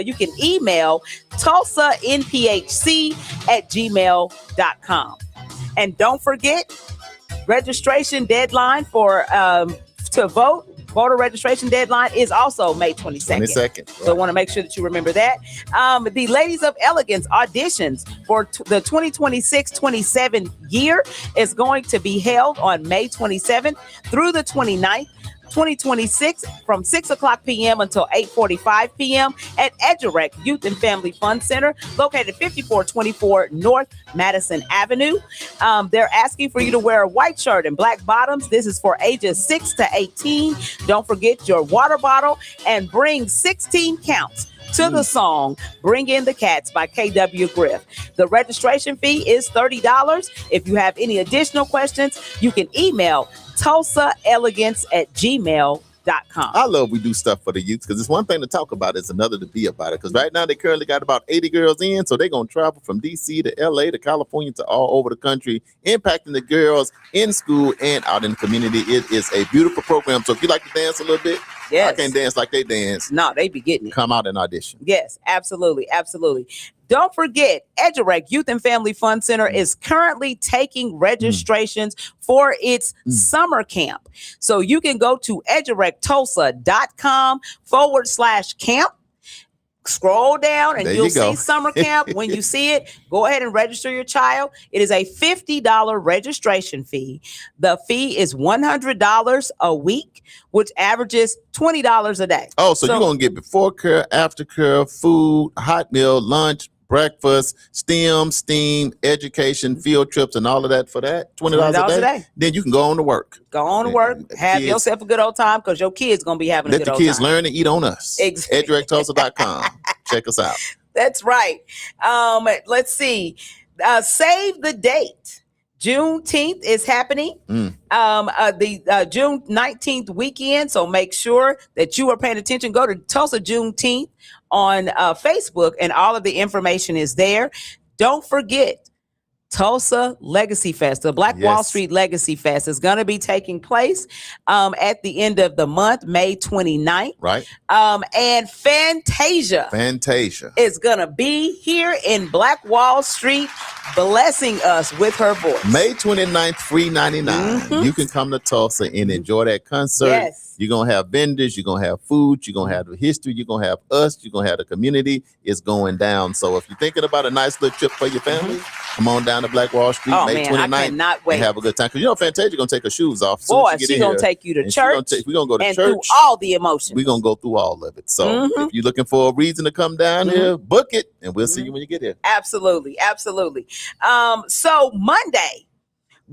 you can email tulsanphc@gmail.com. And don't forget, registration deadline for to vote. Voter registration deadline is also May 22nd. 22nd. So I want to make sure that you remember that. The Ladies of Elegance auditions for the 2026-27 year is going to be held on May 27th through the 29th. 2026 from 6 o'clock p.m. until 8:45 p.m. at Edgerec Youth and Family Fun Center, located 5424 North Madison Avenue. They're asking for you to wear a white shirt and black bottoms. This is for ages 6 to 18. Don't forget your water bottle and bring 16 counts to the song Bring In the Cats by KW Griff. The registration fee is $30. If you have any additional questions, you can email tulsaelegance@gmail.com. I love we do stuff for the youth because it's one thing to talk about, it's another to be about it. Because right now they currently got about 80 girls in, so they're going to travel from DC to LA to California to all over the country, impacting the girls in school and out in the community. It is a beautiful program. So if you like to dance a little bit, Yes. I can't dance like they dance. No, they be getting it. Come out and audition. Yes, absolutely. Absolutely. Don't forget, Edgerec Youth and Family Fun Center is currently taking registrations for its summer camp. So you can go to edgerectulsa.com/camp. Scroll down and There you'll you go. see summer camp. When you see it, go ahead and register your child. It is a $50 registration fee. The fee is $100 a week, which averages $20 a day. Oh, so you're going to get before care, after care, food, hot meal, lunch, breakfast, STEM, STEAM, education, field trips, and all of that for that $20 a day. Then you can go on to work. Go on to work, have kids, yourself a good old time because your kids going to be having a let good the old kids time. learn and eat on us. Exactly. EdgerectTulsa.com. Check us out. That's right. Let's see. Save the date. Juneteenth is happening. The June 19th weekend. So make sure that you are paying attention. Go to Tulsa Juneteenth on Facebook, and all of the information is there. Don't forget, Tulsa Legacy Fest, the Black Wall Street Legacy Fest, is going to be taking place at the end of the month, May 29th. Right. And Fantasia is going to be here in Black Wall Street, blessing us with her voice. May 29th, free 99. You can come to Tulsa and enjoy that concert. Yes. You're going to have vendors. You're going to have food. You're going to have the history. You're going to have us. You're going to have the community. It's going down. So if you're thinking about a nice little trip for your family, come on down to Black Wall Street, May 29th. I cannot wait. And have a good time. Because you know Fantasia going to take her shoes off. Boy, she's going to take you to church. We're going to go to and church. through all the emotions. We're going to go through all of it. So if you're looking for a reason to come down here, book it. And we'll see you when you get here. Absolutely. Absolutely. So Monday,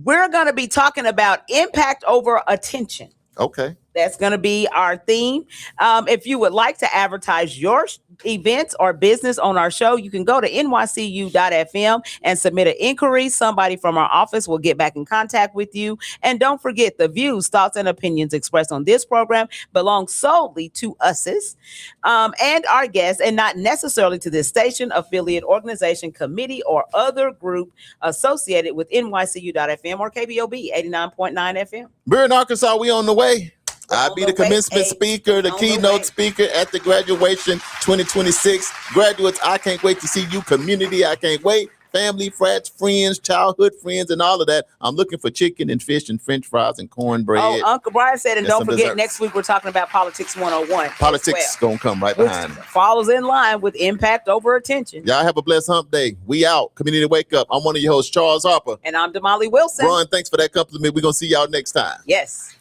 we're going to be talking about impact over attention. Okay. That's going to be our theme. If you would like to advertise your events or business on our show, you can go to nycu.fm and submit an inquiry. Somebody from our office will get back in contact with you. And don't forget, the views, thoughts, and opinions expressed on this program belong solely to us and our guests, and not necessarily to this station, affiliate, organization, committee, or other group associated with nycu.fm or KBOB 89.9 FM. We're in Arkansas. We on the way. I'll be the commencement speaker, the keynote speaker at the graduation 2026. Graduates, I can't wait to see you. Community, I can't wait. Family, friends, childhood friends, and all of that. I'm looking for chicken and fish and french fries and cornbread. Oh, Uncle Brian said, and don't forget, desserts. next week we're talking about Politics 101. Politics going to come right behind me. Follows in line with impact over attention. Y'all have a blessed hump day. We out. Community Wake Up. I'm one of your hosts, Charles Harper. And I'm Damali Wilson. Ron, thanks for that compliment. We're going to see y'all next time. Yes.